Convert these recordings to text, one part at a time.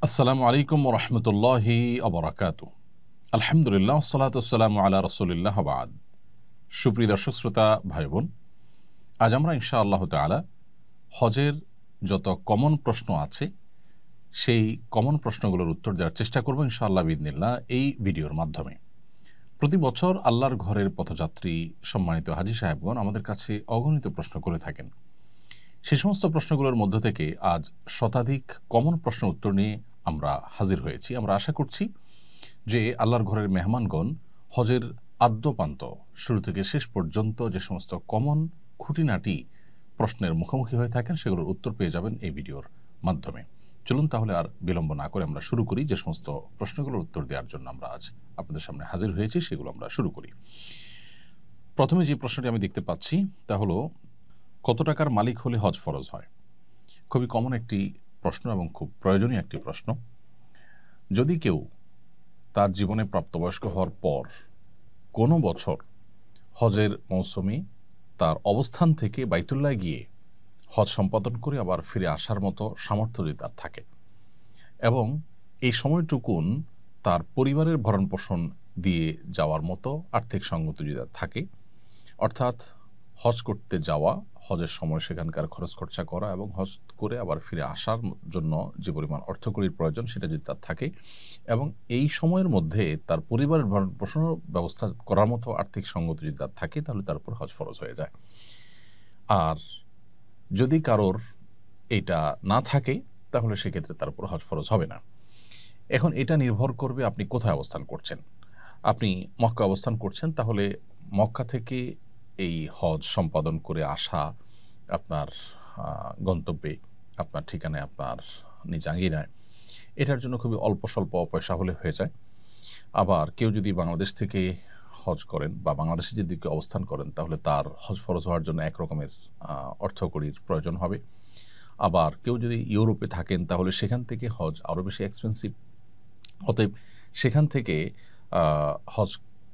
আসসালামু আলাইকুম রহমতুল্লাহি আবরাকাত। আলহামদুলিল্লাহ সালাতু আসসালামু আলা রাসূলিল্লাহ বাদ। সুপ্রিয় দর্শক শ্রোতা ভাই বোন, আজ আমরা ইনশাআল্লাহ তাআলা হজের যত কমন প্রশ্ন আছে সেই কমন প্রশ্নগুলোর উত্তর দেওয়ার চেষ্টা করব ইনশাআল্লাহ বিইذনিল্লাহ এই ভিডিওর মাধ্যমে। প্রতি বছর আল্লাহর ঘরের পথযাত্রী সম্মানিত হাজী সাহেবগণ আমাদের কাছে অগণিত প্রশ্ন করে থাকেন। সেই সমস্ত প্রশ্নগুলোর মধ্য থেকে আজ শতাধিক কমন প্রশ্নের উত্তর নিয়ে আমরা হাজির হয়েছি। আমরা আশা করছি যে আল্লাহর ঘরের মেহমানগণ হজের আদ্যপান্ত শুরু থেকে শেষ পর্যন্ত যে সমস্ত কমন খুঁটিনাটি প্রশ্নের মুখোমুখি হয়ে থাকেন সেগুলোর উত্তর পেয়ে যাবেন এই ভিডিওর মাধ্যমে। চলুন তাহলে আর বিলম্ব না করে আমরা শুরু করি। যে সমস্ত প্রশ্নগুলোর উত্তর দেওয়ার জন্য আমরা আজ আপনাদের সামনে হাজির হয়েছি সেগুলো আমরা শুরু করি। প্রথমে যে প্রশ্নটি আমি দেখতে পাচ্ছি তা হলো, কত টাকার মালিক হলে হজ ফরজ হয়? খুবই কমন একটি প্রশ্ন এবং খুব প্রয়োজনীয় একটি প্রশ্ন। যদি কেউ তার জীবনে প্রাপ্তবয়স্ক হওয়ার পর কোনো বছর হজের মৌসুমে তার অবস্থান থেকে বাইতুল্লাহ গিয়ে হজ সম্পাদন করে আবার ফিরে আসার মতো সামর্থ্য যদি তার থাকে এবং এই সময়টুকুন তার পরিবারের ভরণ পোষণ দিয়ে যাওয়ার মতো আর্থিক সঙ্গতি যদি তার থাকে, অর্থাৎ হজ করতে যাওয়া, হজের সময় সেখানকার খরচ খরচা করা এবং হজ করে আবার ফিরে আসার জন্য যে পরিমাণ অর্থকরীর প্রয়োজন সেটা যদি তার থাকে এবং এই সময়ের মধ্যে তার পরিবারের ভরণ পোষণের ব্যবস্থা করার মতো আর্থিক সঙ্গতি যদি তার থাকে, তাহলে তার উপর হজ ফরজ হয়ে যায়। আর যদি কারোর এটা না থাকে তাহলে সেক্ষেত্রে তার উপর হজ ফরজ হবে না। এখন এটা নির্ভর করবে আপনি কোথায় অবস্থান করছেন। আপনি মক্কা অবস্থান করছেন, তাহলে মক্কা থেকে এই হজ সম্পাদন করে আসা আপনার গন্তব্যে, আপনার ঠিকানায়, আপনার নিজ আঙ্গিনায়, এটার জন্য খুবই অল্প স্বল্প পয়সা হলে হয়ে যায়। আবার কেউ যদি বাংলাদেশ থেকে হজ করেন বা বাংলাদেশে যদি কেউ অবস্থান করেন, তাহলে তার হজ ফরজ হওয়ার জন্য এক রকমের অর্থকরীর প্রয়োজন হবে। আবার কেউ যদি ইউরোপে থাকেন তাহলে সেখান থেকে হজ আরও বেশি এক্সপেন্সিভ। অতএব সেখান থেকে হজ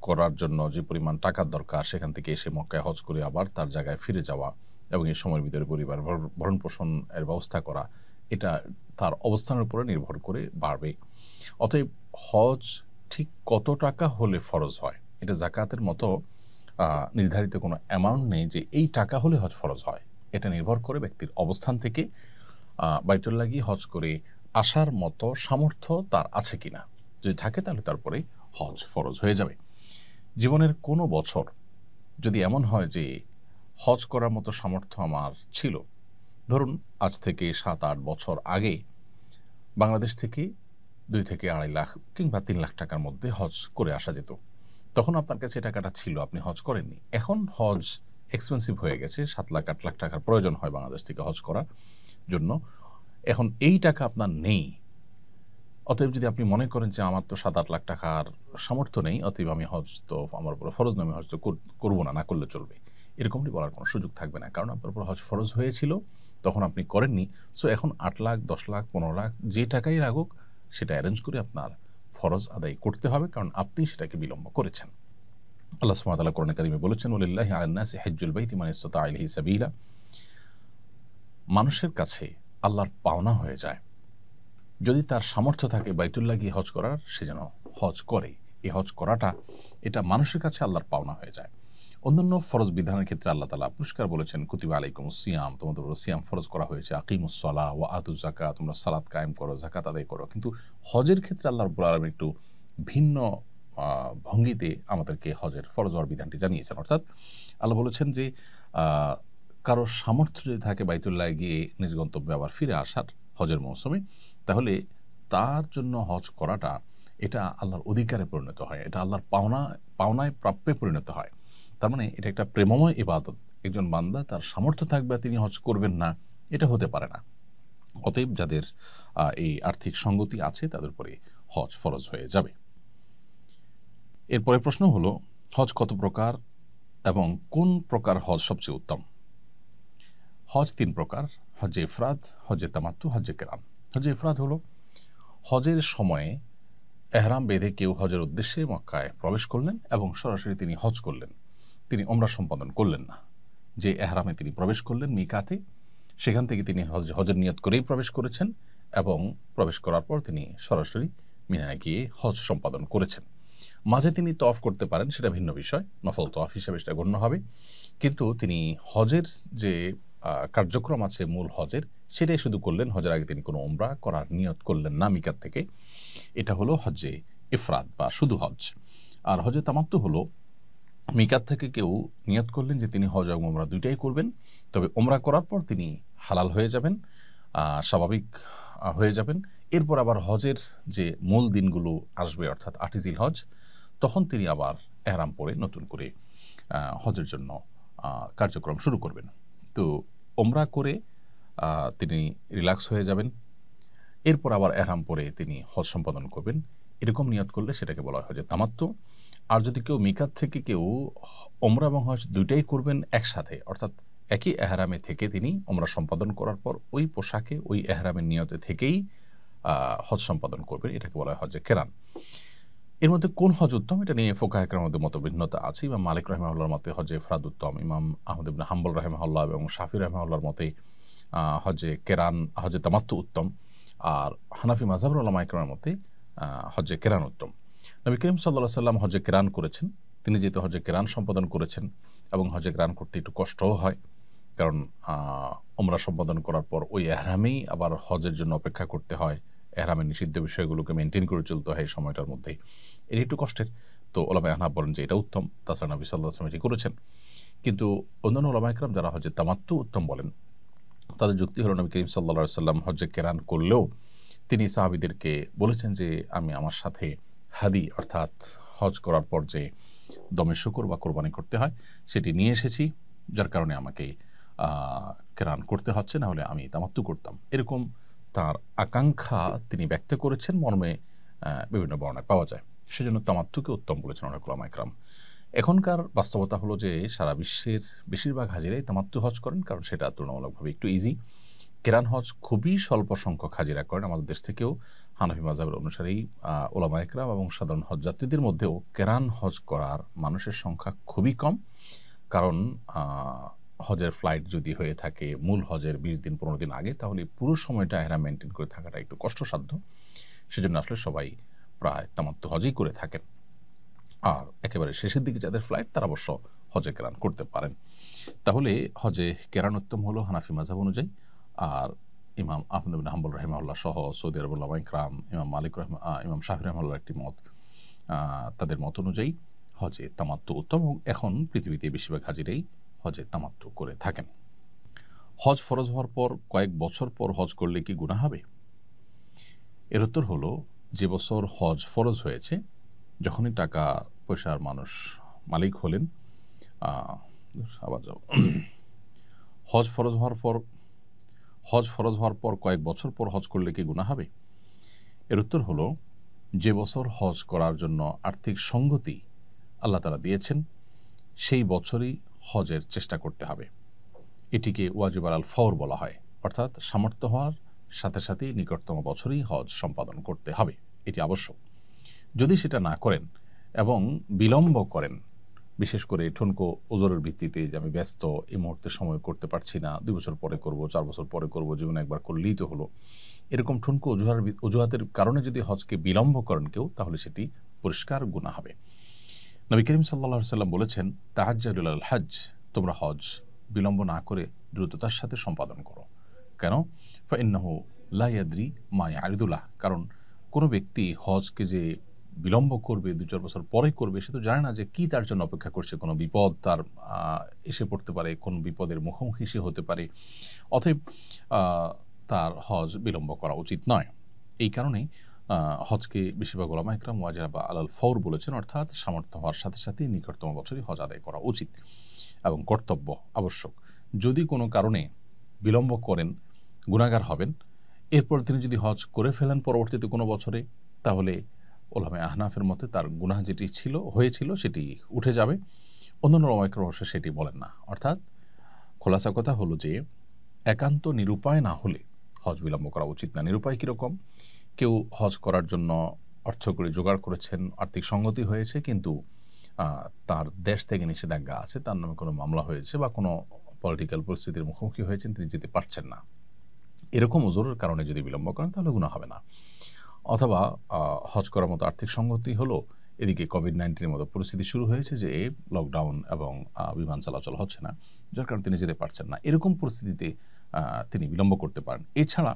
করার জন্য যে পরিমাণ টাকার দরকার, সেখান থেকে এসে মক্কায় হজ করে আবার তার জায়গায় ফিরে যাওয়া এবং এই সময়ের ভিতরে পরিবার ভরণ পোষণের ব্যবস্থা করা, এটা তার অবস্থানের উপরে নির্ভর করে বাড়বে। অতএব হজ ঠিক কত টাকা হলে ফরজ হয়, এটা জাকাতের মতো নির্ধারিত কোনো অ্যামাউন্ট নেই যে এই টাকা হলে হজ ফরজ হয়। এটা নির্ভর করে ব্যক্তির অবস্থান থেকে বাইতুল্লাহ গিয়ে হজ করে আসার মতো সামর্থ্য তার আছে কিনা। যদি থাকে তাহলে তারপরে হজ ফরজ হয়ে যাবে। জীবনের কোনো বছর যদি এমন হয় যে হজ করার মতো সামর্থ্য আমার ছিল, ধরুন আজ থেকে 7-8 বছর আগে বাংলাদেশ থেকে 2 থেকে 2.5 লাখ কিংবা 3 লাখ টাকার মধ্যে হজ করে আসা যেত, তখন আপনার কাছে টাকাটা ছিল, আপনি হজ করেননি। এখন হজ এক্সপেন্সিভ হয়ে গেছে, 7 লাখ 8 লাখ টাকার প্রয়োজন হয় বাংলাদেশ থেকে হজ করার জন্য। এখন এই টাকা আপনার নেই। অতএব যদি আপনি মনে করেন যে আমার তো 7-8 লাখ টাকার সামর্থ্য নেই, অতএব আমি হজ তো আমার উপর ফরজ নয়, আমি হজ তো করবো না, না করলে চলবে, এরকমটি বলার কোনো সুযোগ থাকবে না। কারণ আপনার উপর হজ ফরজ হয়েছিল, তখন আপনি করেননি। সো এখন 8 লাখ, 10 লাখ, 15 লাখ যে টাকাই লাগুক সেটা অ্যারেঞ্জ করে আপনার ফরজ আদায় করতে হবে, কারণ আপনি সেটাকে বিলম্ব করেছেন। আল্লাহ সুবহানাহু ওয়া তাআলা কোরআনে কারিমে বলেছেন, ওয়ালিল্লাহি আলান নাসি হিজ্জুল বাইতি মান ইসতাতা ইলাইহি সাবিলা। মানুষের কাছে আল্লাহর পাওনা হয়ে যায়, যদি তার সামর্থ্য থাকে বাইতুল্লাহ গিয়ে হজ করার, সে যেন হজ করে। এই হজ করাটা এটা মানুষের কাছে আল্লাহর পাওনা হয়ে যায়। অন্যান্য ফরজ বিধানের ক্ষেত্রে আল্লাহ তাআলা পুরস্কার বলেছেন, কুতিবা আলাইকুমুস সিয়াম, তোমাদের উপর সিয়াম ফরজ করা হয়েছে, আকিমুস সালাহ ওয়া আতুজ যাকাত, তোমরা সালাত কায়েম করো, যাকাত আদায় করো। কিন্তু হজের ক্ষেত্রে আল্লাহ রাব্বুল আলামিন একটু ভিন্ন ভঙ্গিতে আমাদেরকে হজের ফরজ হওয়ার বিধানটি জানিয়েছেন। অর্থাৎ আল্লাহ বলেছেন যে কারোর সামর্থ্য যদি থাকে বাইতুল্লাহ গিয়ে নিজ গন্তব্যে আবার ফিরে আসার হজের মৌসুমে, তাহলে তার জন্য হজ করাটা এটা আল্লাহর অধিকারে পরিণত হয়, এটা আল্লাহর পাওনায় প্রাপ্যে পরিণত হয়। তার মানে এটা একটা প্রেমময় ইবাদত। একজন বান্দা তার সামর্থ্য থাকবে তিনি হজ করবেন না, এটা হতে পারে না। অতএব যাদের এই আর্থিক সঙ্গতি আছে তাদের উপরে হজ ফরজ হয়ে যাবে। এরপরে প্রশ্ন হলো, হজ কত প্রকার এবং কোন প্রকার হজ সবচেয়ে উত্তম? হজ 3 প্রকার: হজ্জে ইফরাদ, হজ্জে তামাত্তু, হজ্জে কিরান। হজ্জে ইফরাদ হলো হজের সময়ে এহরাম বেঁধে কেউ হজের উদ্দেশ্যে মক্কায় প্রবেশ করলেন এবং সরাসরি তিনি হজ করলেন, তিনি ওমরা সম্পাদন করলেন না। যে এহরামে তিনি প্রবেশ করলেন মিকাতে, সেখান থেকে তিনি হজের নিয়ত করেই প্রবেশ করেছেন এবং প্রবেশ করার পর তিনি সরাসরি মিনায় গিয়ে হজ সম্পাদন করেছেন। মাঝে তিনি তওয়াফ করতে পারেন, সেটা ভিন্ন বিষয়, নফল তওয়াফ হিসেবে সেটা গণ্য হবে, কিন্তু তিনি হজের যে কার্যক্রম আছে মূল হজের, সেটাই শুধু করলেন। হজের আগে তিনি কোনো উমরা করার নিয়ত করলেন না মিকাত থেকে। এটা হলো হজ্জে ইফরাদ বা শুধু হজ। আর হজে তামাত্তু হলো মিকাত থেকে কেউ নিয়ত করলেন যে তিনি হজ এবং উমরা দুইটাই করবেন, তবে উমরা করার পর তিনি হালাল হয়ে যাবেন, স্বাভাবিক হয়ে যাবেন। এরপর আবার হজের যে মূল দিনগুলো আসবে, অর্থাৎ 8 জিলহজ, তখন তিনি আবার এহরাম পরে নতুন করে হজের জন্য কার্যক্রম শুরু করবেন। তো উমরা করে তিনি রিল্যাক্স হয়ে যাবেন, এরপর আবার এহরাম পরে তিনি হজ সম্পাদন করবেন। এরকম নিয়ত করলে সেটাকে বলা হয় যে তামাত্তু। আর যদি কেউ মিকাত থেকে কেউ উমরা এবং হজ দুইটাই করবেন একসাথে, অর্থাৎ একই এহরামে থেকে তিনি উমরা সম্পাদন করার পর ওই পোশাকে ওই এহরামের নিয়তে থেকেই হজ সম্পাদন করবেন, এটাকে বলা হয় হজে কেরান। এর মধ্যে কোন হজ উত্তম, এটা নিয়ে ফোকাহে কেরামের মধ্যে মতভিন্নতা আছে। ইমাম মালিক রাহিমাহুল্লাহর মতে হজে ইফরাদ উত্তম, ইমাম আহমদ ইবনে হাম্বল রাহিমাহুল্লাহ এবং শাফি রাহিমাহুল্লাহর মতে হজে কেরান, হজে তামাত্তু উত্তম। আর হানাফি মাযহাবের উলামায়ে কেরামের মতে হজে কেরান উত্তম। নবী করিম সাল্লাল্লাহু আলাইহি ওয়াসাল্লাম হজে কেরান করেছেন। তিনি যেহেতু হজে কেরান সম্পাদন করেছেন এবং হজে কেরান করতে একটু কষ্টও হয়, কারণ উমরা সম্পাদন করার পর ওই এহরামেই আবার হজের জন্য অপেক্ষা করতে হয়, এহরামের নিষিদ্ধ বিষয়গুলোকে মেনটেন করে চলতে হয় এই সময়টার মধ্যেই, এটা একটু কষ্টের। তো ওলামায়ে আহনাফ বলেন যে এটা উত্তম, তাছাড়া নবী সাল্লাল্লাহু আলাইহি ওয়াসাল্লাম এটি করেছেন। কিন্তু অন্যান্য ওলামায়ে কেরাম যারা হজে তামাত্তু উত্তম বলেন, তাদের যুক্তি হলো নবী করিম সাল্লাল্লাহু আলাইহি ওয়াসাল্লাম হজে কেরান করলেও তিনি সাহাবীদেরকে বলেছেন যে আমি আমার সাথে হাদি, অর্থাৎ হজ করার পর যে দমে শুকর বা কোরবানি করতে হয়, সেটি নিয়ে এসেছি, যার কারণে আমাকে কেরান করতে হচ্ছে, না হলে আমি তামাত্তু করতাম। এরকম তার আকাঙ্ক্ষা তিনি ব্যক্ত করেছেন মর্মে বিভিন্ন বর্ণায় পাওয়া যায়। সেজন্য তামাত্তুকে উত্তম বলেছেন অনেক উলামায়ে কেরাম। এখনকার বাস্তবতা হলো যে সারা বিশ্বের বেশিরভাগ হাজিরাই তামাত্তু হজ করেন, কারণ সেটা তুলনামূলকভাবে একটু ইজি। কেরান হজ খুবই স্বল্প সংখ্যক হাজিরা করেন। আমাদের দেশ থেকেও হানাফি মাযহাবের অনুসারেই উলামায়ে কেরাম এবং সাধারণ হজ যাত্রীদের মধ্যেও কেরান হজ করার মানুষের সংখ্যা খুবই কম। কারণ হজের ফ্লাইট যদি হয়ে থাকে মূল হজের 20 দিন 15 দিন আগে, তাহলে পুরো সময়টা এহরাম মেনটেন করে থাকাটা একটু কষ্টসাধ্য। সেজন্য আসলে সবাই প্রায় তামাত্তু হজই করে থাকেন। আর একেবারে শেষের দিকে যাদের ফ্লাইট, তারা অবশ্য হজে কেরান করতে পারেন। তাহলে হজে কেরান উত্তম হলো হানাফি মাযহাব অনুযায়ী। আর ইমাম আহমদ ইবনে হাম্বল রাহিমাহুল্লাহ সহ সৌদি আরবের উলামায়ে কেরাম, ইমাম মালিক ইমাম শাফি রাহিমাহুল্লাহর একটি মত, তাদের মত অনুযায়ী হজে তামাত্তু উত্তম। এবং এখন পৃথিবীতে বেশিরভাগ হাজিরাই হজে তামাত্তু করে থাকেন। হজ ফরজ হওয়ার পর কয়েক বছর পর হজ করলে কি গুনাহ হবে? এর উত্তর হলো, যে বছর হজ ফরজ হয়েছে, যখনই টাকা পয়সার মানুষ মালিক হলেন, আবার যাও, হজ ফরজ হওয়ার পর কয়েক বছর পর হজ করলে কি গুনাহ হবে? এর উত্তর হলো, যে বছর হজ করার জন্য আর্থিক সঙ্গতি আল্লাহ তাআলা দিয়েছেন, সেই বছরই হজের চেষ্টা করতে হবে। এটিকে ওয়াজিব আলাল ফওর বলা হয়, অর্থাৎ সামর্থ্য হওয়ার সাথে সাথেই নিকটতম বছরেই হজ সম্পাদন করতে হবে, এটি আবশ্যক। যদি সেটা না করেন এবং বিলম্ব করেন, বিশেষ করে ঠুনকো ওজরের ভিত্তিতে যে আমি ব্যস্ত, এই মুহূর্তে সময় করতে পারছি না, 2 বছর পরে করব, 4 বছর পরে করব, জীবনে একবার করলেই তো হলো, এরকম ঠুনকো অজুহাতের কারণে যদি হজকে বিলম্ব করেন কেউ, তাহলে সেটি পরিষ্কার গুনাহ হবে। নবী করিম সাল্লাল্লাহু আলাইহি ওয়াসাল্লাম বলেছেন, তাহাজ্জালু ইলাল হজ, তোমরা হজ বিলম্ব না করে দ্রুততার সাথে সম্পাদন করো। কেন? ফাইন্নাহু লা ইয়াদরি মা ইয়ারিদুলাহ, কারণ কোনো ব্যক্তি হজকে যে বিলম্ব করবে, 2-4 বছর পরে করবে, সে তো জানে না যে কি তার জন্য অপেক্ষা করছে। কোনো বিপদ তার এসে পড়তে পারে, কোন বিপদের মুখোমুখি সে হতে পারে। অতএব তার হজ বিলম্ব করা উচিত নয়। এই কারণেই হজকে বেশিরভাগ উলামায়ে কেরাম ওয়াজিব আলাল ফওর বলেছেন, অর্থাৎ সামর্থ্য হওয়ার সাথে সাথেই নিকটতম বছরই হজ আদায় করা উচিত এবং কর্তব্য, আবশ্যক। যদি কোনো কারণে বিলম্ব করেন, গুনাহগার হবেন। এরপর তিনি যদি হজ করে ফেলেন পরবর্তীতে কোনো বছরে, তাহলে উলামায়ে আহনাফের মতে তার গুনাহ যেটি হয়েছিল সেটি উঠে যাবে। অন্যান্য উলামায়ে কেরাম অবশ্য সেটি বলেন না। অর্থাৎ খোলাসা কথা হলো যে, একান্ত নিরুপায় না হলে হজ বিলম্ব করা উচিত না। নিরুপায় কীরকম? কেউ হজ করার জন্য অর্থ করে জোগাড় করেছেন, আর্থিক সঙ্গতি হয়েছে, কিন্তু তার দেশ থেকে নিষেধাজ্ঞা আছে, তার নামে কোনো মামলা হয়েছে বা কোনো পলিটিক্যাল পরিস্থিতির মুখোমুখি হয়েছেন, তিনি যেতে পারছেন না। এরকম ওজোরের কারণে যদি বিলম্ব করেন তাহলে গুনাহ হবে না। অথবা হজ করার মতো আর্থিক সংগতি হলো, এদিকে কোভিড-19 মতো পরিস্থিতি শুরু হয়েছে যে লকডাউন এবং বিমান চলাচল হচ্ছে না, যার কারণে তিনি যেতে পারছেন না। এরকম পরিস্থিতিতে তিনি বিলম্ব করতে পারেন। এছাড়া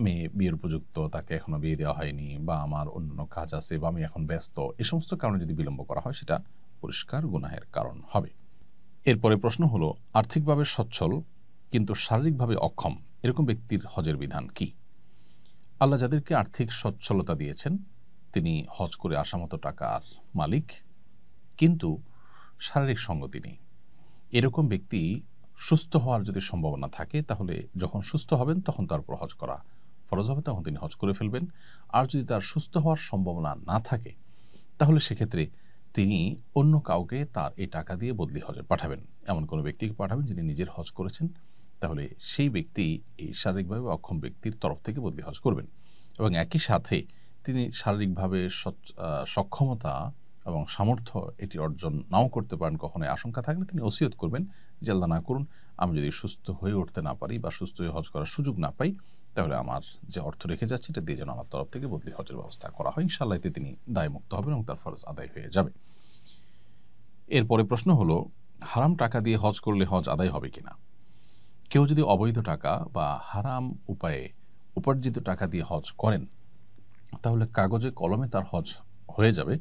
মেয়ে বিয়ের উপযুক্ত, তাকে এখনো বিয়ে দেওয়া হয়নি, বা আমার অন্যান্য কাজ আছে, বা আমি এখন ব্যস্ত, এই সমস্ত কারণে যদি বিলম্ব করা হয় সেটা পরিষ্কার গুনাহের কারণ হবে। এরপরে প্রশ্ন হলো, আর্থিকভাবে সচ্ছল কিন্তু শারীরিকভাবে অক্ষম এরকম ব্যক্তির হজের বিধান কি? আল্লাহ যাদেরকে আর্থিক সচ্ছলতা দিয়েছেন তিনি হজ করে আসা মতো টাকার মালিক, কিন্তু শারীরিক সঙ্গতি নেই, এরকম ব্যক্তি সুস্থ হওয়ার যদি সম্ভাবনা থাকে তাহলে যখন সুস্থ হবেন তখন তার উপর হজ করা ফরজ হবে, তখন তিনি হজ করে ফেলবেন। আর যদি তার সুস্থ হওয়ার সম্ভাবনা না থাকে তাহলে সেক্ষেত্রে তিনি অন্য কাউকে তার এই টাকা দিয়ে বদলি হজে পাঠাবেন, এমন কোনো ব্যক্তিকে পাঠাবেন যিনি নিজের হজ করেছেন, তাহলে সেই ব্যক্তি এই শারীরিকভাবে অক্ষম ব্যক্তির তরফ থেকে বদলি হজ করবেন। এবং একই সাথে তিনি শারীরিকভাবে সক্ষমতা এবং সামর্থ্য এটি অর্জন নাও করতে পারেন, কখনোই আশঙ্কা থাকলে তিনি ওসিয়ত করবেন যে আল্লাহ না করুন আমি যদি সুস্থ হয়ে উঠতে না পারি বা সুস্থ হয়ে হজ করার সুযোগ না পাই, তাহলে আমার যে অর্থ রেখে যাচ্ছে এটা দিয়ে যেন আমার তরফ থেকে বদলি হজের ব্যবস্থা করা হয়। ইনশাআল্লাহ এতে তিনি দায়মুক্ত হবেন এবং তার ফরজ আদায় হয়ে যাবে। এরপরে প্রশ্ন হলো, হারাম টাকা দিয়ে হজ করলে হজ আদায় হবে কিনা? কেউ যদি অবৈধ টাকা বা হারাম উপায়ে উপার্জিত টাকা দিয়ে হজ করেন তাহলে কাগজে কলমে তার হজ হয়ে যাবে,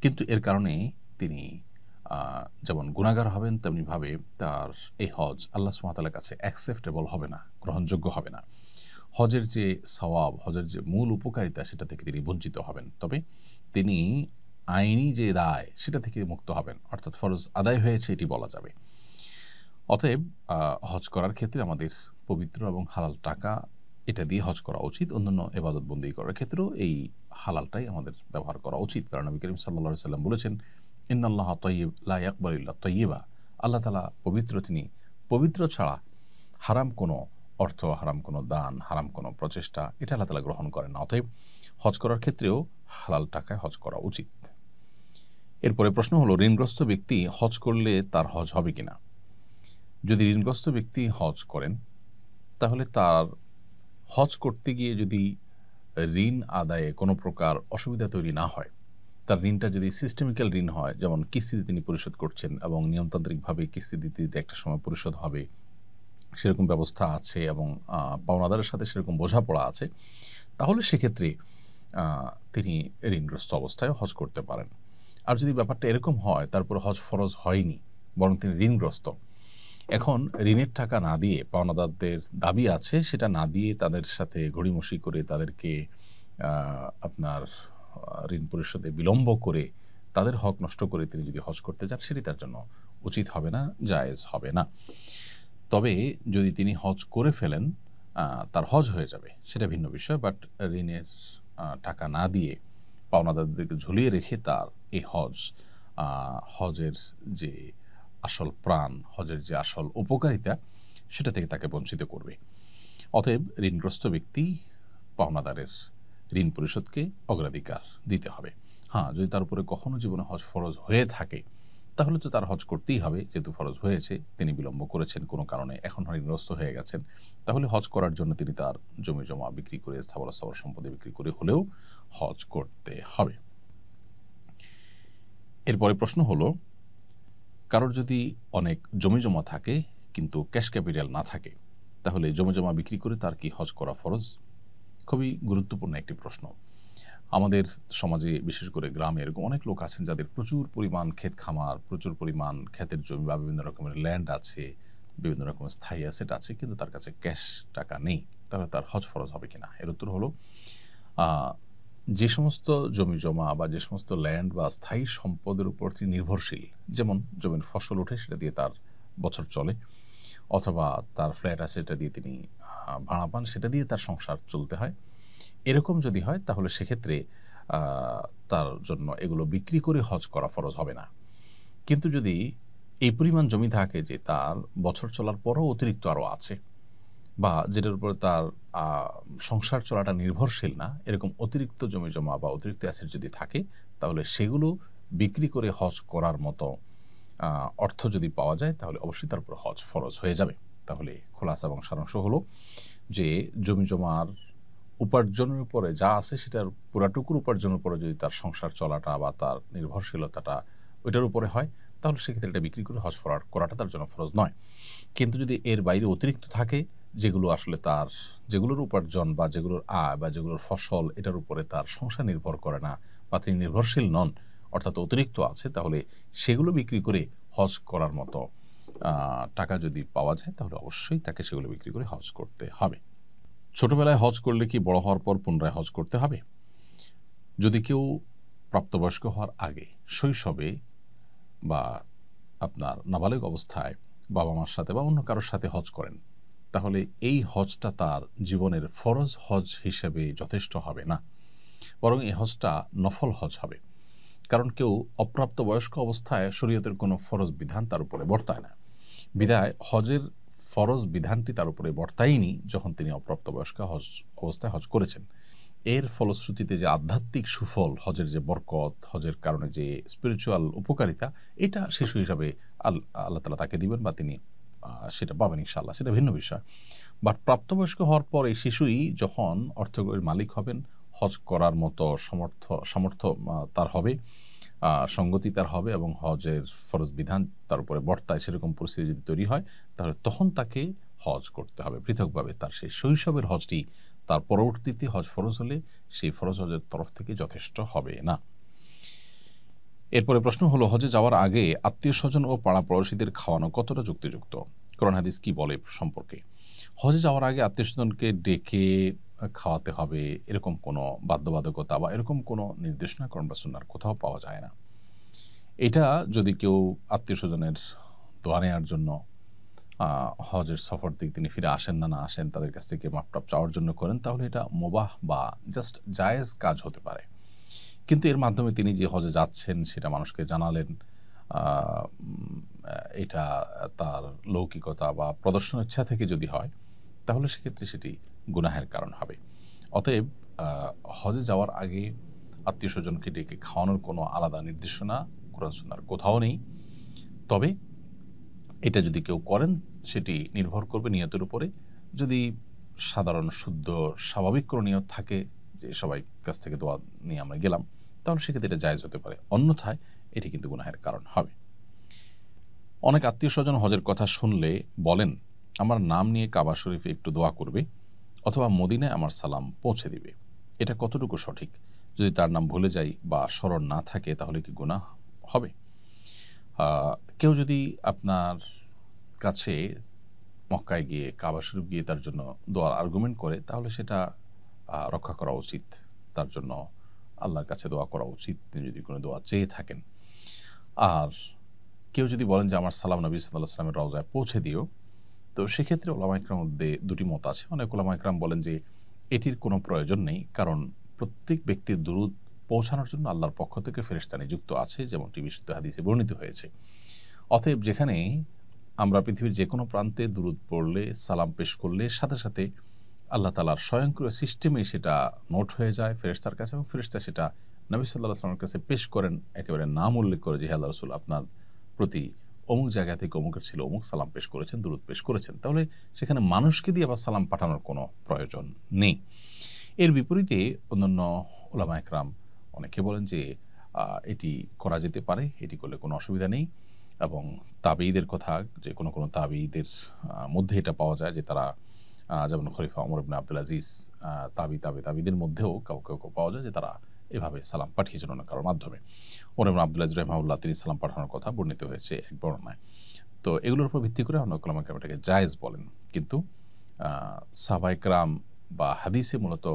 কিন্তু এর কারণে তিনি যেমন গুনাহগার হবেন, তেমনিভাবে তার এই হজ আল্লাহ সুবহানাহু ওয়া তাআলার কাছে অ্যাকসেপ্টেবল হবে না, গ্রহণযোগ্য হবে না। হজের যে সওয়াব, হজের যে মূল উপকারিতা সেটা থেকে তিনি বঞ্চিত হবেন। তবে তিনি আইনি যে দায় সেটা থেকে মুক্ত হবেন, অর্থাৎ ফরজ আদায় হয়েছে এটি বলা যাবে। অতএব হজ করার ক্ষেত্রে আমাদের পবিত্র এবং হালাল টাকা এটা দিয়ে হজ করা উচিত। অন্যান্য ইবাদত বন্দেগী করার ক্ষেত্রেও এই হালালটাই আমাদের ব্যবহার করা উচিত, কারণ নবী করিম সাল্লাল্লাহু আলাইহি ওয়াসাল্লাম বলেছেন, ইন্নাল্লাহা তাইয়্যিব লা ইয়াকবালু ইল্লা তাইয়্যিবা। আল্লাহ তাআলা পবিত্র, তিনি পবিত্র ছাড়া হারাম কোনো অর্থ, হারাম কোনো দান, হারাম কোনো প্রচেষ্টা এটা আল্লাহ তাআলা গ্রহণ করেন না। অতএব হজ করার ক্ষেত্রেও হালাল টাকায় হজ করা উচিত। এরপরে প্রশ্ন হলো, ঋণগ্রস্ত ব্যক্তি হজ করলে তার হজ হবে কিনা? যদি ঋণগ্রস্ত ব্যক্তি হজ করেন তাহলে তার হজ করতে গিয়ে যদি ঋণ আদায়ে কোনো প্রকার অসুবিধা তৈরি না হয়, তার ঋণটা যদি সিস্টেমিক্যাল ঋণ হয়, যেমন কিস্তিতে তিনি পরিশোধ করছেন এবং নিয়মতান্ত্রিকভাবে কিস্তি দিতে দিতে একটা সময় পরিশোধ হবে, সেরকম ব্যবস্থা আছে এবং পাওনাদারের সাথে সেরকম বোঝাপড়া আছে, তাহলে সেক্ষেত্রে তিনি ঋণগ্রস্ত অবস্থায় হজ করতে পারেন। আর যদি ব্যাপারটা এরকম হয় তারপর হজ ফরজ হয়নি, বরং তিনি ঋণগ্রস্ত, এখন ঋণের টাকা না দিয়ে, পাওনাদারদের দাবি আছে সেটা না দিয়ে তাদের সাথে ঘড়িমসি করে তাদেরকে আপনার ঋণ পরিশোধে বিলম্ব করে তাদের হক নষ্ট করে তিনি যদি হজ করতে যান সেটি তার জন্য উচিত হবে না, জায়েজ হবে না। তবে যদি তিনি হজ করে ফেলেন তার হজ হয়ে যাবে, সেটা ভিন্ন বিষয়। বাট ঋণের টাকা না দিয়ে পাওনাদারদেরকে ঝুলিয়ে রেখে তার এই হজের যে আসল প্রাণ, হজের যে আসল উপকারিতা সেটা থেকে তাকে বঞ্চিত করবে। অতএব ঋণগ্রস্ত ব্যক্তি পাওনাদারের ঋণ পরিশোধকে অগ্রাধিকার দিতে হবে। হ্যাঁ, যদি তার উপরে কখনো জীবনে হজ ফরজ হয়ে থাকে তাহলে তো তার হজ করতেই হবে, যেহেতু ফরজ হয়েছে, তিনি বিলম্ব করেছেন কোনো কারণে, এখন ঋণগ্রস্ত হয়ে গেছেন, তাহলে হজ করার জন্য তিনি তার জমি জমা বিক্রি করে, স্থাবর সম্পত্তি বিক্রি করে হলেও হজ করতে হবে। এরপরে প্রশ্ন হলো, কারোর যদি অনেক জমি জমা থাকে কিন্তু ক্যাশ ক্যাপিটাল না থাকে তাহলে জমি জমা বিক্রি করে তার কি হজ করা ফরজ? খুবই গুরুত্বপূর্ণ একটি প্রশ্ন। আমাদের সমাজে বিশেষ করে গ্রামে এরকম অনেক লোক আছেন যাদের প্রচুর পরিমাণ ক্ষেত খামার, প্রচুর পরিমাণ ক্ষেতের জমি বা বিভিন্ন রকমের ল্যান্ড আছে, বিভিন্ন রকমের স্থায়ী অ্যাসেট আছে, কিন্তু তার কাছে ক্যাশ টাকা নেই, তাহলে তার হজ ফরজ হবে কিনা? এর উত্তর হলো, যে সমস্ত জমি জমা বা যে সমস্ত ল্যান্ড বা স্থায়ী সম্পদের উপর তিনি নির্ভরশীল, যেমন জমির ফসল ওঠে সেটা দিয়ে তার বছর চলে, অথবা তার ফ্ল্যাট আছে সেটা দিয়ে তিনি ভাড়া পান, সেটা দিয়ে তার সংসার চলতে হয়, এরকম যদি হয় তাহলে সেক্ষেত্রে তার জন্য এগুলো বিক্রি করে হজ করা ফরজ হবে না। কিন্তু যদি এই পরিমাণ জমি থাকে যে তার বছর চলার পরও অতিরিক্ত আরও আছে, বা যেটার উপরে তার সংসার চলাটা নির্ভরশীল না, এরকম অতিরিক্ত জমি জমা বা অতিরিক্ত অ্যাসেট যদি থাকে তাহলে সেগুলো বিক্রি করে হজ করার মতো অর্থ যদি পাওয়া যায় তাহলে অবশ্যই তার উপর হজ ফরজ হয়ে যাবে। তাহলে খোলাসা এবং সারাংশ হলো যে জমি জমার উপার্জনের উপরে যা আছে সেটার পুরাটুকুর উপার্জনের উপরে যদি তার সংসার চলাটা বা তার নির্ভরশীলতাটা ওইটার উপরে হয়, তাহলে সেক্ষেত্রে এটা বিক্রি করে হজ করাটা তার জন্য ফরজ নয়। কিন্তু যদি এর বাইরে অতিরিক্ত থাকে, যেগুলো আসলে তার যেগুলোর উপার্জন বা যেগুলোর আয় বা যেগুলোর ফসল এটার উপরে তার সংসার নির্ভর করে না বা তিনি নির্ভরশীল নন, অর্থাৎ অতিরিক্ত আছে, তাহলে সেগুলো বিক্রি করে হজ করার মতো টাকা যদি পাওয়া যায়, তাহলে অবশ্যই তাকে সেগুলো বিক্রি করে হজ করতে হবে। ছোটবেলায় হজ করলে কি বড় হওয়ার পর পুনরায় হজ করতে হবে? যদি কেউ প্রাপ্তবয়স্ক হওয়ার আগে শৈশবে বা আপনার নাবালেগ অবস্থায় বাবা মার সাথে বা অন্য কারোর সাথে হজ করেন, তাহলে এই হজটা তার জীবনের ফরজ হজ হিসেবে যথেষ্ট হবে না, বরং এই হজটা নফল হজ হবে। কারণ কেউ অপ্রাপ্তবয়স্ক অবস্থায় শরীয়তের কোনো ফরজ বিধান তার উপরে বর্তায় না, বিধায় হজের ফরজ বিধানটি তার উপরে বর্তায়নি যখন তিনি অপ্রাপ্তবয়স্ক হজ অবস্থায় হজ করেছেন। এর ফলশ্রুতিতে যে আধ্যাত্মিক সুফল, হজের যে বরকত, হজের কারণে যে স্পিরিচুয়াল উপকারিতা, এটা শিশু হিসাবে আল্লাহ তাআলা তাকে দিবেন বা তিনি সেটা পাবেন ইনশাআল্লাহ, সেটা ভিন্ন বিষয়। বাট প্রাপ্তবয়স্ক হওয়ার পর এই শিশুই যখন অর্থকরীর মালিক হবেন, হজ করার মতো সামর্থ্য তার হবে, সঙ্গতি তার হবে এবং হজের ফরজ বিধান তার উপরে বর্তায়, সেরকম পরিস্থিতি যদি তৈরি হয়, তাহলে তখন তাকে হজ করতে হবে পৃথকভাবে। তার সেই শৈশবের হজটি তার পরবর্তীতে হজ ফরজ হলে সেই ফরজ হজের তরফ থেকে যথেষ্ট হবে না। এরপরে প্রশ্ন হলো, হজে যাওয়ার আগে আত্মীয় স্বজন ও পাড়া পড়োশীদের খাওয়ানো কতটা যুক্তিযুক্ত? কোরআন হাদিস কি বলে সম্পর্কে? হজে যাওয়ার আগে আত্মীয় স্বজনকে ডেকে খাওয়াতে হবে এরকম কোনো বাধ্যবাধকতা বা এরকম কোনো নির্দেশনা কোরআন বা সুন্নাহর কোথাও পাওয়া যায় না। এটা যদি কেউ আত্মীয় স্বজনের দোয়া নেওয়ার জন্য হজের সফর থেকে তিনি ফিরে আসেন না আসেন, তাদের কাছ থেকে মাপটাপ চাওয়ার জন্য করেন, তাহলে এটা মুবাহ বা জাস্ট জায়েজ কাজ হতে পারে। কিন্তু এর মাধ্যমে তিনি যে হজে যাচ্ছেন সেটা মানুষকে জানালেন, এটা তার লৌকিকতা বা প্রদর্শন ইচ্ছা থেকে যদি হয়, তাহলে সেক্ষেত্রে সেটি গুনাহের কারণ হবে। অতএব হজে যাওয়ার আগে আত্মীয় স্বজনকে ডেকে খাওয়ানোর কোনো আলাদা নির্দেশনা কোরআন সুন্নাহর কোথাও নেই। তবে এটা যদি কেউ করেন, সেটি নির্ভর করবে নিয়তের উপরে। যদি সাধারণ শুদ্ধ স্বাভাবিক কোনো নিয়ত থাকে যে সবাই কাছ থেকে দোয়া নিয়ে আমরা গেলাম, তাহলে সেক্ষেত্রে এটা জায়েজ হতে পারে, অন্যথায় এটি কিন্তু গুনাহের কারণ হবে। অনেক আত্মীয় স্বজন হজের কথা শুনলে বলেন, আমার নাম নিয়ে কাবা শরীফে একটু দোয়া করবে অথবা মদিনায় আমার সালাম পৌঁছে দিবে। এটা কতটুকু সঠিক? যদি তার নাম ভুলে যাই বা স্মরণ না থাকে, তাহলে কি গুনাহ হবে? কেউ যদি আপনার কাছে মক্কায় গিয়ে কাবা শরীফ গিয়ে তার জন্য দোয়ার আর্গুমেন্ট করে, তাহলে সেটা রক্ষা করা উচিত, তার জন্য আল্লাহর কাছে দোয়া করা উচিত তিনি যদি কোনো দোয়া চেয়ে থাকেন। আর কেউ যদি বলেন যে আমার সালাম নবী সাল্লাল্লাহু আলাইহি ওয়াসাল্লামের রওজায় পৌঁছে দিও, তো সেক্ষেত্রে ওলামা ইকরামের মধ্যে দুটি মত আছে। অনেক ওলামা ইকরাম বলেন যে এটির কোনো প্রয়োজন নেই, কারণ প্রত্যেক ব্যক্তির দুরূদ পৌঁছানোর জন্য আল্লাহর পক্ষ থেকে ফেরেশতা নিযুক্ত আছে, যেমনটি বিশুদ্ধ হাদিসে বর্ণিত হয়েছে। অতএব যেখানে আমরা পৃথিবীর যে কোনো প্রান্তে দুরূদ পড়লে, সালাম পেশ করলে সাথে সাথে আল্লাহ তাআলার স্বয়ংক্রিয় সিস্টেমে সেটা নোট হয়ে যায় ফেরেশতার কাছে, এবং ফেরেশতা সেটা নবী সাল্লাল্লাহু আলাইহি ওয়াসাল্লামের কাছে পেশ করেন, একেবারে নাম উল্লেখ করে যে হে আল্লাহর রাসূল, আপনার প্রতি অমুক জায়গা থেকে অমুকের ছিল অমুক সালাম পেশ করেছেন, দুরূদ পেশ করেছেন। তাহলে সেখানে মানুষকে দিয়ে আবার সালাম পাঠানোর কোনো প্রয়োজন নেই। এর বিপরীতে অন্যান্য উলামা একরাম অনেকে বলেন যে এটি করা যেতে পারে, এটি করলে কোনো অসুবিধা নেই। এবং তাবেঈদের কথা, যে কোনো তাবেঈদের মধ্যে এটা পাওয়া যায় যে তারা যেমন খলিফা ওমর ইবনে আব্দুল আজিজ, তাবেঈদের মধ্যেও কেউ পাওয়া যায় যে তারা এভাবে সালাম পাঠিয়েছেন অন্য কারোর মাধ্যমে। ওমর ইবনে আব্দুল আজিজ রাহিমাহুল্লাহ তিনি সালাম পাঠানোর কথা বর্ণিত হয়েছে এক বর্ণনায়। তো এগুলোর উপর ভিত্তি করে অন্য উলামা কেরাম এটাকে জায়েজ বলেন। কিন্তু সাহাবায়ে কেরাম বা হাদিসে মূলত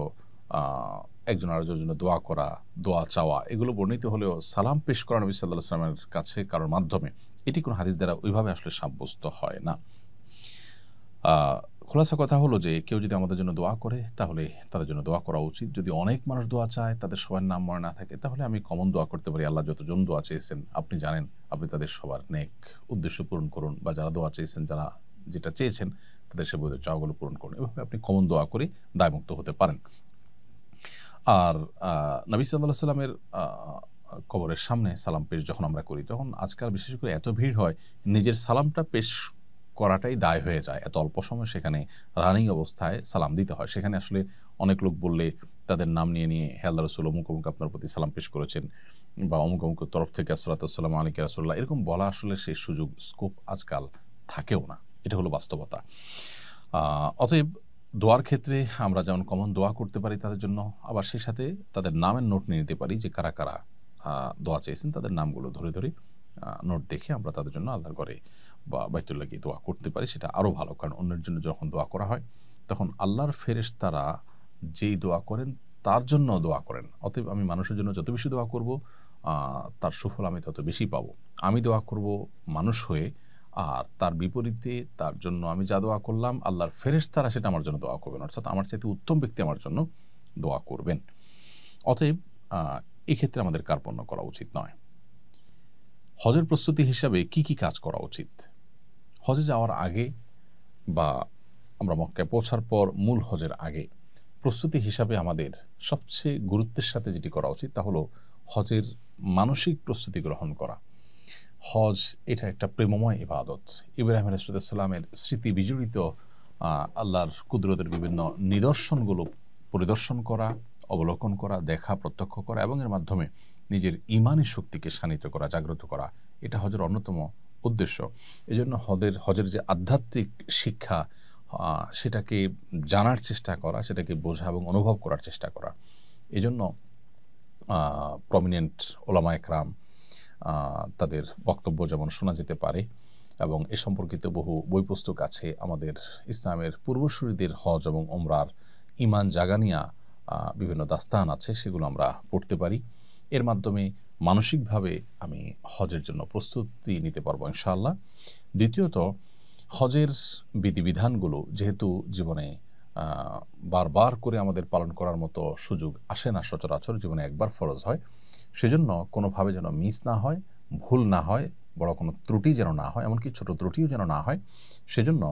একজন আরেকজনের জন্য দোয়া করা, দোয়া চাওয়া, এগুলো বর্ণিত হলেও সালাম পেশ করা নবী সাল্লাল্লাহু আলাইহি ওয়াসাল্লামের কাছে কারোর মাধ্যমে, এটি কোনো হাদিস দ্বারা ওইভাবে আসলে সাব্যস্ত হয় না। খোলাসা কথা হলো যে কেউ যদি আমাদের জন্য দোয়া করে, তাহলে তাদের জন্য দোয়া করা উচিত। যদি অনেক মানুষ দোয়া চায়, তাদের সবার নাম মনে না থাকে, তাহলে আমি কমন দোয়া করতে পারি, আল্লাহ যতজন দোয়া চেয়েছেন আপনি জানেন, আপনি তাদের সবার নেক উদ্দেশ্য পূরণ করুন, বা যারা দোয়া চেয়েছেন, যারা যেটা চেয়েছেন তাদের সে বইদের চাওয়াগুলো পূরণ করুন। এভাবে আপনি কমন দোয়া করে দায়মুক্ত হতে পারেন। আর নবী সাল্লাল্লাহু আলাইহি সাল্লামের কবরের সামনে সালাম পেশ যখন আমরা করি, তখন আজকাল বিশেষ করে এত ভিড় হয়, নিজের সালামটা পেশ করাটাই দায় হয়ে যায়। এত অল্প সময় সেখানে রানিং অবস্থায় সালাম দিতে হয়। সেখানে আসলে অনেক লোক বললে তাদের নাম নিয়ে হে আল্লাহর রাসূল অমুক অমুক আপনার প্রতি সালাম পেশ করেছেন বা অমুক অমুকের তরফ থেকে আসসালাতু ওয়াসসালামু আলাইকা রাসূলুল্লাহ, এরকম বলা আসলে সেই সুযোগ স্কোপ আজকাল থাকেও না। এটা হলো বাস্তবতা। অতএব দোয়ার ক্ষেত্রে আমরা যেমন কমন দোয়া করতে পারি তাদের জন্য, আবার সেই সাথে তাদের নামের নোট নিয়ে নিতে পারি যে কারা কারা দোয়া চেয়েছেন, তাদের নামগুলো ধরে ধরে নোট দেখে আমরা তাদের জন্য আল্লাহর ঘরে বা বাইতুল্লাহ গিয়ে দোয়া করতে পারি। সেটা আরও ভালো, কারণ অন্যের জন্য যখন দোয়া করা হয় তখন আল্লাহর ফেরেশতারা যেই দোয়া করেন তার জন্য দোয়া করেন। অতএব আমি মানুষের জন্য যত বেশি দোয়া করব তার সুফল আমি তত বেশি পাবো। আমি দোয়া করব মানুষ হয়ে, আর তার বিপরীতে তার জন্য আমি যা দোয়া করলাম আল্লাহর ফেরেশতারা সেটা আমার জন্য দোয়া করবেন, অর্থাৎ আমার চাইতে উত্তম ব্যক্তি আমার জন্য দোয়া করবেন। অতএব এক্ষেত্রে আমাদের কার্পণ্য করা উচিত নয়। হজের প্রস্তুতি হিসাবে কি কি কাজ করা উচিত? হজে যাওয়ার আগে বা আমরা মক্কায় পৌঁছার পর মূল হজের আগে প্রস্তুতি হিসাবে আমাদের সবচেয়ে গুরুত্বের সাথে যেটি করা উচিত তা হলো হজের মানসিক প্রস্তুতি গ্রহণ করা। হজ এটা একটা প্রেমময় ইবাদত। ইব্রাহিম আলাইহিস সালামের স্মৃতি বিজড়িত আল্লাহর কুদরতের বিভিন্ন নিদর্শনগুলো পরিদর্শন করা, অবলোকন করা, দেখা, প্রত্যক্ষ করা এবং এর মাধ্যমে নিজের ইমানি শক্তিকে শানিত করা, জাগ্রত করা, এটা হজের অন্যতম উদ্দেশ্য। এজন্য হজের যে আধ্যাত্মিক শিক্ষা সেটাকে জানার চেষ্টা করা, সেটাকে বোঝা এবং অনুভব করার চেষ্টা করা। এজন্য প্রমিনেন্ট ওলামা একরাম তাদের বক্তব্য যেমন শোনা যেতে পারে এবং এ সম্পর্কিত বহু বই পুস্তক আছে। আমাদের ইসলামের পূর্বসূরীদের হজ এবং ওমরার ইমান জাগানিয়া বিভিন্ন দাস্তান আছে, সেগুলো আমরা পড়তে পারি। এর মাধ্যমে মানসিকভাবে আমি হজের জন্য প্রস্তুতি নিতে পারবো ইনশাআল্লাহ। দ্বিতীয়ত, হজের বিধিবিধানগুলো যেহেতু জীবনে বারবার করে আমাদের পালন করার মতো সুযোগ আসে না, সচরাচর জীবনে একবার ফরজ হয়, সেজন্য কোনোভাবে যেন মিস না হয়, ভুল না হয়, বড় কোনো ত্রুটি যেন না হয়, এমনকি ছোট ত্রুটিও যেন না হয়, সেজন্য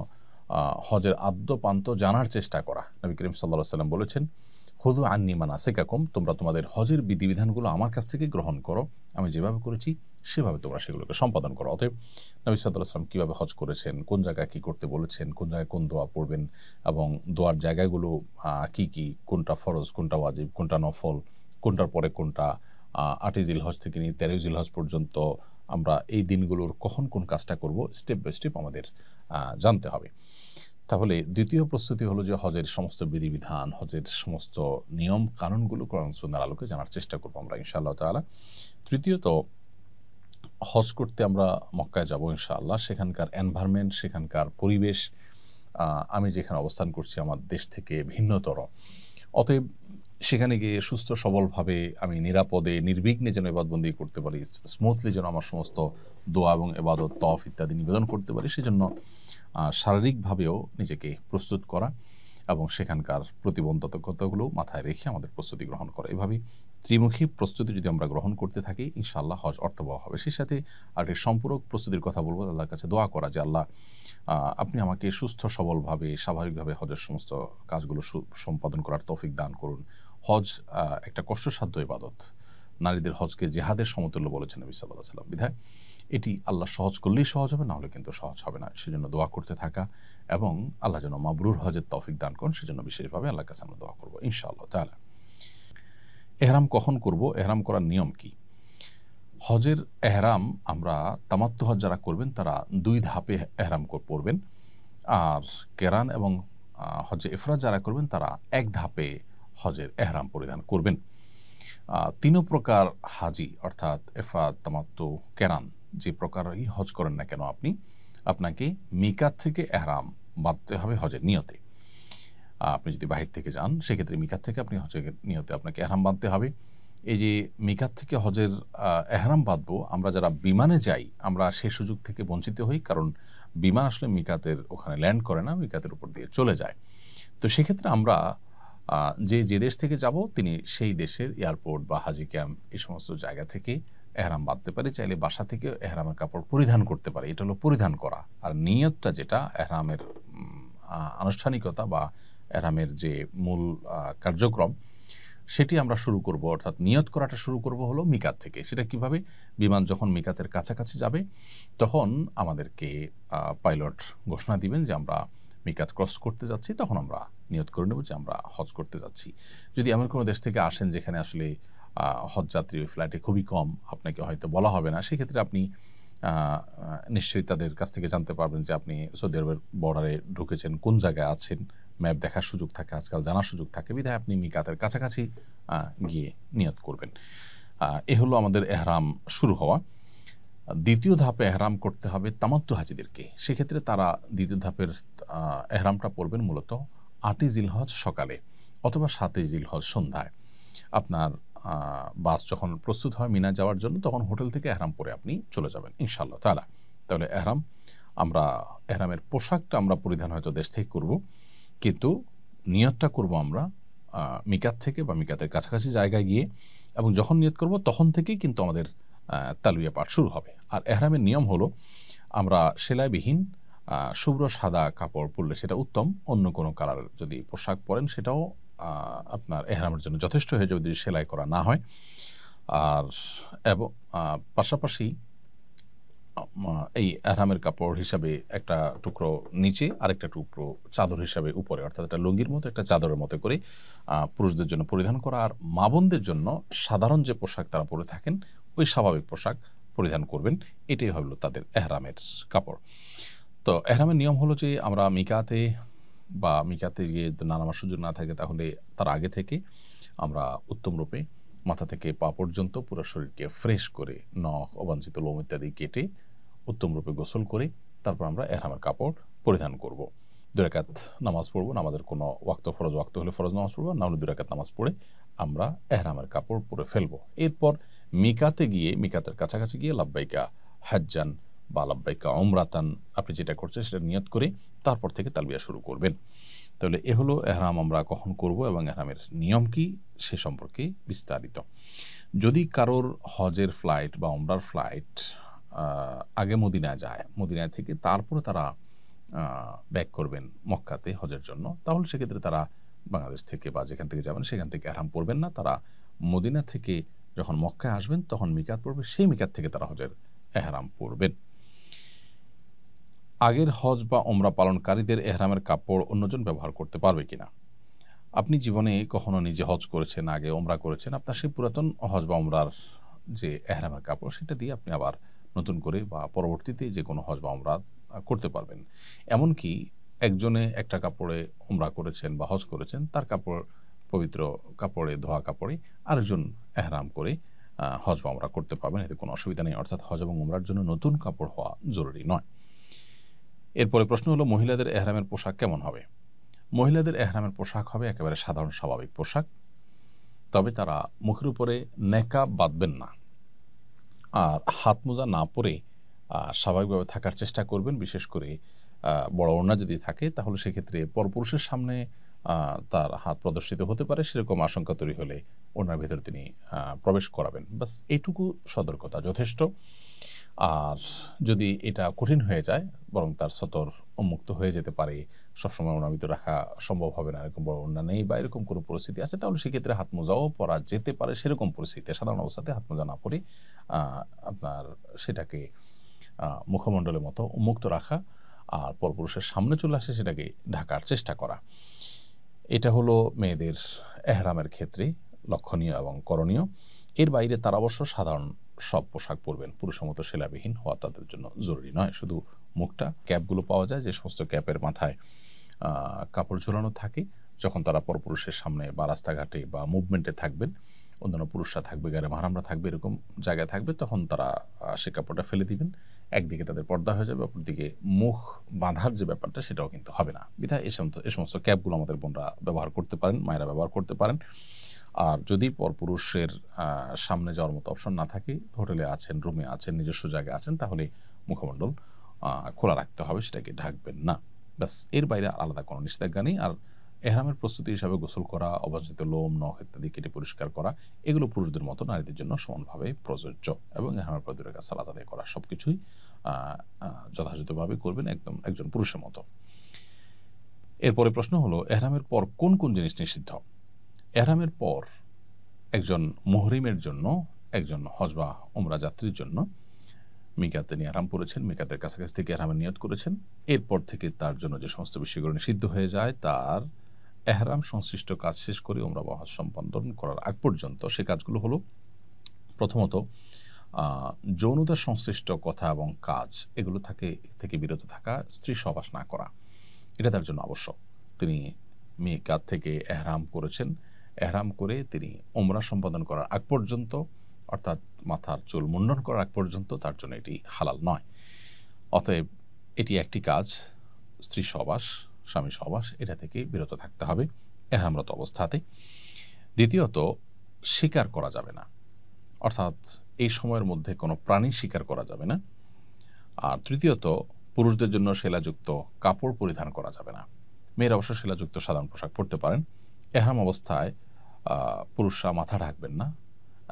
হজের আদ্যপান্ত জানার চেষ্টা করা। নবী করিম সাল্লাল্লাহু আলাইহি ওয়াসাল্লাম বলেছেন, খুযু আন্নী মানাসিকাকুম, তোমরা তোমাদের হজের বিধিবিধানগুলো আমার কাছ থেকে গ্রহণ করো, আমি যেভাবে করেছি সেভাবে তোমরা সেগুলোকে সম্পাদন করো। অতএব নবী সাল্লাল্লাহু আলাইহি ওয়াসাল্লাম কীভাবে হজ করেছেন, কোন জায়গায় কী করতে বলেছেন, কোন জায়গায় কোন দোয়া পড়বেন এবং দোয়ার জায়গাগুলো কি কি, কোনটা ফরজ, কোনটা ওয়াজিব, কোনটা নফল, কোনটার পরে কোনটা, 8ই জিলহজ থেকে নিয়ে 13ই জিলহজ পর্যন্ত আমরা এই দিনগুলোর কখন কোন কাজটা করব, স্টেপ বাই স্টেপ আমাদের জানতে হবে। তাহলে দ্বিতীয় প্রস্তুতি হলো যে হজের সমস্ত বিধিবিধান, হজের সমস্ত নিয়ম কানুনগুলো কোরআন সুন্নাহর আলোকে জানার চেষ্টা করবো আমরা ইনশাআল্লাহ তাআলা। তৃতীয়ত, হজ করতে আমরা মক্কায় যাব ইনশাআল্লাহ। সেখানকার এনভায়রনমেন্ট, সেখানকার পরিবেশ আমি যেখানে অবস্থান করছি আমার দেশ থেকে ভিন্নতর। অতএব সেখানে গিয়ে সুস্থ সবলভাবে আমি নিরাপদে নির্বিঘ্নে যেন ইবাদতবন্দি করতে পারি, স্মুথলি যেন আমার সমস্ত দোয়া এবং ইবাদত, তওয়াফ ইত্যাদি নিবেদন করতে পারি, সেজন্য শারীরিকভাবেও নিজেকে প্রস্তুত করা এবং সেখানকার প্রতিবন্ধকতাগুলো মাথায় রেখে আমাদের প্রস্তুতি গ্রহণ করা। এভাবেই ত্রিমুখী প্রস্তুতি যদি আমরা গ্রহণ করতে থাকি ইনশাআল্লাহ হজ অর্থবহ হবে। সেই সাথে আরেকটি সম্পূরক প্রস্তুতির কথা বলবো, আল্লাহর কাছে দোয়া করা যে আল্লাহ আপনি আমাকে সুস্থ সবলভাবে স্বাভাবিকভাবে হজের সমস্ত কাজগুলো সম্পাদন করার তৌফিক দান করুন। হজ একটা কষ্টসাধ্য ইবাদত। নারীদের হজকে জিহাদের সমতুল্য বলেছেন নবী সাল্লাল্লাহু আলাইহি ওয়াসাল্লাম। বিধায় এটি আল্লাহ সহজ করলেই সহজ হবে, না হলে কিন্তু সহজ হবে না। সেজন্য দোয়া করতে থাকা এবং আল্লাহ যেন মাবরুর হজের তৌফিক দান করেন, সেজন্য বিশেষভাবে আল্লাহর কাছে আমরা দোয়া করবো ইনশাআল্লাহ তাআলা। এহরাম কখন করব, এহরাম করার নিয়ম কি? হজের এহরাম আমরা তামাত্তু হজ যারা করবেন তারা 2 ধাপে এহরাম পরবেন, আর কেরান এবং হজে ইফরাদ যারা করবেন তারা 1 ধাপে হজের এহরাম পরিধান করবেন। 3 প্রকার হাজি অর্থাৎ ইফরাদ, তামাত্তু, কেরান যে প্রকারই হজ করেন না কেন আপনাকে মিকাত থেকে এহরাম বাঁধতে হবে হজের নিয়তে। আপনি যদি বাহির থেকে যান সেক্ষেত্রে মিকাত থেকে আপনি হজের নিয়তে আপনাকে এহরাম বাঁধতে হবে। এই যে মিকাত থেকে হজের এহরাম বাঁধবো, আমরা যারা বিমানে যাই আমরা সেই সুযোগ থেকে বঞ্চিত হই, কারণ বিমান আসলে মিকাতের ওখানে ল্যান্ড করে না, মিকাতের উপর দিয়ে চলে যায়। তো সেক্ষেত্রে আমরা যে দেশ থেকে যাব তিনি সেই দেশের এয়ারপোর্ট বা হাজি ক্যাম্প এই সমস্ত জায়গা থেকে এহরাম বাঁধতে পারি। চাইলে বাসা থেকে এহরামের কাপড় পরিধান করতে পারি, এটা হলো পরিধান করা। আর নিয়তটা যেটা এহরামের আনুষ্ঠানিকতা বা এহরামের যে মূল কার্যক্রম সেটি আমরা শুরু করব, অর্থাৎ নিয়ত করাটা শুরু করব হলো মিকাত থেকে। সেটা কিভাবে? বিমান যখন মিকাতের কাছাকাছি যাবে তখন আমাদেরকে পাইলট ঘোষণা দিবেন যে আমরা মিকাত ক্রস করতে যাচ্ছি, তখন আমরা নিয়ত করে নেব যে আমরা হজ করতে যাচ্ছি। যদি এমন কোনো দেশ থেকে আসেন যেখানে আসলে হজ যাত্রী ওই ফ্লাইটে খুবই কম, আপনাকে হয়তো বলা হবে না, সেক্ষেত্রে আপনি নিশ্চয়ই তাদের কাছ থেকে জানতে পারবেন যে আপনি সৌদি আরবের বর্ডারে ঢুকেছেন, কোন জায়গায় আছেন, ম্যাপ দেখার সুযোগ থাকে, আজকাল জানার সুযোগ থাকে, বিধায় আপনি মিকাতের কাছাকাছি গিয়ে নিয়ত করবেন। এ হলো আমাদের এহরাম শুরু হওয়া। দ্বিতীয় ধাপে এহরাম করতে হবে তামাত্তু হাজিদেরকে। সেক্ষেত্রে তারা দ্বিতীয় ধাপের এহরামটা পড়বেন মূলত ৮ই জিলহজ সকালে অথবা ৭ই জিলহজ সন্ধ্যায়। আপনার বাস যখন প্রস্তুত হয় মিনা যাওয়ার জন্য, তখন হোটেল থেকে এহরাম পরে আপনি চলে যাবেন ইনশাআল্লাহ তাআলা। তাহলে এহরামের পোশাকটা আমরা পরিধান হয়তো দেশ থেকে করব, কিন্তু নিয়তটা করব আমরা মিকাত থেকে বা মিকাতের কাছাকাছি জায়গায় গিয়ে, এবং যখন নিয়ত করব তখন থেকেই কিন্তু আমাদের তালবিয়া পাঠ শুরু হবে। আর এহরামের নিয়ম হলো আমরা সেলাইবিহীন শুভ্র সাদা কাপড় পরলে সেটা উত্তম, অন্য কোনো কালার যদি পোশাক পরেন সেটাও আপনার এহরামের জন্য যথেষ্ট হয়ে যাবে যদি সেলাই করা না হয়। আর এবং পাশাপাশি এই এহরামের কাপড় হিসাবে একটা টুকরো নিচে, আরেকটা টুকরো চাদর হিসাবে উপরে, অর্থাৎ একটা লুঙ্গির মতো একটা চাদরের মতো করে পুরুষদের জন্য পরিধান করা। আর মা বোনদের জন্য সাধারণ যে পোশাক তারা পরে থাকেন ওই স্বাভাবিক পোশাক পরিধান করবেন। এটাই হলো তাদের এহরামের কাপড়। তো এহরামের নিয়ম হলো যে আমরা মিকাতে গিয়ে না নামার সুযোগ না থাকে তাহলে তার আগে থেকে আমরা উত্তম রূপে মাথা থেকে পা পর্যন্ত পুরো শরীরকে ফ্রেশ করে, নখ, অবাঞ্ছিত লোম ইত্যাদি কেটে উত্তম রূপে গোসল করে তারপর আমরা এহরামের কাপড় পরিধান করব। 2 রাকাত নামাজ পড়ব, নামাজের কোনো ফরজ ওয়াক্ত হলে ফরজ নামাজ পড়ব, না হলে 2 রাকাত নামাজ পড়ে আমরা এহরামের কাপড় পরে ফেলব। এরপর মিকাতের কাছাকাছি গিয়ে লাব্বাইকা হাজ্জান বা লাব্বাইকা উমরাতান আপনি যেটা করছেন সেটা নিয়ত করে তারপর থেকে তালবিয়া শুরু করবেন। তাহলে এ হলো এহরাম আমরা কখন করব এবং এহরামের নিয়ম কি সে সম্পর্কে বিস্তারিত। যদি কারোর হজের ফ্লাইট বা উমরার ফ্লাইট আগে মদিনায় যায়, মদিনায় থেকে তারপরে তারা ব্যাক করবেন মক্কাতে হজের জন্য, তাহলে সেক্ষেত্রে তারা বাংলাদেশ থেকে বা যেখান থেকে যাবেন সেখান থেকে এহরাম পড়বেন না। তারা মদিনা থেকে যখন মক্কায় আসবেন তখন মিকাত পড়বে, সেই মিকাত থেকে তারা হজের এহরাম পড়বেন। আগের হজ বা ওমরা পালনকারীদের এহরামের কাপড় অন্যজন ব্যবহার করতে পারবে কিনা? আপনি জীবনে কখনো নিজে হজ করেছেন, আগে ওমরা করেছেন, আপনার সেই পুরাতন হজ বা ওমরার যে এহরামের কাপড় সেটা দিয়ে আপনি আবার নতুন করে বা পরবর্তীতে যে কোনো হজ বা ওমরা করতে পারবেন। এমনকি একজনে একটা কাপড়ে ওমরা করেছেন বা হজ করেছেন, তার কাপড় পবিত্র কাপড়ে, ধোয়া কাপড়ে আরেকজন এহরাম করে হজ বা ওমরা করতে পারবেন, এতে কোনো অসুবিধা নেই। অর্থাৎ হজ এবং ওমরার জন্য নতুন কাপড় হওয়া জরুরি নয়। এরপরে প্রশ্ন হলো মহিলাদের এহরামের পোশাক কেমন হবে? মহিলাদের এহরামের পোশাক হবে একেবারে সাধারণ স্বাভাবিক পোশাক, তবে তারা মুখের উপরে নেকাব বাঁধবেন না আর হাত মোজা না পরে স্বাভাবিকভাবে থাকার চেষ্টা করবেন। বিশেষ করে বড় ওড়না যদি থাকে তাহলে সেক্ষেত্রে পরপুরুষের সামনে তার হাত প্রদর্শিত হতে পারে, সেরকম আশঙ্কা তৈরি হলে ওড়নার ভেতরে তিনি প্রবেশ করাবেন। বাস এইটুকু সতর্কতা যথেষ্ট। আর যদি এটা কঠিন হয়ে যায়, বরং তার সতর উন্মুক্ত হয়ে যেতে পারে, সবসময় ওড়নার ভিতরে রাখা সম্ভব হবে না, এরকম বড় ওড়না নেই বা এরকম কোনো পরিস্থিতি আছে, তাহলে সেক্ষেত্রে হাত মোজাও পরা যেতে পারে। সেরকম পরিস্থিতিতে সাধারণ অবস্থাতে হাত মোজা না পরে আপনার সেটাকে মুখমণ্ডলের মতো উন্মুক্ত রাখা আর পরপুরুষের সামনে চলে আসে সেটাকে ঢাকার চেষ্টা করা। এটা হলো মেয়েদের এহরামের ক্ষেত্রে লক্ষণীয় এবং করণীয়। এর বাইরে তারা অবশ্য সাধারণ সব পোশাক পরবেন, পুরুষের মতো সেলাবিহীন হওয়া তাদের জন্য জরুরি নয়। শুধু মুখটা, ক্যাপগুলো পাওয়া যায় যে সমস্ত ক্যাপের মাথায় কাপড় ঝোলানো থাকে, যখন তারা পরপুরুষের সামনে বা রাস্তাঘাটে বা মুভমেন্টে থাকবেন, অন্যান্য পুরুষরা থাকবে, গায়ে মাহারামরা থাকবে, এরকম জায়গায় থাকবে, তখন তারা সে কাপড়টা ফেলে দিবেন। একদিকে তাদের পর্দা হয়ে যাবে, অপরদিকে মুখ বাঁধার যে ব্যাপারটা সেটাও কিন্তু হবে না। বিধায় এ সমস্ত ক্যাপগুলো আমাদের বোনরা ব্যবহার করতে পারেন, মায়েরা ব্যবহার করতে পারেন। আর যদি পরপুরুষের সামনে যাওয়ার মতো অপশন না থাকে, হোটেলে আছেন, রুমে আছেন, নিজস্ব জায়গায় আছেন, তাহলে মুখমণ্ডল খোলা রাখতে হবে, সেটাকে ঢাকবেন না। ব্যাস, এর বাইরে আলাদা কোনো নিষেধাজ্ঞা নেই। আর এহরামের প্রস্তুতি হিসাবে গোসল করা, অবাঞ্ছিত লোম, নখ ইত্যাদি কেটে পরিষ্কার করা, এগুলো পুরুষদের মতো নারীদের জন্য সমানভাবে প্রযোজ্য। এবং এহরামের পর 2 রাকাত সালাত আদায় করা, সবকিছুই যথাযথভাবে করবেন একজন পুরুষের মতো। এরপরে প্রশ্ন হলো এহরামের পর কোন কোন জিনিস নিষিদ্ধ? এহরামের পর একজন মুহরিমের জন্য, একজন হজ বা উমরা যাত্রীর জন্য মিকাতে নিয়ে এহরাম পড়েছেন, মিকাতের কাছাকাছি থেকে এহরামের নিয়ত করেছেন, এরপর থেকে তার জন্য যে সমস্ত বিষয়গুলো নিষিদ্ধ হয়ে যায়, তার এহরাম সংশ্লিষ্ট কাজ শেষ করে উমরা বা হজ সম্পাদন করার আগ পর্যন্ত সে কাজগুলো হলো, প্রথমত যৌনতা সংশ্লিষ্ট কথা এবং কাজ এগুলো থেকে বিরত থাকা, স্ত্রী সহবাস না করা, এটা তার জন্য আবশ্যক। তিনি মিকাত থেকে এহরাম করেছেন, এহরাম করে তিনি উমরা সম্পাদন করার আগ পর্যন্ত, অর্থাৎ মাথার চুল মুন্ডন করার আগ পর্যন্ত তার জন্য এটি হালাল নয়। অতএব এটি একটি কাজ, স্ত্রী সহবাস, স্বামী সহবাস, এটা থেকে বিরত থাকতে হবে এহরামরত অবস্থাতে। দ্বিতীয়ত, শিকার করা যাবে না, অর্থাৎ এই সময়ের মধ্যে কোনো প্রাণী শিকার করা যাবে না। আর তৃতীয়ত, পুরুষদের জন্য সেলাযুক্ত কাপড় পরিধান করা যাবে না। মেয়েরা অবশ্য সেলাযুক্ত সাধারণ পোশাক পরতে পারেন। এহরাম অবস্থায় পুরুষরা মাথা ঢাকবেন না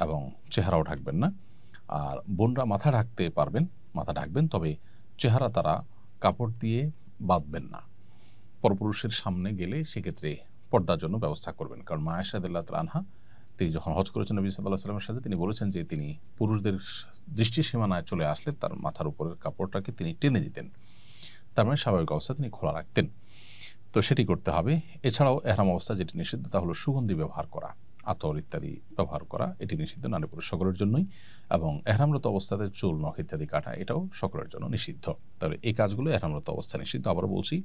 এবং চেহারাও ঢাকবেন না। আর বোনরা মাথা ঢাকতে পারবেন, মাথা ঢাকবেন, তবে চেহারা তারা কাপড় দিয়ে বাঁধবেন না। পরপুরুষের সামনে গেলে সেক্ষেত্রে পর্দার জন্য ব্যবস্থা করবেন, কারণ মা আয়েশা রাদিয়াল্লাহু তাআলা আনহা তিনি যখন হজ করেছেন নবী সাল্লাল্লাহু আলাইহি ওয়াসাল্লামের সাথে, তিনি বলেছেন যে তিনি পুরুষদের দৃষ্টি সীমানায় চলে আসলে তার মাথার উপরের কাপড়টাকে তিনি টেনে দিতেন, তার মানে স্বাভাবিক অবস্থা তিনি খোলা রাখতেন। তো সেটি করতে হবে। এছাড়াও এহরাম অবস্থা যেটি নিষিদ্ধ তা হলো সুগন্ধি ব্যবহার করা, আতর ইত্যাদি ব্যবহার করা, এটি নিষিদ্ধ নারী পুরুষ সকলের জন্যই। এবং এহরামরত অবস্থাতে চুল নখ ইত্যাদি কাটা, এটাও সকলের জন্য নিষিদ্ধ। তাহলে এই কাজগুলো এহরামরত অবস্থা নিষিদ্ধ। আবার বলছি,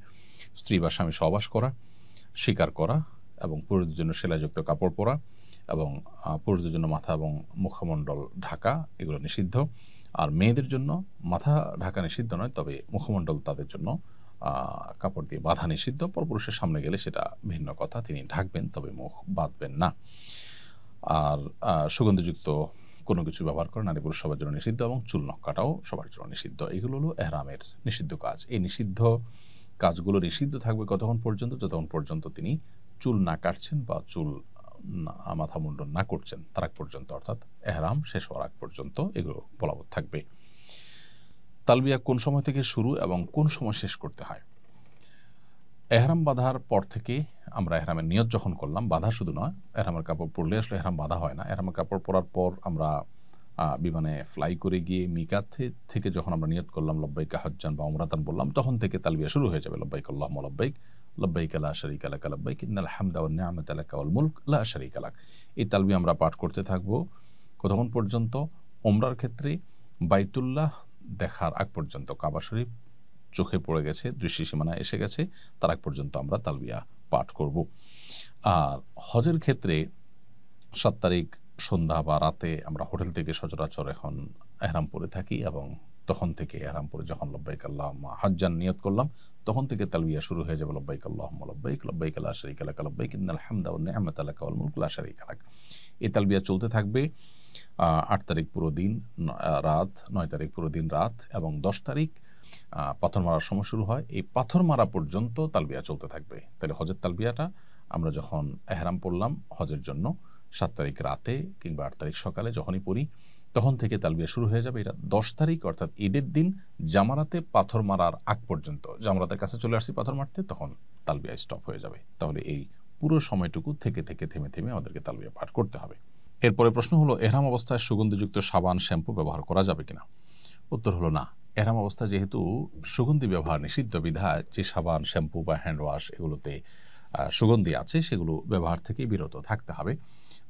স্ত্রী বা স্বামী সহবাস করা, শিকার করা, এবং পুরুষদের জন্য সেলাইযুক্ত কাপড় পরা, এবং পুরুষদের জন্য মাথা এবং মুখমণ্ডল ঢাকা, এগুলো নিষিদ্ধ। আর মেয়েদের জন্য মাথা ঢাকা নিষিদ্ধ নয়, তবে মুখমণ্ডল তাদের জন্য কাপড় দিয়ে বাঁধা নিষিদ্ধ। পরপুরুষের সামনে গেলে সেটা ভিন্ন কথা, তিনি ঢাকবেন তবে মুখ বাঁধবেন না। আর সুগন্ধিযুক্ত কোনো কিছু ব্যবহার করা নারী পুরুষ সবার জন্য নিষিদ্ধ, এবং চুল নখ কাটাও সবার জন্য নিষিদ্ধ। এগুলো হলো এহরামের নিষিদ্ধ কাজ। এই নিষিদ্ধ কাজগুলো নিষিদ্ধ থাকবে কতক্ষণ পর্যন্ত? যতক্ষণ পর্যন্ত তিনি চুল না কাটছেন বা চুল মাথা মুন্ডন না করছেন তার আগ পর্যন্ত, অর্থাৎ এহরাম শেষ হওয়ার আগ পর্যন্ত এগুলো বলবৎ থাকবে। তালবিয়া কোন সময় থেকে শুরু এবং কোন সময় শেষ করতে হয়? এহরাম বাঁধার পর থেকে আমরা এহরামের নিয়ত যখন করলাম, বাঁধা শুধু নয়, এহরামের কাপড় পরলে আসলে এহরাম বাঁধা হয় না। এহরামের কাপড় পরার পর আমরা বিমানে ফ্লাই করে গিয়ে মিকাত থেকে যখন আমরা নিয়ত করলাম লব্বাইকা হজ্জান বা উমরাতান বললাম, তখন থেকে তালবিয়া শুরু হয়ে যাবে। লব্বাইক আল্লাহুম্মা লব্বাইক, লব্বাইক লা শারীকা লাকা লব্বাইক, ইন্নাল হামদা ওয়ান নি'মাতা লাকা ওয়াল মুলক লা শারীকা লাক। এই তালবিয়া আমরা পাঠ করতে থাকবো কতক্ষণ পর্যন্ত? উমরার ক্ষেত্রে বাইতুল্লাহ দেখার আগ পর্যন্ত, কাবা শরীফ চোখে পড়ে গেছে, দৃষ্টি সীমানায় এসে গেছে, তার আগ পর্যন্ত আমরা তালবিয়া পাঠ করব। আর হজের ক্ষেত্রে 7 তারিখ সন্ধ্যা বা রাতে আমরা হোটেল থেকে সচরাচর এখন এহরাম পরে থাকি, এবং তখন থেকে এহরাম পরে যখন লব্বাইক আল্লাহুম্মা হজ্জান নিয়ত করলাম, তখন থেকে তালবিয়া শুরু হয়ে যাবে। লব্বাইক আল্লাহুম্মা লব্বাইক, লব্বাইক লা শারীকা লাকা লব্বাইক, ইন্নাল হামদা ওয়ান নি'মাতা লাকা ওয়াল মুলক লা শারীকা লাক। এই তালবিয়া চলতে থাকবে 8 তারিখ পুরো দিন রাত, 9 তারিখ পুরো দিন রাত, এবং 10 তারিখ পাথর মারার সময় শুরু হয়। এই পাথর মারা পর্যন্ত তালবিয়া চলতে থাকবে। তাহলে হজের তালবিয়াটা আমরা যখন এহরাম পড়লাম হজের জন্য 7 তারিখ রাতে কিংবা 8 তারিখ সকালে যখনই পড়ি, তখন থেকে তালবিয়া শুরু হয়ে যাবে। এটা 10 তারিখ অর্থাৎ ঈদের দিন জামারাতে পাথর মারার আগ পর্যন্ত, জামারাতের কাছে চলে আসছি পাথর মারতে, তখন তালবিয়া স্টপ হয়ে যাবে। তাহলে এই পুরো সময়টুকু থেকে থেমে থেমে আমাদেরকে তালবিয়া পাঠ করতে হবে। এরপরে প্রশ্ন হলো, এহরাম অবস্থায় সুগন্ধিযুক্ত সাবান শ্যাম্পু ব্যবহার করা যাবে কিনা? উত্তর হলো না। এহরাম অবস্থায় যেহেতু সুগন্ধি ব্যবহার নিষিদ্ধ বিধায় যে সাবান, শ্যাম্পু বা হ্যান্ড ওয়াশ এগুলোতে সুগন্ধি আছে, সেগুলো ব্যবহার থেকে বিরত থাকতে হবে।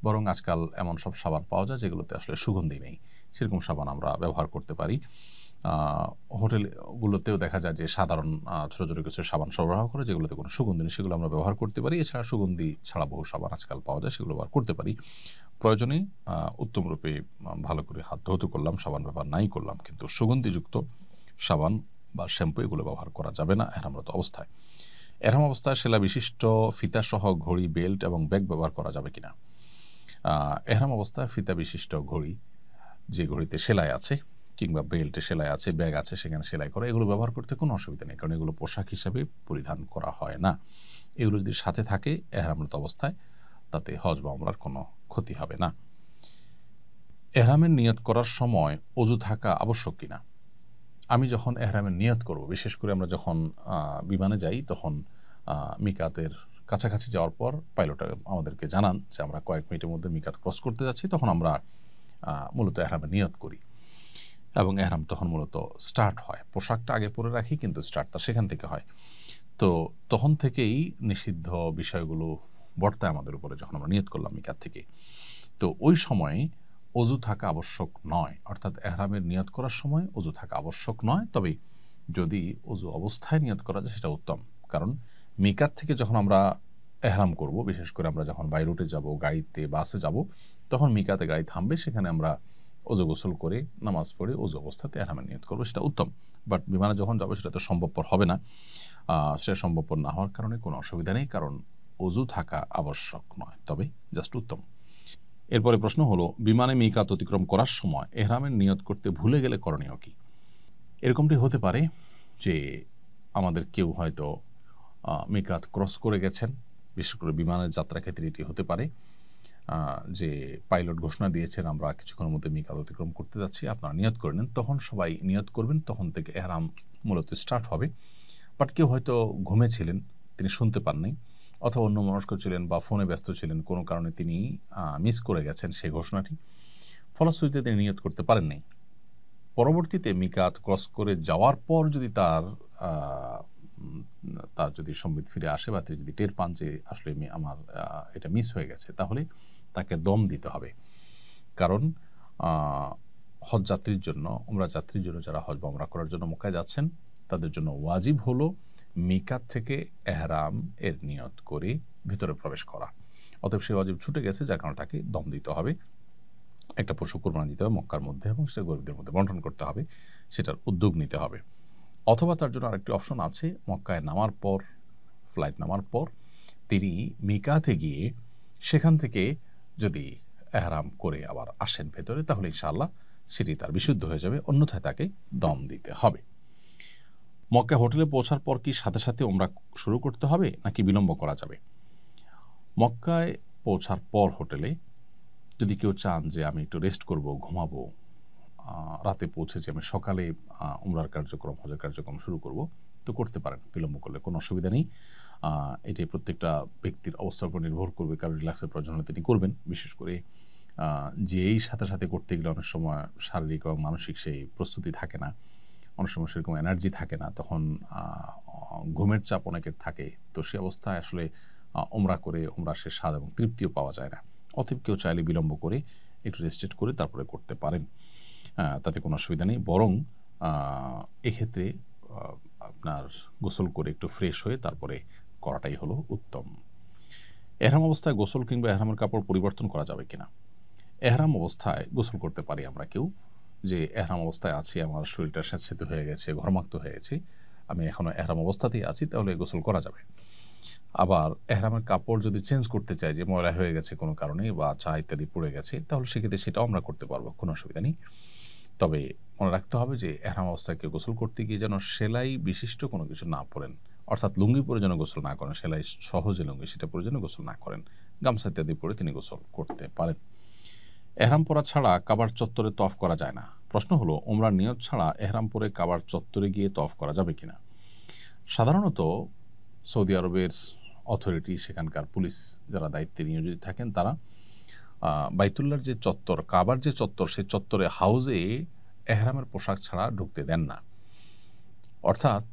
বরং আজকাল এমন সব সাবান পাওয়া যায় যেগুলোতে আসলে সুগন্ধি নেই, সেরকম সাবান আমরা ব্যবহার করতে পারি। হোটেলগুলোতেও দেখা যায় যে সাধারণ ছোটো ছোটো কিছু সাবান সরবরাহ করে যেগুলোতে কোনো সুগন্ধি নেই, সেগুলো আমরা ব্যবহার করতে পারি। এছাড়া সুগন্ধি ছাড়া বহু সাবান আজকাল পাওয়া যায়, সেগুলো ব্যবহার করতে পারি। প্রয়োজনে উত্তম রূপে ভালো করে হাত ধৌত করলাম, সাবান ব্যবহার নাই করলাম, কিন্তু সুগন্ধিযুক্ত সাবান বা শ্যাম্পু এগুলো ব্যবহার করা যাবে না এহরামরত অবস্থায়। এহরাম অবস্থায় সেলা বিশিষ্ট ফিতাসহ ঘড়ি, বেল্ট এবং ব্যাগ ব্যবহার করা যাবে কিনা? এহরাম অবস্থায় ফিতা বিশিষ্ট ঘড়ি, যে ঘড়িতে সেলাই আছে কিংবা বেল্টে সেলাই আছে, ব্যাগ আছে সেখানে সেলাই করা, এগুলো ব্যবহার করতে কোনো অসুবিধা নেই, কারণ এগুলো পোশাক হিসাবে পরিধান করা হয় না। এগুলো যদি সাথে থাকে এহরামরত অবস্থায়, তাতে হজ বা উমরার কোনো ক্ষতি হবে না। এহরামের নিয়ত করার সময় অজু থাকা আবশ্যক কিনা? আমি যখন এহরামের নিয়ত করব, বিশেষ করে আমরা যখন বিমানে যাই, তখন মিকাতের কাছাকাছি যাওয়ার পর পাইলট আমাদেরকে জানান যে আমরা কয়েক মিনিটের মধ্যে মিকাত ক্রস করতে যাচ্ছি, তখন আমরা মূলত এহরামের নিয়ত করি এবং এহরাম তখন মূলত স্টার্ট হয়। পোশাকটা আগে পরে রাখি, কিন্তু স্টার্টটা সেখান থেকে হয়। তো তখন থেকেই নিষিদ্ধ বিষয়গুলো বর্তায় আমাদের উপরে যখন আমরা নিয়ত করলাম মিকাত থেকে। তো ওই সময়ে অজু থাকা আবশ্যক নয়, অর্থাৎ এহরামের নিয়ত করার সময় অজু থাকা আবশ্যক নয়। তবে যদি অজু অবস্থায় নিয়ত করা যায় সেটা উত্তম, কারণ মিকাত থেকে যখন আমরা এহরাম করব, বিশেষ করে আমরা যখন বাই রুটে যাব, গাড়িতে বাসে যাব, তখন মিকাতে গাড়ি থামবে, সেখানে আমরা অজু গোসল করে নামাজ পড়ে অজু অবস্থাতে এহরামের নিয়ত করবো, সেটা উত্তম। বাট বিমানে যখন যাবো সেটা তো সম্ভবপর হবে না। সেটা সম্ভবপর না হওয়ার কারণে কোনো অসুবিধা নেই, কারণ অজু থাকা আবশ্যক নয়, তবে জাস্ট উত্তম। এরপরে প্রশ্ন হলো, বিমানে মিকাত অতিক্রম করার সময় এহরামের নিয়ত করতে ভুলে গেলে করণীয় কি? এরকমটি হতে পারে যে আমাদের কেউ হয়তো মিকাত ক্রস করে গেছেন, বিশেষ করে বিমানের যাত্রা ক্ষেত্রে এটি হতে পারে যে পাইলট ঘোষণা দিয়েছেন আমরা কিছুক্ষণের মধ্যে মিকাত অতিক্রম করতে যাচ্ছি, আপনারা নিয়ত করে নেন। তখন সবাই নিয়ত করবেন, তখন থেকে এহরাম মূলত স্টার্ট হবে। বাট কেউ হয়তো ঘুমেছিলেন, তিনি শুনতে পাননি, অথবা অন্য মনস্ক ছিলেন বা ফোনে ব্যস্ত ছিলেন, কোনো কারণে তিনি মিস করে গেছেন সেই ঘোষণাটি, ফলশ্রুতিতে তিনি নিয়ত করতে পারেননি। পরবর্তীতে মিকাত ক্রস করে যাওয়ার পর যদি তার যদি সম্বিত ফিরে আসে বা তিনি যদি টের পান যে আসলে আমার এটা মিস হয়ে গেছে, তাহলে তাকে দম দিতে হবে। কারণ হজ যাত্রীর জন্য, উমরা যাত্রীর জন্য, যারা হজ বা উমরা করার জন্য মক্কায় যাচ্ছেন, তাদের জন্য ওয়াজিব হলো মিকাত থেকে এহরাম এর নিয়ত করে ভিতরে প্রবেশ করা। অতএব সেই ওয়াজিব ছুটে গেছে, যার কারণে তাকে দম দিতে হবে, একটা পশু কোরবানি দিতে হবে মক্কার মধ্যে, এবং সেটা গরিবদের মধ্যে বন্টন করতে হবে, সেটার উদ্যোগ নিতে হবে। অথবা তার জন্য আরেকটি অপশন আছে, মক্কায় নামার পর, ফ্লাইট নামার পর তিনি মিকাতে গিয়ে সেখান থেকে যদি এহরাম করে আবার আসেন ভেতরে, তাহলে ইনশাআল্লাহ সেটি তার বিশুদ্ধ হয়ে যাবে, অন্যথায় তাকে দম দিতে হবে। মক্কায় হোটেলে পৌঁছার পর কি সাথে সাথে উমরা শুরু করতে হবে নাকি বিলম্ব করা যাবে? মক্কায় পৌঁছার পর হোটেলে যদি কেউ চান যে আমি একটু রেস্ট করব, ঘুমাবো, রাতে পৌঁছেছি, আমি সকালে উমরার কার্যক্রম, হজের কার্যক্রম শুরু করব, তো করতে পারেন, বিলম্ব করলে কোনো অসুবিধা নেই। এটি প্রত্যেকটা ব্যক্তির অবস্থার উপর নির্ভর করবে, কারণ রিল্যাক্সের প্রয়োজন হলে তিনি করবেন। বিশেষ করে যেই সাথে সাথে করতে গেলে অনেক সময় শারীরিক এবং মানসিক সেই প্রস্তুতি থাকে না, অনেক সময় সেরকম এনার্জি থাকে না, তখন ঘুমের চাপ অনেকের থাকে, তো সে অবস্থায় আসলে উমরা করে উমরা সে স্বাদ এবং তৃপ্তিও পাওয়া যায় না। অতএব কেউ চাইলে বিলম্ব করে একটু রেস্টেড করে তারপরে করতে পারেন, তাতে কোনো অসুবিধা নেই। বরং এক্ষেত্রে আপনার গোসল করে একটু ফ্রেশ হয়ে তারপরে করাটাই হলো উত্তম। এহরাম অবস্থায় গোসল কিংবা এহরামের কাপড় পরিবর্তন করা যাবে কিনা? এহরাম অবস্থায় গোসল করতে পারি আমরা কেউ, যে এহরাম অবস্থায় আছি, আমার শরীরটা স্যাঁতসেঁতে হয়ে গেছে, ঘর্মাক্ত হয়ে গেছে, আমি এখনও এহরাম অবস্থাতেই আছি, তাহলে গোসল করা যাবে। আবার এহরামের কাপড় যদি চেঞ্জ করতে চাই, যে ময়লা হয়ে গেছে কোনো কারণে বা চা ইত্যাদি পড়ে গেছে, তাহলে সেক্ষেত্রে সেটাও আমরা করতে পারবো, কোনো অসুবিধা নেই। তবে মনে রাখতে হবে যে এহরাম অবস্থায় কেউ গোসল করতে গিয়ে যেন সেলাই বিশিষ্ট কোনো কিছু না পরেন, অর্থাৎ লুঙ্গি পরে যেন গোসল না করেন, সেলাই সহজে লুঙ্গি সেটা পরে যেন গোসল না করেন, গামছা ইত্যাদি পরে তিনি গোসল করতে পারেন। এহরাম পরা ছাড়া কাবার চত্বরে তওয়াফ করা যায় না। প্রশ্ন হলো, উমরার নিয়ত ছাড়া এহরাম পরে কাবার চত্বরে গিয়ে তওয়াফ করা যাবে কিনা? সাধারণত সৌদি আরবের অথরিটি, সেখানকার পুলিশ যারা দায়িত্বে নিয়োজিত থাকেন, তারা বাইতুল্লাহর যে চত্বর, কাবার যে চত্বর, সেই চত্বরে হাউজে এহরামের পোশাক ছাড়া ঢুকতে দেন না। অর্থাৎ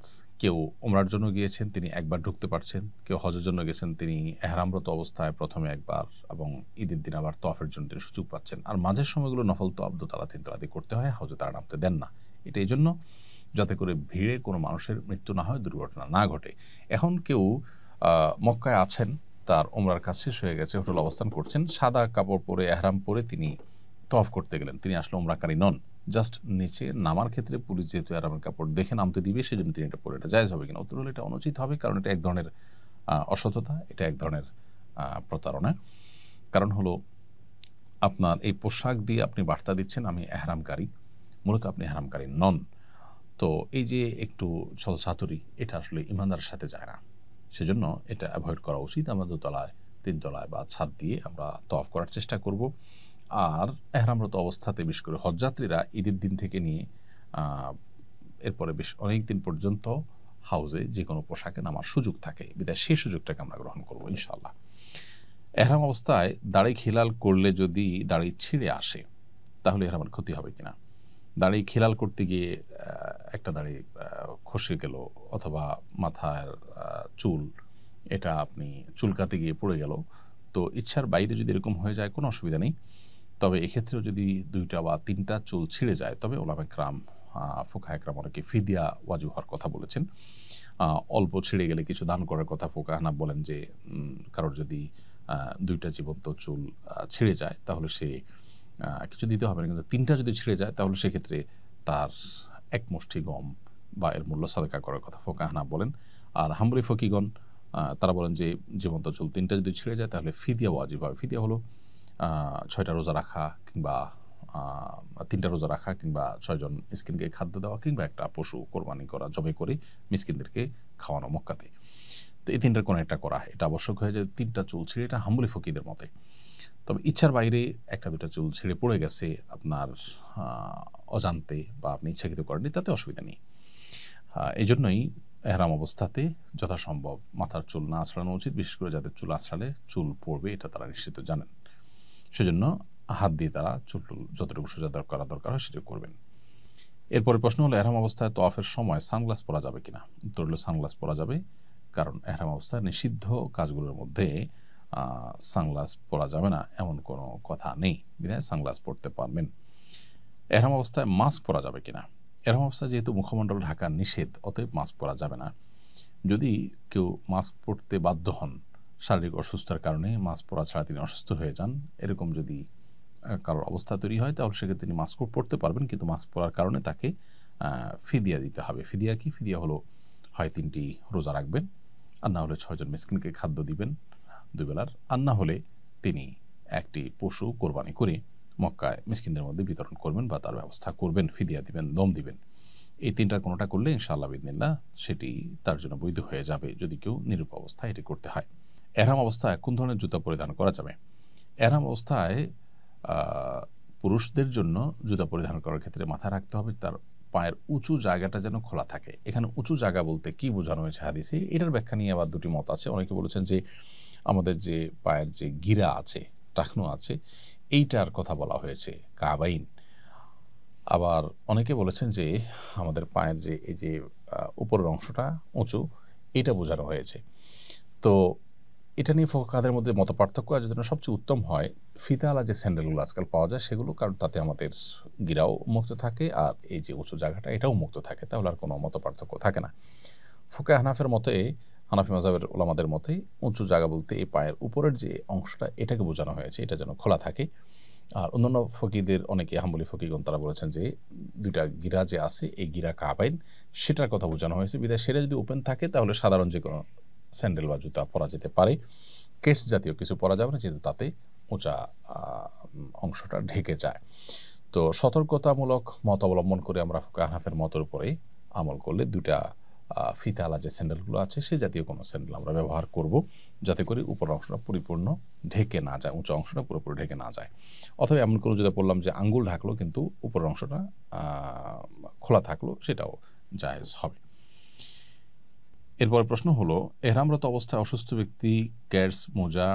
কেউ উমরার জন্য গিয়েছেন, তিনি একবার ঢুকতে পারছেন, কেউ হজের জন্য গেছেন, তিনি এহরামরত অবস্থায় প্রথমে একবার এবং ঈদের দিন আবার তওয়াফের জন্য তিনি সুযোগ পাচ্ছেন, আর মাঝের সময়গুলো নফল তওয়াফ, দোতলা তিনতলা দিয়ে করতে হয়, হাউজে তারা নামতে দেন না। এটা এই জন্য যাতে করে ভিড়ে কোনো মানুষের মৃত্যু না হয়, দুর্ঘটনা না ঘটে। এখন কেউ মক্কায় আছেন, তার উমরার কাজ শেষ হয়ে গেছে, হোটেল অবস্থান করছেন, সাদা কাপড় পরে এহরাম পরে তিনি তওয়াফ করতে গেলেন, তিনি আসলে উমরাকারী নন। জাস্ট নিচে নামার ক্ষেত্রে পুলিশ যেহেতু এহরামের কাপড় দেখে নামতে দিবে, সেজন্য তিনি এটা পরে, এটা জায়েজ হবে কিনা? উত্তর হলে এটা অনুচিত হবে, কারণ এটা এক ধরনের অসততা, এটা এক ধরনের প্রতারণা। কারণ হলো, আপনার এই পোশাক দিয়ে আপনি বার্তা দিচ্ছেন আমি এহরামকারী, মূলত আপনি এহরামকারী নন। তো এই যে একটু ছলছাতুরি, এটা আসলে ইমানদারের সাথে যায় না, সেজন্য এটা অ্যাভয়েড করা উচিত। আমরা দোতলায়, তিনতলায় বা ছাদ দিয়ে আমরা তওয়াফ করার চেষ্টা করব। আর এহরামরত অবস্থাতে বিশেষ করে হজযাত্রীরা ঈদের দিন থেকে নিয়ে এরপরে বেশ অনেক দিন পর্যন্ত হাউজে যে কোনো পোশাকে নামার সুযোগ থাকে, বিধায় সেই সুযোগটাকে আমরা গ্রহণ করবো ইনশাআল্লাহ। এহরাম অবস্থায় দাড়ি খিলাল করলে যদি দাড়ি ছিঁড়ে আসে তাহলে এহরামের ক্ষতি হবে কিনা? দাড়ি খিলাল করতে গিয়ে একটা দাড়ি খসে গেল, অথবা মাথার চুল এটা আপনি চুলকাতে গিয়ে পড়ে গেল, তো ইচ্ছার বাইরে যদি এরকম হয়ে যায় কোনো অসুবিধা নেই। তবে এক্ষেত্রেও যদি 2টা বা 3টা চুল ছিঁড়ে যায়, তবে ওলামা একরাম ফুকাহা একরাম অনেকে ফিদিয়া ওয়াজিব হওয়ার কথা বলেছেন। অল্প ছিঁড়ে গেলে কিছু দান করার কথা ফুকাহানা বলেন যে কারোর যদি 2টা জীবন্ত চুল ছিঁড়ে যায় তাহলে সে কিছু দিতে হবে না, কিন্তু 3টা যদি ছিঁড়ে যায় তাহলে সেক্ষেত্রে তার এক মুষ্টি গম বা এর মূল্য সাদকা করার কথা ফুকাহানা বলেন। আর হাম্বলি ফকিগণ তারা বলেন যে জীবন্ত চুল 3টা যদি ছিঁড়ে যায় তাহলে ফিদিয়া ওয়াজিব হয়। ফিদিয়া হলো 6টা রোজা রাখা, কিংবা 3টা রোজা রাখা, কিংবা 6 জন মিসকিনকে খাদ্য দেওয়া, কিংবা একটা পশু কোরবানি করা, জবাই করে মিসকিনদেরকে খাওয়ানো মক্কাতে। তো এই 3টার কোনো একটা করা, এটা আবশ্যক হয়ে যায়। 3টা চুল ছিঁড়ে, এটা হাম্বলি ফকিদের মতে। তবে ইচ্ছার বাইরে 1টা 2টা চুল ছিঁড়ে পড়ে গেছে আপনার অজান্তে, বা আপনি ইচ্ছাকৃত করেননি, তাতে অসুবিধা নেই। এই জন্যই এহরাম অবস্থাতে যথাসম্ভব মাথার চুল না আঁচড়ানো উচিত, বিশেষ করে যাদের চুল আঁচড়ালে চুল পড়বে এটা তারা নিশ্চিত জানেন। সেজন্য হাত দিয়ে তারা চুল যতটুকু সোজা করা দরকার হয় সেটা করবেন। এরপরে প্রশ্ন হলো, এহরাম অবস্থায় তওয়াফের সময় সানগ্লাস পরা যাবে কিনা? উত্তর হলো সানগ্লাস পরা যাবে, কারণ এহরাম অবস্থায় নিষিদ্ধ কাজগুলোর মধ্যে সানগ্লাস পরা যাবে না এমন কোনো কথা নেই, বিধায় সানগ্লাস পরতে পারবেন। এহরাম অবস্থায় মাস্ক পরা যাবে কিনা? এহরাম অবস্থায় যেহেতু মুখমণ্ডল ঢাকা নিষেধ, অতএব মাস্ক পরা যাবে না। যদি কেউ মাস্ক পরতে বাধ্য হন, শারীরিক অসুস্থতার কারণে মাস্ক পরা ছাড়া তিনি অসুস্থ হয়ে যান, এরকম যদি কারোর অবস্থা তৈরি হয় তাহলে সেক্ষেত্রে তিনি মাস্ক পরতে পারবেন, কিন্তু মাস্ক পরার কারণে তাকে ফিদিয়া দিতে হবে। ফিদিয়া কি? ফিদিয়া হলো হয় 3টি রোজা রাখবেন, আর না হলে 6 জন মিসকিনকে খাদ্য দিবেন 2 বেলার, আর না হলে তিনি একটি পশু কোরবানি করে মক্কায় মিসকিনদের মধ্যে বিতরণ করবেন বা তার ব্যবস্থা করবেন, ফিদিয়া দিবেন, দম দিবেন। এই 3টার কোনোটা করলে ইনশাআল্লাহ বিদিনিল্লাহ সেটি তার জন্য বৈধ হয়ে যাবে, যদি কেউ নিরূপ অবস্থায় এটি করতে হয়। এহরাম অবস্থায় কোন ধরনের জুতা পরিধান করা যাবে? এহরাম অবস্থায় পুরুষদের জন্য জুতা পরিধান করার ক্ষেত্রে মাথায় রাখতে হবে তার পায়ের উঁচু জায়গাটা যেন খোলা থাকে। এখানে উঁচু জায়গা বলতে কি বোঝানো হয়েছে হাদিসে, এটার ব্যাখ্যা নিয়ে আবার 2টি মত আছে। অনেকে বলেছেন যে আমাদের যে পায়ের যে গিরা আছে, টাকনো আছে, এইটার কথা বলা হয়েছে কাবাইন। আবার অনেকে বলেছেন যে আমাদের পায়ের যে এই যে উপরের অংশটা উঁচু, এটা বোঝানো হয়েছে। তো এটা নিয়ে ফুকাহাদের মধ্যে মতপার্থক্য আছে। জন্য সবচেয়ে উত্তম হয় ফিতাওয়ালা যে স্যান্ডেলগুলো আজকাল পাওয়া যায় সেগুলো, কারণ তাতে আমাদের গিরাও মুক্ত থাকে আর এই যে উঁচু জায়গাটা এটাও মুক্ত থাকে, তাহলে আর কোনো মতপার্থক্য থাকে না। ফুকাহে হানাফের মতে, হানাফি মাযহাবের ওলামাদের মতে উঁচু জায়গা বলতে এই পায়ের উপরের যে অংশটা এটাকে বোঝানো হয়েছে, এটা যেন খোলা থাকে। আর অন্যান্য ফকিদের অনেকে, হাম্বলি ফকিগণ, তারা বলেছেন যে 2টা গিরা যে আছে এই গিরা কাবাইন, সেটার কথা বোঝানো হয়েছে, বিধায় সেটা যদি ওপেন থাকে তাহলে সাধারণ যে কোনো স্যান্ডেল বা জুতা পরা যেতে পারে। কেটস জাতীয় কিছু পরা যাবে না, যেহেতু তাতে উঁচা অংশটা ঢেকে যায়। তো সতর্কতামূলক মত অবলম্বন করে আমরা ফুকাহে হানাফের মতের উপরে আমল করলে 2টা ফিতাওয়ালা যে স্যান্ডেলগুলো আছে সে জাতীয় কোনো স্যান্ডেল আমরা ব্যবহার করব, যাতে করে উপর অংশটা পরিপূর্ণ ঢেকে না যায়, উঁচু অংশটা পুরোপুরি ঢেকে না যায়। অথবা এমন কোনো যেটা বললাম যে আঙ্গুল ঢাকলো কিন্তু উপরের অংশটা খোলা থাকলো, সেটাও জায়েজ হবে। এরপর প্রশ্ন হলো, এহরামরত অবস্থায় অসুস্থ ব্যক্তি ক্যাটস, মোজা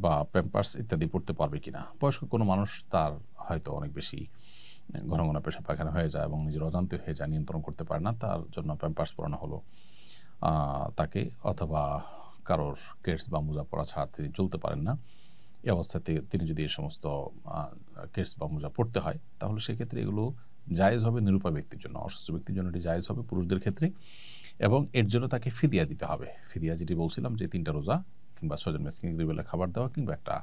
বা প্যাম্পার্স ইত্যাদি পড়তে পারবে কিনা? বয়স্ক কোনো মানুষ, তার হয়তো অনেক বেশি ঘন ঘন পেশাব পায়খানা হয়ে যায় এবং নিজের অজান্তে হয়ে যায়, নিয়ন্ত্রণ করতে পারে না, তার জন্য প্যাম্পার্স পরানো হলো তাকে, অথবা কারোর কেটস বা মোজা পরা ছাড়া তিনি চলতে পারেন না, এই অবস্থাতে তিনি যদি এই সমস্ত কেটস বা মোজা পড়তে হয় তাহলে সেক্ষেত্রে এগুলো জায়েজ হবে নিরুপায় ব্যক্তির জন্য। অসুস্থ ব্যক্তির জন্য এটি জায়েজ হবে পুরুষদের ক্ষেত্রে, এবং এর জন্য তাকে ফিদিয়া দিতে হবে। ফিদিয়া যেটি বলছিলাম যে 3টা রোজা, কিংবা 6 জন মিসকিনকে 2 বেলা খাবার দেওয়া, কিংবা একটা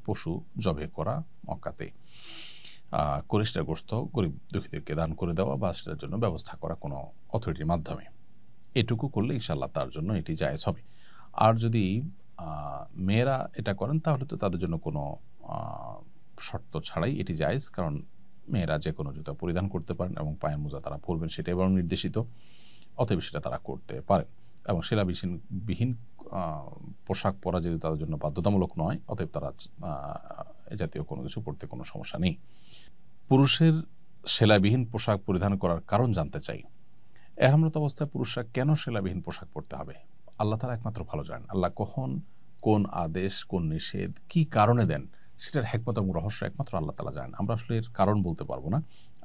পশু জবে করা মক্কাতে, করে সেটা গোশত গরিব দুঃখীদেরকে দান করে দেওয়া বা সেটার জন্য ব্যবস্থা করা কোনো অথরিটির মাধ্যমে, এটুকু করলে ইনশাআল্লাহ তার জন্য এটি জায়েজ হবে। আর যদি মেয়েরা এটা করেন তাহলে তো তাদের জন্য কোনো শর্ত ছাড়াই এটি জায়েজ, কারণ মেয়েরা যে কোনো জুতা পরিধান করতে পারেন এবং পায়ে মোজা তারা পরবেন সেটাই বরং নির্দেশিত, অতএব সেটা তারা করতে পারেন। এবং সেলাবিহীন পোশাক পরা যদি তাদের জন্য বাধ্যতামূলক নয়, অতএব তারা এ জাতীয় কোনো কিছু পরতে কোনো সমস্যা নেই। পুরুষের সেলাইবিহীন পোশাক পরিধান করার কারণ জানতে চাই। এহরামরত অবস্থায় পুরুষরা কেন সেলাবিহীন পোশাক পরতে হবে? আল্লাহ তাআলা একমাত্র ভালো জানেন। আল্লাহ কখন কোন আদেশ, কোন নিষেধ, কি কারণে দেন সেটার হিকমত এবং রহস্য একমাত্র আল্লাহ তাআলা জানেন। আমরা আসলে এর কারণ বলতে পারবো না।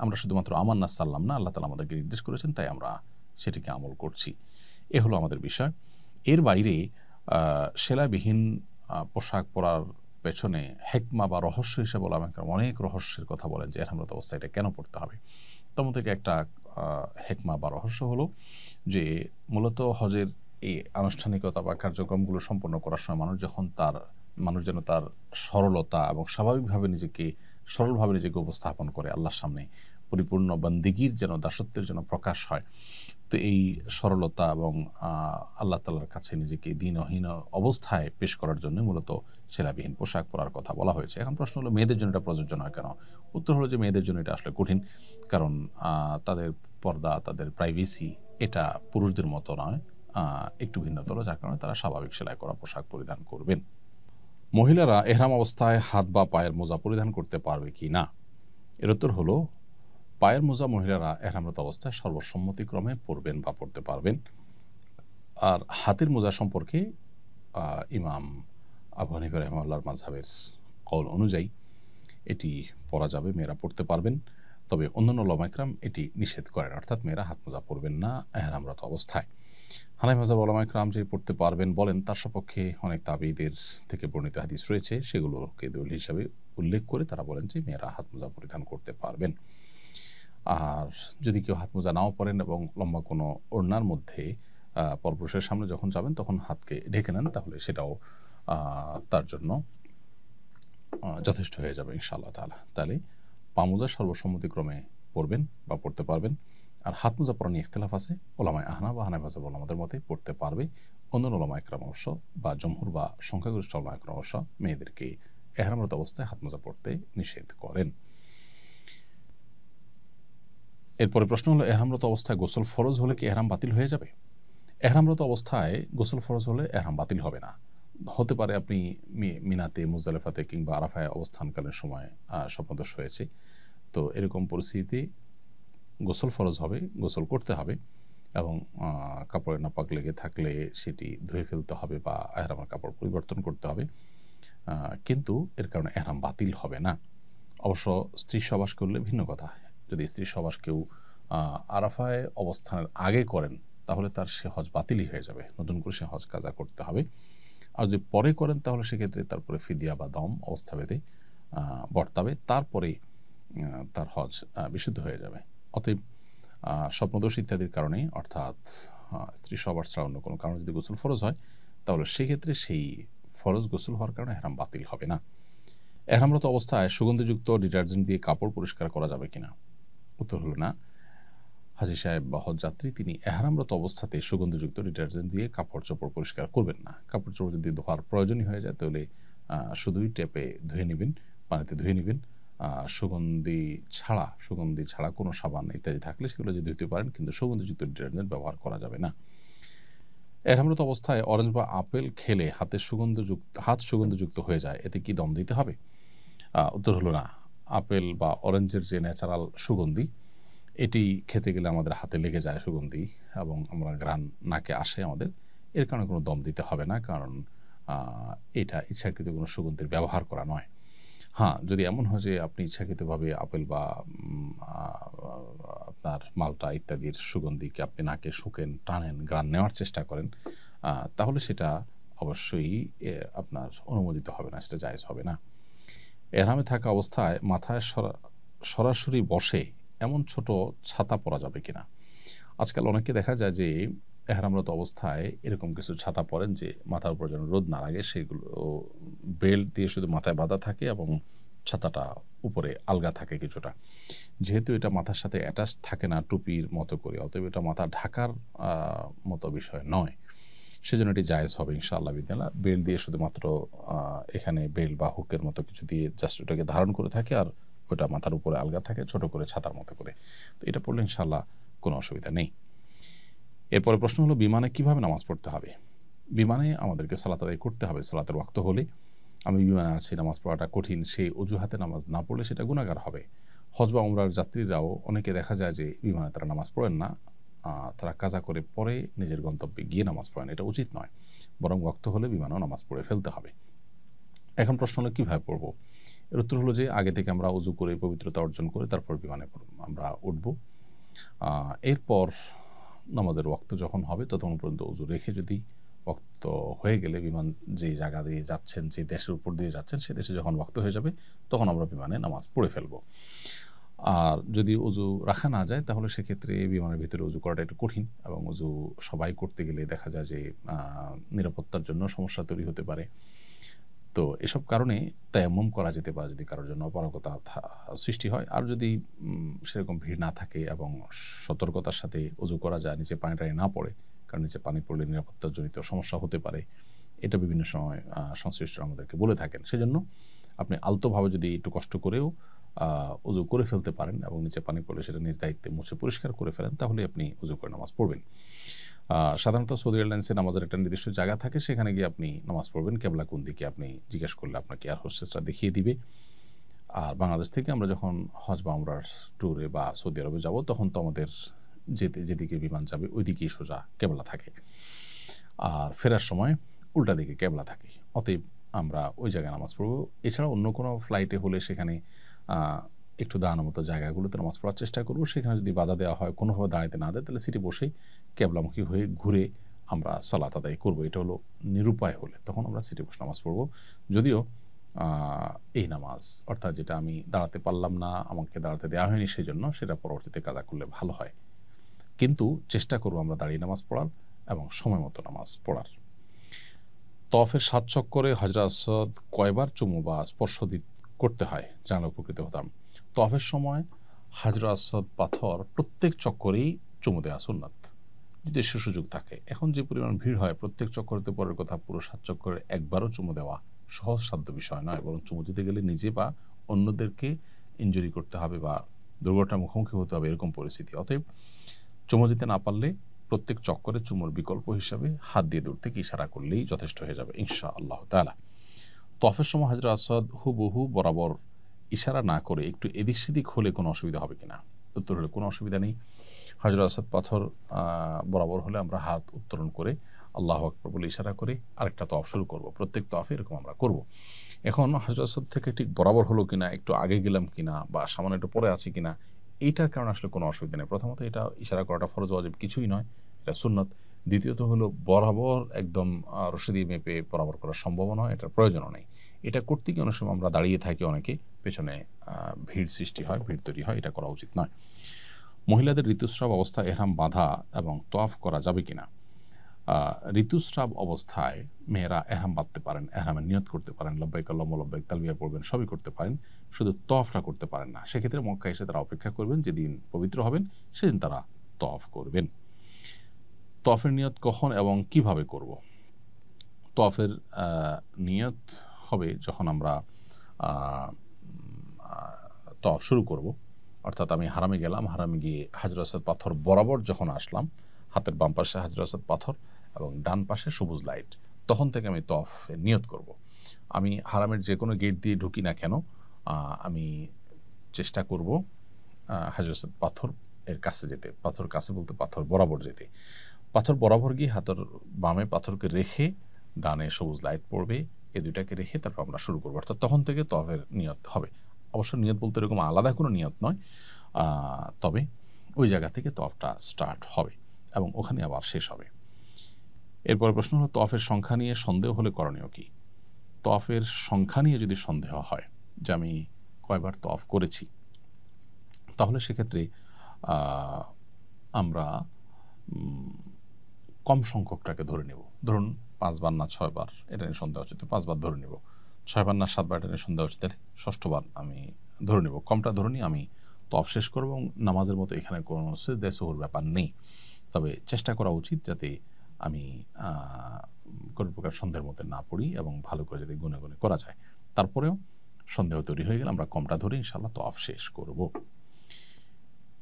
আমরা শুধুমাত্র আমান্না সাল্লাম না, আল্লাহ তাআলা আমাদেরকে নির্দেশ করেছেন, তাই আমরা সেটিকে আমল করছি। এ হলো আমাদের বিষয়। এর বাইরে সেলাইবিহীন পোশাক পরার পেছনে হিকমা বা রহস্য হিসেবে ওলামায়ে কেরাম অনেক রহস্যের কথা বলেন যে এহরামরত অবস্থায় এটা কেন পড়তে হবে। তার মধ্যে থেকে একটা হিকমা বা রহস্য হলো যে মূলত হজের এই আনুষ্ঠানিকতা বা কার্যক্রমগুলো সম্পন্ন করার সময় মানুষ যেন তার সরলতা এবং স্বাভাবিকভাবে সরলভাবে নিজেকে উপস্থাপন করে আল্লাহর সামনে, পরিপূর্ণ বান্দিগির যেন দাসত্বের যেন প্রকাশ হয়। তো এই সরলতা এবং আল্লাহ তাআলার কাছে নিজেকে দীনহীন অবস্থায় পেশ করার জন্য মূলত সেলাবিহীন পোশাক পরার কথা বলা হয়েছে। এখন প্রশ্ন হলো মেয়েদের জন্য এটা প্রযোজ্য নয় কেন? উত্তর হলো যে মেয়েদের জন্য এটা আসলে কঠিন। কারণ তাদের পর্দা, তাদের প্রাইভেসি এটা পুরুষদের মতো নয়, একটু ভিন্নতর, যার কারণে তারা স্বাভাবিক সেলাই করা পোশাক পরিধান করবেন। মহিলারা এহরাম অবস্থায় হাত বা পায়ের মোজা পরিধান করতে পারবে কি না? এর উত্তর হলো পায়ের মোজা মহিলারা এহরামরত অবস্থায় সর্বসম্মতিক্রমে পরবেন বা পরতে পারবেন। আর হাতের মোজা সম্পর্কে ইমাম আবু হানিফা রাহিমাহুল্লাহর মাযহাবের কওল অনুযায়ী এটি পরা যাবে, মেয়েরা পরতে পারবেন। তবে অন্যান্য উলামায়ে কেরাম এটি নিষেধ করেন, অর্থাৎ মেয়েরা হাত মোজা পরবেন না এহরামরত অবস্থায়। হানাফি মাযহাবের উলামায়ে কেরাম যে পড়তে পারবেন বলেন, তার সপক্ষে অনেক তাবেঈদের থেকে বর্ণিত হাদিস রয়েছে, সেগুলোকে দলিল হিসাবে উল্লেখ করে তারা বলেন যে মেয়েরা হাত মোজা পরিধান করতে পারবেন। আর যদি কেউ হাত মোজা নাও পরেন এবং লম্বা কোনো ওড়নার মধ্যে পরপুরুষের সামনে যখন যাবেন তখন হাতকে ঢেকে নেন, তাহলে সেটাও তার জন্য যথেষ্ট হয়ে যাবে ইনশাআল্লাহ তাআলা। তাহলে পা মোজা সর্বসম্মতিক্রমে পরবেন বা পরতে পারবেন। আর হাত মোজা পরা নিয়ে ইখতিলাফ আছে। উলামায়ে আহনাফ বা হানাফি মাযহাবের উলামাদের মতে পড়তে পারবে। অন্যান্য উলামায়ে কেরাম অবশ্য বা জমহুর বা সংখ্যাগরিষ্ঠ উলামায়ে কেরাম অবশ্য মেয়েদেরকে এহরামরত অবস্থায় হাত মোজা পরতে নিষেধ করেন। এরপরে প্রশ্ন হলো, এহরামরত অবস্থায় গোসল ফরজ হলে কি এহরাম বাতিল হয়ে যাবে? এহরামরত অবস্থায় গোসল ফরজ হলে এহরাম বাতিল হবে না। হতে পারে আপনি মিনাতে, মুজদালিফাতে কিংবা আরাফায় অবস্থানকালীন সময় স্বপ্নদোষ হয়েছে। তো এরকম পরিস্থিতিতে গোসল ফরজ হবে, গোসল করতে হবে এবং কাপড়ে নাপাক লেগে থাকলে সেটি ধুয়ে ফেলতে হবে বা এহরামের কাপড় পরিবর্তন করতে হবে। কিন্তু এর কারণে এহরাম বাতিল হবে না। অবশ্য স্ত্রী সহবাস করলে ভিন্ন কথা। যদি স্ত্রী সহবাস কেউ আরাফায় অবস্থানের আগে করেন, তাহলে তার সে হজ বাতিলই হয়ে যাবে, নতুন করে সে হজ কাজা করতে হবে। আর যদি পরে করেন তাহলে সেক্ষেত্রে তারপরে ফিদিয়া বা দম অবস্থাভেদে বর্তাবে, তারপরে তার হজ বিশুদ্ধ হয়ে যাবে। অতএব স্বপ্নদোষ ইত্যাদির কারণে, অর্থাৎ স্ত্রী সহবাস ছাড়া অন্য কোনো কারণে যদি গোসল ফরজ হয়, তাহলে সেক্ষেত্রে সেই ফরজ গোসল হওয়ার কারণে এহরাম বাতিল হবে না। এহরামরত অবস্থায় সুগন্ধিযুক্ত ডিটারজেন্ট দিয়ে কাপড় পরিষ্কার করা যাবে কিনা? উত্তর হলো না। হাজী সাহেব বা হজযাত্রী তিনি এহরামরত অবস্থাতে সুগন্ধিযুক্ত ডিটারজেন্ট দিয়ে কাপড় চোপড় পরিষ্কার করবেন না। কাপড় চোপড় যদি ধোয়ার প্রয়োজনই হয়ে যায় তাহলে শুধুই ট্যাপে ধুয়ে নেবেন, পানিতে ধুয়ে নেবেন। সুগন্ধি ছাড়া কোনো সাবান ইত্যাদি থাকলে সেগুলো যদি ধুতে পারেন, কিন্তু সুগন্ধিযুক্ত ডিটারজেন্ট ব্যবহার করা যাবে না। এহরামরত অবস্থায় অরেঞ্জ বা আপেল খেলে হাত সুগন্ধযুক্ত হয়ে যায়, এতে কি দম দিতে হবে? উত্তর হলো না। আপেল বা অরেঞ্জের যে ন্যাচারাল সুগন্ধি, এটি খেতে গেলে আমাদের হাতে লেগে যায় সুগন্ধি এবং আমরা ঘ্রাণ নাকে আসে আমাদের, এর কারণে কোনো দম দিতে হবে না, কারণ এটা ইচ্ছাকৃত কোনো সুগন্ধির ব্যবহার করা নয়। হ্যাঁ, যদি এমন হয় যে আপনি ইচ্ছাকৃতভাবে আপেল বা আপনার মালটা ইত্যাদির সুগন্ধিকে আপনি নাকে শুকেন, টানেন, ঘ্রাণ নেওয়ার চেষ্টা করেন, তাহলে সেটা অবশ্যই আপনার অনুমোদিত হবে না, সেটা জায়েজ হবে না। এহরামে থাকা অবস্থায় মাথায় সরাসরি বসে এমন ছোট ছাতা পরা যাবে কিনা? আজকাল অনেকে দেখা যায় যে এহরামরত অবস্থায় এরকম কিছু ছাতা পরেন যে মাথার উপর যেন রোদ না লাগে, সেগুলো বেল্ট দিয়ে শুধু মাথায় বাঁধা থাকে এবং ছাতাটা উপরে আলগা থাকে কিছুটা। যেহেতু এটা মাথার সাথে অ্যাটাচ থাকে না টুপির মতো করে, অতএব এটা মাথা ঢাকার মতো বিষয় নয়, সেজন্য এটি জায়েজ হবে ইনশাআল্লাহ বিদিনাল্লাহ। বেল্ট দিয়ে শুধুমাত্র এখানে বেল্ট বা হুকের মতো কিছু দিয়ে জাস্ট ওটাকে ধারণ করে থাকে, আর ওটা মাথার উপরে আলগা থাকে ছোট করে ছাতার মতো করে। তো এটা পড়লে ইনশাআল্লাহ কোনো অসুবিধা নেই। এরপরে প্রশ্ন হলো, বিমানে কিভাবে নামাজ পড়তে হবে? বিমানে আমাদেরকে সালাত আদায় করতে হবে সালাতের ওয়াক্ত হলে। আমি বিমানে আছি, নামাজ পড়াটা কঠিন, সেই অজুহাতে নামাজ না পড়লে সেটা গুনাহগার হবে। হজ বা উমরার যাত্রীরাও অনেকে দেখা যায় যে বিমানে তারা নামাজ পড়েন না, তারা কাজা করে পরে নিজের গন্তব্যে গিয়ে নামাজ পড়েন, এটা উচিত নয়। বরং ওয়াক্ত হলে বিমানেও নামাজ পড়ে ফেলতে হবে। এখন প্রশ্ন হলো কীভাবে পড়বো? এর উত্তর হলো যে আগে থেকে আমরা উজু করে পবিত্রতা অর্জন করে তারপর বিমানে আমরা উঠব। এরপর নামাজের ওয়াক্ত যখন হবে ততক্ষণ পর্যন্ত উজু রেখে, যদি ওয়াক্ত হয়ে গেলে বিমান যে জায়গা দিয়ে যাচ্ছেন, যে দেশের উপর দিয়ে যাচ্ছেন, সে দেশে যখন ওয়াক্ত হয়ে যাবে তখন আমরা বিমানে নামাজ পড়ে ফেলবো। আর যদি উজু রাখা না যায় তাহলে সেক্ষেত্রে বিমানের ভিতরে উজু করাটা একটু কঠিন, এবং উজু সবাই করতে গেলে দেখা যায় যে নিরাপত্তার জন্য সমস্যা তৈরি হতে পারে। তো এসব কারণে তায়াম্মুম করা যেতে পারে যদি কারোর জন্য অপারগতা সৃষ্টি হয়। আর যদি সেরকম ভিড় না থাকে এবং সতর্কতার সাথে উজু করা যায়, নিচে পানি টানি না পড়ে, কারণ নিচে পানি পড়লে নিরাপত্তাজনিত সমস্যা হতে পারে, এটা বিভিন্ন সময় সংশ্লিষ্টরা আমাদেরকে বলে থাকেন। সেজন্য আপনি আলতোভাবে যদি একটু কষ্ট করেও উজু করে ফেলতে পারেন এবং নিচে পানি পড়লে সেটা নিজ দায়িত্বে মুছে পরিষ্কার করে ফেলেন, তাহলে আপনি উজু করে নামাজ পড়বেন। সাধারণত সৌদি এয়ারলাইন্সে নামাজের একটা নির্দিষ্ট জায়গা থাকে, সেখানে গিয়ে আপনি নামাজ পড়বেন। কেবলা কোন দিকে আপনি জিজ্ঞেস করলে আপনাকে এয়ার হোস্টেসরা দেখিয়ে দিবে। আর বাংলাদেশ থেকে আমরা যখন হজ বা উমরার ট্যুরে বা সৌদি আরবে যাব, তখন তো আমাদের যেদিকে বিমান যাবে ওই দিকেই সোজা কেবলা থাকে, আর ফেরার সময় উল্টা দিকে কেবলা থাকে। অতএব আমরা ওই জায়গায় নামাজ পড়ব। এছাড়া অন্য কোনো ফ্লাইটে হলে সেখানে একটু দাঁড়ানোর মতো জায়গাগুলোতে নামাজ পড়ার চেষ্টা করব। সেখানে যদি বাধা দেওয়া হয়, কোনোভাবে দাঁড়াতে না দেয়, তাহলে সিটে বসেই কেবলামুখী হয়ে ঘুরে আমরা সালাত আদায় করব। এটা হলো নিরুপায় হলে তখন আমরা সিটে বসে নামাজ পড়ব। যদিও এই নামাজ, অর্থাৎ যেটা আমি দাঁড়াতে পারলাম না, আমাকে দাঁড়াতে দেওয়া হয়নি, সেই জন্য সেটা পরবর্তীতে কাজা করলে ভালো হয়। কিন্তু চেষ্টা করব আমরা দাঁড়িয়ে নামাজ পড়ার এবং সময় মতো নামাজ পড়ার। তওয়াফের 7 চক্করে হজরে আসওয়াদ কয়বার চুমু বা স্পর্শ করতে হয় জানলে উপকৃত হতাম। তওয়াফের সময় হজরে আসওয়াদ পাথর প্রত্যেক চক্করেই চুমু দেওয়া সুন্নাত, যদি সে সুযোগ থাকে। এখন যে পরিমাণ ভিড় হয়, প্রত্যেক চক্করতে পরের কথা, পুরো 7 চক্করে একবারও চুমু দেওয়া সহজসাধ্য বিষয় নয়, বরং চুমু দিতে গেলে নিজে বা অন্যদেরকে ইনজুরি করতে হবে বা দুর্ঘটনার মুখোমুখি হতে হবে, এরকম পরিস্থিতি। অতএব চুমু দিতে না পারলে প্রত্যেক চক্করে চুমুর বিকল্প হিসাবে হাত দিয়ে দূর থেকে ইশারা করলেই যথেষ্ট হয়ে যাবে ইনশাআল্লাহ তাআলা। তওয়াফের সময় হজরে আসওয়াদ হুবহু বরাবর ইশারা না করে একটু এদিক সেদিক হলে কোনো অসুবিধা হবে কিনা? উত্তর হলে কোনো অসুবিধা নেই। হজরে আসওয়াদ পাথর বরাবর হলে আমরা হাত উত্তোলন করে আল্লাহু আকবার বলে ইশারা করে আরেকটা তওয়াফ শুরু করব। প্রত্যেক তওয়াফে এরকম আমরা করব। এখন হজরে আসওয়াদ থেকে ঠিক বরাবর হলো কিনা, একটু আগে গেলাম কিনা, বা সামান্য একটু পরে আছি কিনা, এইটার কারণে আসলে কোনো অসুবিধা নেই। প্রথমত এটা ইশারা করাটা ফরজ ওয়াজিব কিছুই নয়, এটা সুন্নত। দ্বিতীয়ত হলো বরাবর একদম রশি দিয়ে মেপে বরাবর করার সম্ভাবনা হয়, এটার প্রয়োজনও নেই। এটা করতে গিয়ে অনেক সময় আমরা দাঁড়িয়ে থাকি, অনেকে পেছনে ভিড় সৃষ্টি হয়, ভিড় তৈরি হয়, এটা করা উচিত নয়। মহিলাদের ঋতুস্রাব অবস্থায় এহরাম বাঁধা এবং তওয়াফ করা যাবে কিনা? ঋতুস্রাব অবস্থায় মেয়েরা এহরাম বাঁধতে পারেন, এহরামের নিয়ত করতে পারেন, লব্বাইক আল্লাহুম্মা লব্বাইক তালবিয়া পড়বেন, সবই করতে পারেন, শুধু তওয়াফটা করতে পারেন না। সেক্ষেত্রে মক্কা এসে তারা অপেক্ষা করবেন, যেদিন পবিত্র হবেন সেদিন তারা তওয়াফ করবেন। তওয়াফের নিয়ত কখন এবং কিভাবে করব? তওয়াফের নিয়ত হবে যখন আমরা তওয়াফ শুরু করব, অর্থাৎ আমি হারামে গেলাম, হারামে গিয়ে হাজরে আসওয়াদ পাথর বরাবর যখন আসলাম, হাতের বাম পাশে হাজরে আসওয়াদ পাথর এবং ডান পাশে সবুজ লাইট, তখন থেকে আমি তওয়াফের নিয়ত করব। আমি হারামের যে কোনো গেট দিয়ে ঢুকি না কেন, আমি চেষ্টা করব হাজরে আসওয়াদ পাথর এর কাছে যেতে, পাথর কাছে বলতে পাথর বরাবর যেতে। পাথর বরাবর গিয়ে হাতের বামে পাথরকে রেখে ডানে সবুজ লাইট পড়বে, এই দুইটাকে রেখে তারপর আমরা শুরু করবো, অর্থাৎ তখন থেকে তওয়াফের নিয়ত হবে। অবশ্য নিয়ত বলতে এরকম আলাদা কোনো নিয়ত নয়, তবে ওই জায়গা থেকে তওয়াফটা স্টার্ট হবে এবং ওখানে আবার শেষ হবে। এরপরে প্রশ্ন হলো তওয়াফের সংখ্যা নিয়ে সন্দেহ হলে করণীয় কি? তওয়াফের সংখ্যা নিয়ে যদি সন্দেহ হয় যে আমি কয়বার তওয়াফ করেছি, তাহলে সেক্ষেত্রে আমরা কম সংখ্যকটাকে ধরে নেব। ধরুন 5 বার না 6 বার, এটা নিয়ে সন্দেহ হচ্ছে, 5 বার ধরে নেব। 6 বার না 7 বার, এটা নিয়ে সন্দেহ হচ্ছে, তাহলে 6ষ্ঠ বার আমি ধরে নেব। কমটা ধরে নিয়ে আমি তওয়াফ শেষ করব, এবং নামাজের মতো এখানে কোনো সিজদা সুহুর ব্যাপার নেই। তবে চেষ্টা করা উচিত যাতে আমি কোনো প্রকার সন্দেহের মধ্যে না পড়ি এবং ভালো করে যাতে গুনে গুনে করা যায়। তারপরেও সন্দেহ তৈরি হয়ে গেলে আমরা কমটা ধরে ইনশাআল্লাহ তওয়াফ শেষ করব।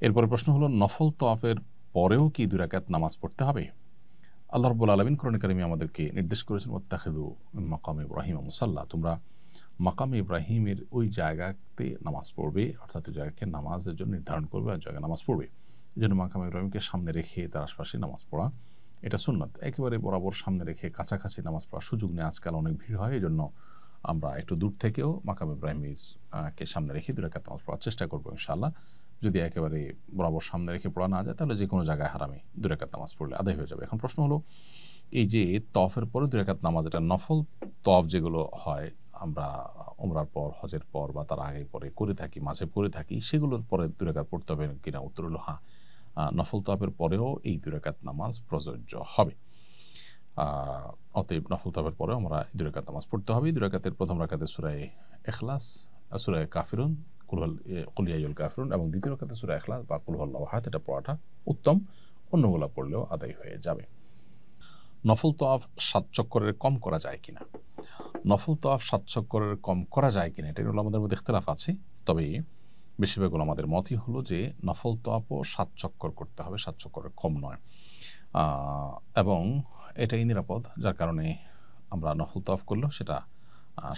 এরপরে প্রশ্ন হলো নফল তওয়াফের পরেও কি 2 রাকাত নামাজ পড়তে হবে? আল্লাহ রাব্বুল আলামিন কোরআনে কারিমে আমাদেরকে নির্দেশ করেছেন, ওয়াত্তাখিযু মিন মাকামি ইব্রাহিম মুসাল্লা, তোমরা মাকামে ইব্রাহিমের ওই জায়গাতে নামাজ পড়বে, অর্থাৎ ওই জায়গাকে নামাজের জন্য নির্ধারণ করবে আর জায়গায় নামাজ পড়বে। এই জন্য মাকাম ইব্রাহিমকে সামনে রেখে তার আশপাশে নামাজ পড়া এটা সুন্নাত। একেবারে বরাবর সামনে রেখে কাছাকাছি নামাজ পড়ার সুযোগ নেই, আজকাল অনেক ভিড় হয়, এই জন্য আমরা একটু দূর থেকেও মাকাম ইব্রাহিমের কে সামনে রেখে 2 রাকাত নামাজ পড়ার চেষ্টা করবো ইনশাআল্লাহ। যদি একেবারে বরাবর সামনে রেখে পড়া না যায় তাহলে যে কোনো জায়গায় হারামে 2 রাকাত নামাজ পড়লে আদায় হয়ে যাবে। এখন প্রশ্ন হলো, এই যে তওয়াফের পরে 2 রাকাত নামাজ, এটা নফল তওয়াফ যেগুলো হয় আমরা উমরার পর, হজের পর বা তার আগে পরে করে থাকি, মাঝে করে থাকি, সেগুলোর পরে 2 রাকাত পড়তে হবে কিনা? উত্তর হলো হ্যাঁ, নফল তওয়াফের পরেও এই 2 রাকাত নামাজ প্রযোজ্য হবে। অতএব নফল তওয়াফের পরেও আমরা 2 রাকাত নামাজ পড়তে হবে। 2 রাকাতের প্রথম রাকাতে সূরা ইখলাস, সূরা কাফিরুন, কুল ইয়া আইয়ুহাল কাফিরুন, এবং দ্বিতীয় রাকাতে সূরা ইখলাস বা কুল হুয়াল্লাহু আহাদ, এটা পড়াটা উত্তম। অন্যগুলা পড়লেও আদায় হয়ে যাবে। নফল তওয়াফ 7 চক্করের কম করা যায় কিনা? নফল তওয়াফ 7 চক্করের কম করা যায় কিনা, এটা হলো আমাদের মধ্যে ইখতিলাফ আছে। তবে বেশিরভাগ আমাদের মতই হলো যে নফল তওয়াফও 7 চক্কর করতে হবে, 7 চক্করের কম নয়, এবং এটাই নিরাপদ, যার কারণে আমরা নফল তওয়াফ করলেও সেটা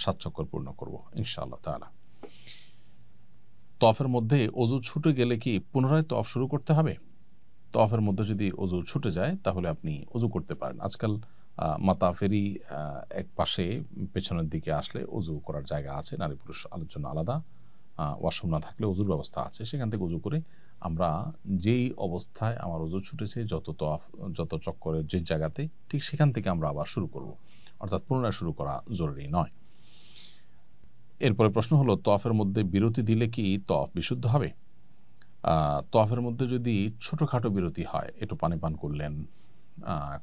7 চক্কর পূর্ণ করব ইনশাআল্লাহ তাআলা। তওয়াফের মধ্যে ওযু ছুটে গেলে কি পুনরায় তওয়াফ শুরু করতে হবে? তওয়াফের মধ্যে যদি ওযু ছুটে যায় তাহলে আপনি ওযু করতে পারেন। আজকাল মাতাফেরই এক পাশে পেছনের দিকে আসলে ওযু করার জায়গা আছে, নারী পুরুষ জন্য আলাদা ওয়াশরুম না থাকলে ওযুর ব্যবস্থা আছে, সেখান থেকে ওযু করে আমরা যেই অবস্থায় আমার ওযু ছুটেছে যত চক্করের যে জায়গাতে, ঠিক সেখান থেকে আমরা আবার শুরু করব, অর্থাৎ পুনরায় শুরু করা জরুরি নয়। এরপরে প্রশ্ন হলো, তওয়াফের মধ্যে বিরতি দিলে কি তওয়াফ বিশুদ্ধ হবে? তওয়াফের মধ্যে যদি ছোটোখাটো বিরতি হয়, একটু পানি পান করলেন,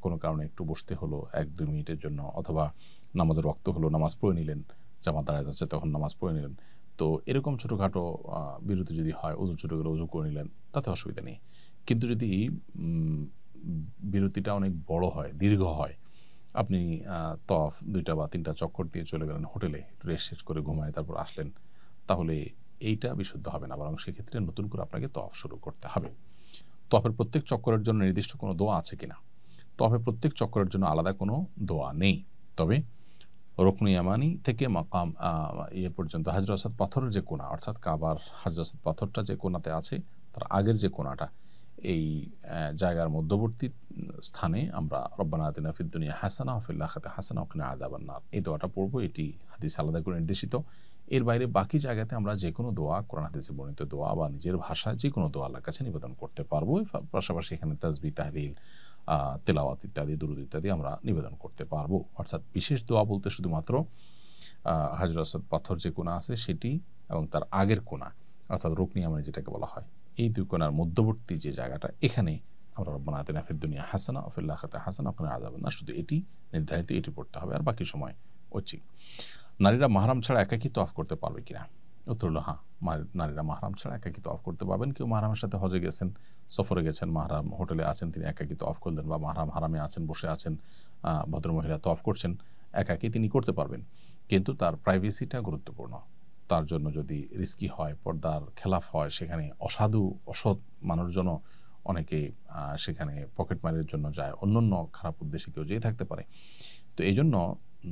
কোনো কারণে একটু বসতে হলো 1-2 মিনিটের জন্য, অথবা নামাজের ওয়াক্ত হলো, নামাজ পড়ে নিলেন, জামাত দাঁড়ায় যাচ্ছে তখন নামাজ পড়ে নিলেন, তো এরকম ছোটোখাটো বিরতি যদি হয়, ওযু ছুটে গেলে ওযু করে নিলেন, তাতে অসুবিধা নেই। কিন্তু যদি বিরতিটা অনেক বড় হয়, দীর্ঘ হয়, আপনি তওয়াফ 2টা বা 3টা চক্কর দিয়ে চলে গেলেন হোটেলে, রেস্ট শেষ করে ঘুমায় তারপর আসলেন, তাহলে এইটা বিশুদ্ধ হবে না, বরং সেক্ষেত্রে নতুন করে আপনাকে তওয়াফ শুরু করতে হবে। তওয়াফের প্রত্যেক চক্করের জন্য নির্দিষ্ট কোনো দোয়া আছে কিনা? তওয়াফের প্রত্যেক চক্করের জন্য আলাদা কোনো দোয়া নেই, তবে রুকনে ইয়ামানি থেকে মাকাম পর্যন্ত হাজর আসাদ পাথরের যে কোণা, অর্থাৎ কাবার হাজর আসাদ পাথরটা যে কোণাতে আছে তার আগের যে কোণাটা, এই জায়গার মধ্যবর্তী স্থানে আমরা রব্বানা আতিনা ফিদ দুনিয়া হাসানা ওয়া ফিল আখিরাতি হাসানা ওয়া কিনা আযাবান নার, এই দোয়াটা পড়বো। এটি হাদিস আলাদা করে নির্দেশিত। এর বাইরে বাকি জায়গাতে আমরা যে কোনো দোয়া, কোরআন হাদিসে বর্ণিত দোয়া বা নিজের ভাষায় যে কোনো দোয়া আল্লাহর কাছে নিবেদন করতে পারবো। পাশাপাশি এখানে তাসবিহ, তাহলিল, তেলাওয়াত ইত্যাদি, দুরূদ ইত্যাদি আমরা নিবেদন করতে পারবো। অর্থাৎ বিশেষ দোয়া বলতে শুধুমাত্র হাজর আসাদ পাথর যে কোণা আছে সেটি এবং তার আগের কোণা, অর্থাৎ রুকনে ইয়ামানি যেটাকে বলা হয়, এই 2 কোণার মধ্যবর্তী যে জায়গাটা, এখানে আমরা রব্বানা আতিনা ফিদ দুনিয়া হাসানা ওয়া ফিল আখিরাতি হাসানা ওয়া কিনা আযাবান নার, শুধু এটি নির্ধারিত, এটি পড়তে হবে, আর বাকি সময় ঐচ্ছিক। নারীরা মাহরাম ছাড়া একাকী তওয়াফ করতে পারবে কিনা? উত্তর হলো হ্যাঁ, নারীরা মাহরাম ছাড়া একাকী তওয়াফ করতে পারবেন। কেউ মাহরামের সাথে হজে গেছেন, সফরে গেছেন, মাহরাম হোটেলে আছেন, তিনি একাকী তওয়াফ করলেন, বা মাহরাম হারামে আছেন, বসে আছেন, ভদ্রমহিলা তওয়াফ করছেন, একাকী তিনি করতে পারবেন। কিন্তু তার প্রাইভেসিটা গুরুত্বপূর্ণ। তার জন্য যদি রিস্কি হয়, পর্দার খেলাফ হয়, সেখানে অসাধু অসৎ মানুষজন অনেকে সেখানে পকেটমারির জন্য যায়, অন্যান্য খারাপ উদ্দেশ্যে কেউ যেয়ে থাকতে পারে। তো এই জন্য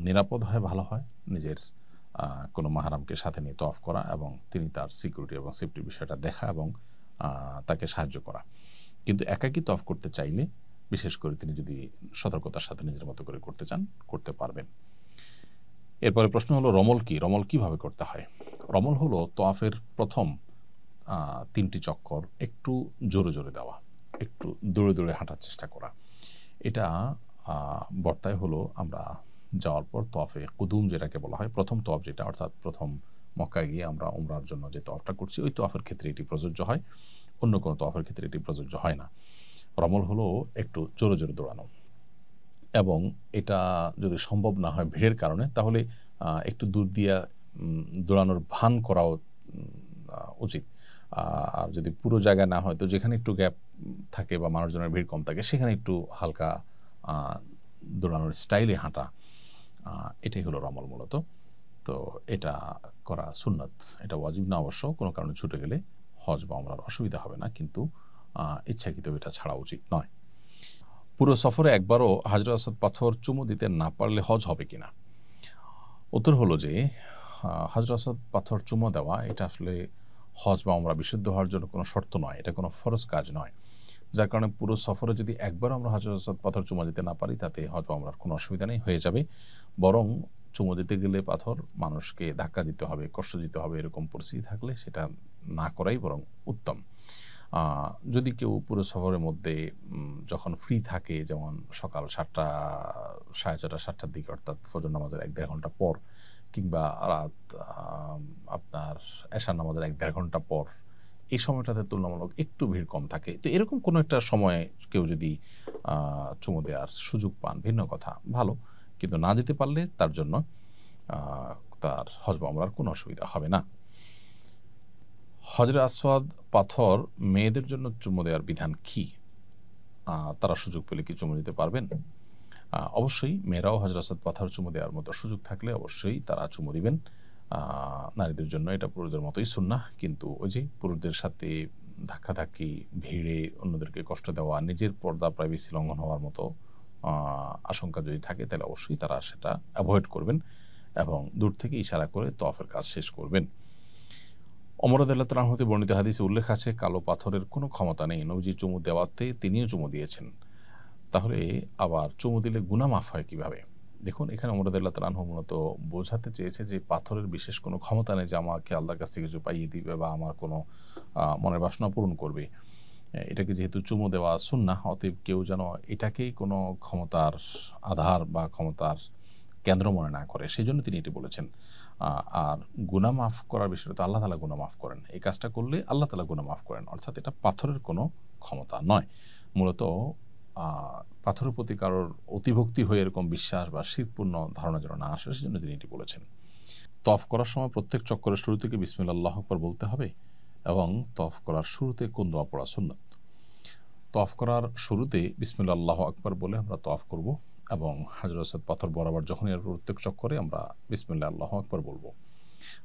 নিরাপদ হয়, ভালো হয় নিজের কোনো মাহরামকে সাথে নিয়ে তওয়াফ করা, এবং তিনি তার সিকিউরিটি এবং সেফটি বিষয়টা দেখা এবং তাকে সাহায্য করা। কিন্তু একাকী তওয়াফ করতে চাইলে, বিশেষ করে তিনি যদি সতর্কতার সাথে নিজের মতো করে করতে চান, করতে পারবেন। এরপরে প্রশ্ন হলো, রমল কি? রমল কিভাবে করতে হয়? রমল হলো তওয়াফের প্রথম 3টি চক্কর একটু জোরে জোরে দেওয়া, একটু দৌড়ে দৌড়ে হাঁটার চেষ্টা করা। এটা বর্তায় হলো আমরা যাওয়ার পর তওয়াফে কুদুম যেটাকে বলা হয়, প্রথম তওয়াফ যেটা, অর্থাৎ প্রথম মক্কায় গিয়ে আমরা উমরার জন্য যে তওয়াফটা করছি, ওই তওয়াফের ক্ষেত্রে এটি প্রযোজ্য হয়, অন্য কোনো তওয়াফের ক্ষেত্রে এটি প্রযোজ্য হয় না। রমল হলো একটু জোরে জোরে দৌড়ানো, এবং এটা যদি সম্ভব না হয় ভিড়ের কারণে, তাহলে একটু দূর দিয়ে দৌড়ানোর ভান করাও উচিত। আর যদি পুরো জায়গায় না হয়, তো যেখানে একটু গ্যাপ থাকে বা মানুষজনের ভিড় কম থাকে, সেখানে একটু হালকা দৌড়ানোর স্টাইলে হাঁটা, এটাই হলো রমল মূলত। তো এটা করা সুন্নাত, এটা ওয়াজিব না অবশ্য, কোনো কারণে ছুটে গেলে হজ বা উমরার অসুবিধা হবে না, কিন্তু ইচ্ছাকৃত এটা ছাড়া উচিত নয়। পুরো সফরে একবারও হাজর আসাদ পাথর চুমু দিতে না পারলে হজ হবে কিনা? উত্তর হলো যে হাজর আসাদ পাথর চুমু দেওয়া এটা আসলে হজ বা উমরা বিশুদ্ধ হওয়ার জন্য কোনো শর্ত নয়, এটা কোনো ফরজ কাজ নয়। যার কারণে পুরো সফরে যদি একবার আমরা হাজর আসওয়াদ পাথর চুমা দিতে না পারি তাতে হয়তো আমরা কোনো অসুবিধা নেই, হয়ে যাবে। বরং চুমু দিতে গেলে পাথর মানুষকে ধাক্কা দিতে হবে, কষ্ট দিতে হবে, এরকম পরিস্থিতি থাকলে সেটা না করাই বরং উত্তম। যদি কেউ পুরো সফরের মধ্যে যখন ফ্রি থাকে, যেমন সকাল 7টা, 6:30, 7টার দিকে, অর্থাৎ ফজর নামাজের 1-1.5 ঘন্টা পর, কিংবা রাত আপনার এশার নামাজের 1-1.5 ঘন্টা পর, এই সময়টাতে তুলনামূলক একটু ভিড় কম থাকে। তো এরকম কোনো একটা সময়ে কেউ যদি চুমু দেওয়ার সুযোগ পান, ভিন্ন কথা, ভালো। কিন্তু না দিতে পারলে তার জন্য তার হজ বা উমরার কোনো অসুবিধা হবে না। হজরে আসওয়াদ পাথর মেয়েদের জন্য চুমু দেওয়ার বিধান কি? তারা সুযোগ পেলে কি চুমু দিতে পারবেন? অবশ্যই মেয়েরাও হজরে আসওয়াদ পাথর চুমু দেওয়ার মতো সুযোগ থাকলে অবশ্যই তারা চুমু দিবেন। নারীদের জন্য এটা পুরুষদের মতোই সুন্নাহ, কিন্তু ওই যে পুরুষদের সাথে ধাক্কাধাক্কি, ভিড়ে অন্যদেরকে কষ্ট দেওয়া, নিজের পর্দা প্রাইভেসি লঙ্ঘন হওয়ার মতো আশঙ্কা যদি থাকে, তাহলে অবশ্যই তারা সেটা অ্যাভয়েড করবেন এবং দূর থেকে ইশারা করে তওয়াফের কাজ শেষ করবেন। ওমর রাদিয়াল্লাহু তাআলা হতে বর্ণিত হাদিসে উল্লেখ আছে, কালো পাথরের কোনো ক্ষমতা নেই, নবীজি চুমু দেওয়াতে তিনিও চুমু দিয়েছেন। তাহলে আবার চুমু দিলে গুনাহ মাফ হয় কিভাবে? দেখুন, এখানে ওমর রাদিয়াল্লাহু তাআলা মূলত বোঝাতে চেয়েছে যে পাথরের বিশেষ কোনো ক্ষমতা নেই যে আমাকে আল্লাহর কাছ থেকে কিছু পাইয়ে দিবে বা আমার কোনো মনের বাসনা পূরণ করবে। এটাকে যেহেতু চুমু দেওয়া সুন্নাহ, অতএব কেউ যেন এটাকেই কোনো ক্ষমতার আধার বা ক্ষমতার কেন্দ্র মনে না করে, সেই জন্য তিনি এটি বলেছেন। আর গুনাহ মাফ করার বিষয়টা তো আল্লাহ তাআলা গুনাহ মাফ করেন, এই কাজটা করলে আল্লাহ তাআলা গুনাহ মাফ করেন, অর্থাৎ এটা পাথরের কোনো ক্ষমতা নয়। মূলত পাথরের প্রতি কারোর অতিভক্তি হয়ে এরকম বিশ্বাস বা শিরকপূর্ণ ধারণা যেন না আসে, সেজন্য তিনি এটি বলেছেন। তওয়াফ করার সময় প্রত্যেক চক্করের শুরু থেকে বিসমিল্লাহ আল্লাহু আকবার বলতে হবে এবং তওয়াফ করার শুরুতে কোন দোয়া পড়া সুন্নাত? তওয়াফ করার শুরুতে বিসমিল্লাহ আল্লাহু আকবার বলে আমরা তওয়াফ করব এবং হাজর আসওয়াদ পাথর বরাবর যখনই প্রত্যেক চক্করে আমরা বিসমিল্লাহ আল্লাহু আকবার বলবো।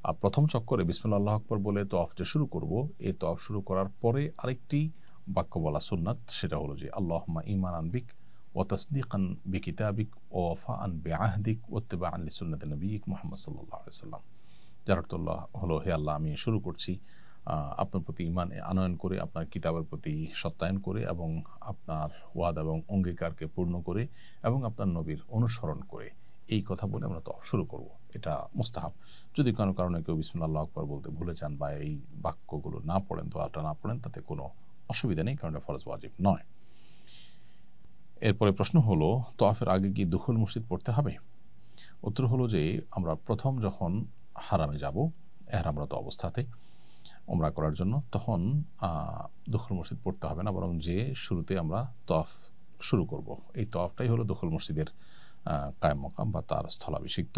আর প্রথম চক্করে বিসমিল্লাহ আল্লাহু আকবার বলে তওয়াফ যে শুরু করব, এই তওয়াফ শুরু করার পরে আরেকটি বাক্য বলা সুন্নাত, সেটা হলো যে আল্লাহুম্মা ঈমানান বিক ওয়া তাসদীকান বিকিতাবিক ওয়া ওয়াফাআন বিআহদিক ওয়া ইত্তিবাআন লিসুন্নতি নবিয়্যিক মুহাম্মদ সাল্লাল্লাহু আলাইহি ওয়াসাল্লাম। যার অর্থ হলো, হে আল্লাহ, আমি শুরু করছি আপনার প্রতি ঈমান আনয়ন করে, আপনার কিতাবের প্রতি সত্যায়ন করে এবং আপনার ওয়াদা এবং অঙ্গীকারকে পূর্ণ করে এবং আপনার নবীর অনুসরণ করে, এই কথা বলে আমরা তওয়াফ শুরু করব। এটা মুস্তাহাব। যদি কোনো কারণে কেউ বিসমিল্লাহ আল্লাহু আকবার বলতে ভুলে যান বা এই বাক্যগুলো না পড়েন, দোয়াটা না পড়েন, তাতে কোনো অসুবিধা নেই, কারণ এটা ফরজ ওয়াজিব নয়। এরপরে প্রশ্ন হলো, তওয়াফের আগে কি দুখুল মসজিদ পড়তে হবে? উত্তর হলো যে আমরা প্রথম যখন হারামে যাব ইহরামরত অবস্থাতে উমরা করার জন্য, তখন দুখুল মসজিদ পড়তে হবে না, বরং যে শুরুতে আমরা তওয়াফ শুরু করব, এই তওয়াফটাই হলো দুখুল মসজিদের কায়েম মাকাম বা তার স্থলাভিষিক্ত।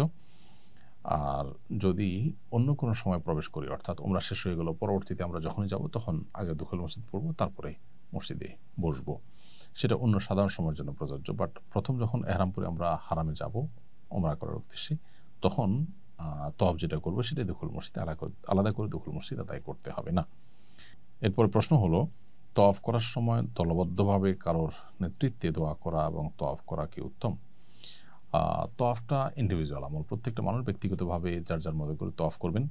আর যদি অন্য কোনো সময় প্রবেশ করি, অর্থাৎ উমরা শেষ হয়ে গেল, পরবর্তীতে আমরা যখনই যাব তখন আগে দুখুল মসজিদ পড়ব, তারপরে মসজিদে বসবো, সেটা অন্য সাধারণ সময়ের জন্য প্রযোজ্য। বাট প্রথম যখন এহরামপুরে আমরা হারামে যাব উমরা করার উদ্দেশ্যে, তখন তওয়াফ যেটা করবো সেটাই দুখুল মসজিদে, আলাদা করে দুখুল মসজিদ আদায় করতে হবে না। এরপর প্রশ্ন হলো, তওয়াফ করার সময় দলবদ্ধভাবে কারোর নেতৃত্বে দোয়া করা এবং তওয়াফ করা কি উত্তম? তওয়াফটা ইন্ডিভিজুয়াল আমল, প্রত্যেকটা মানুষ ব্যক্তিগতভাবে যার যার মতো করে তওয়াফ করবেন।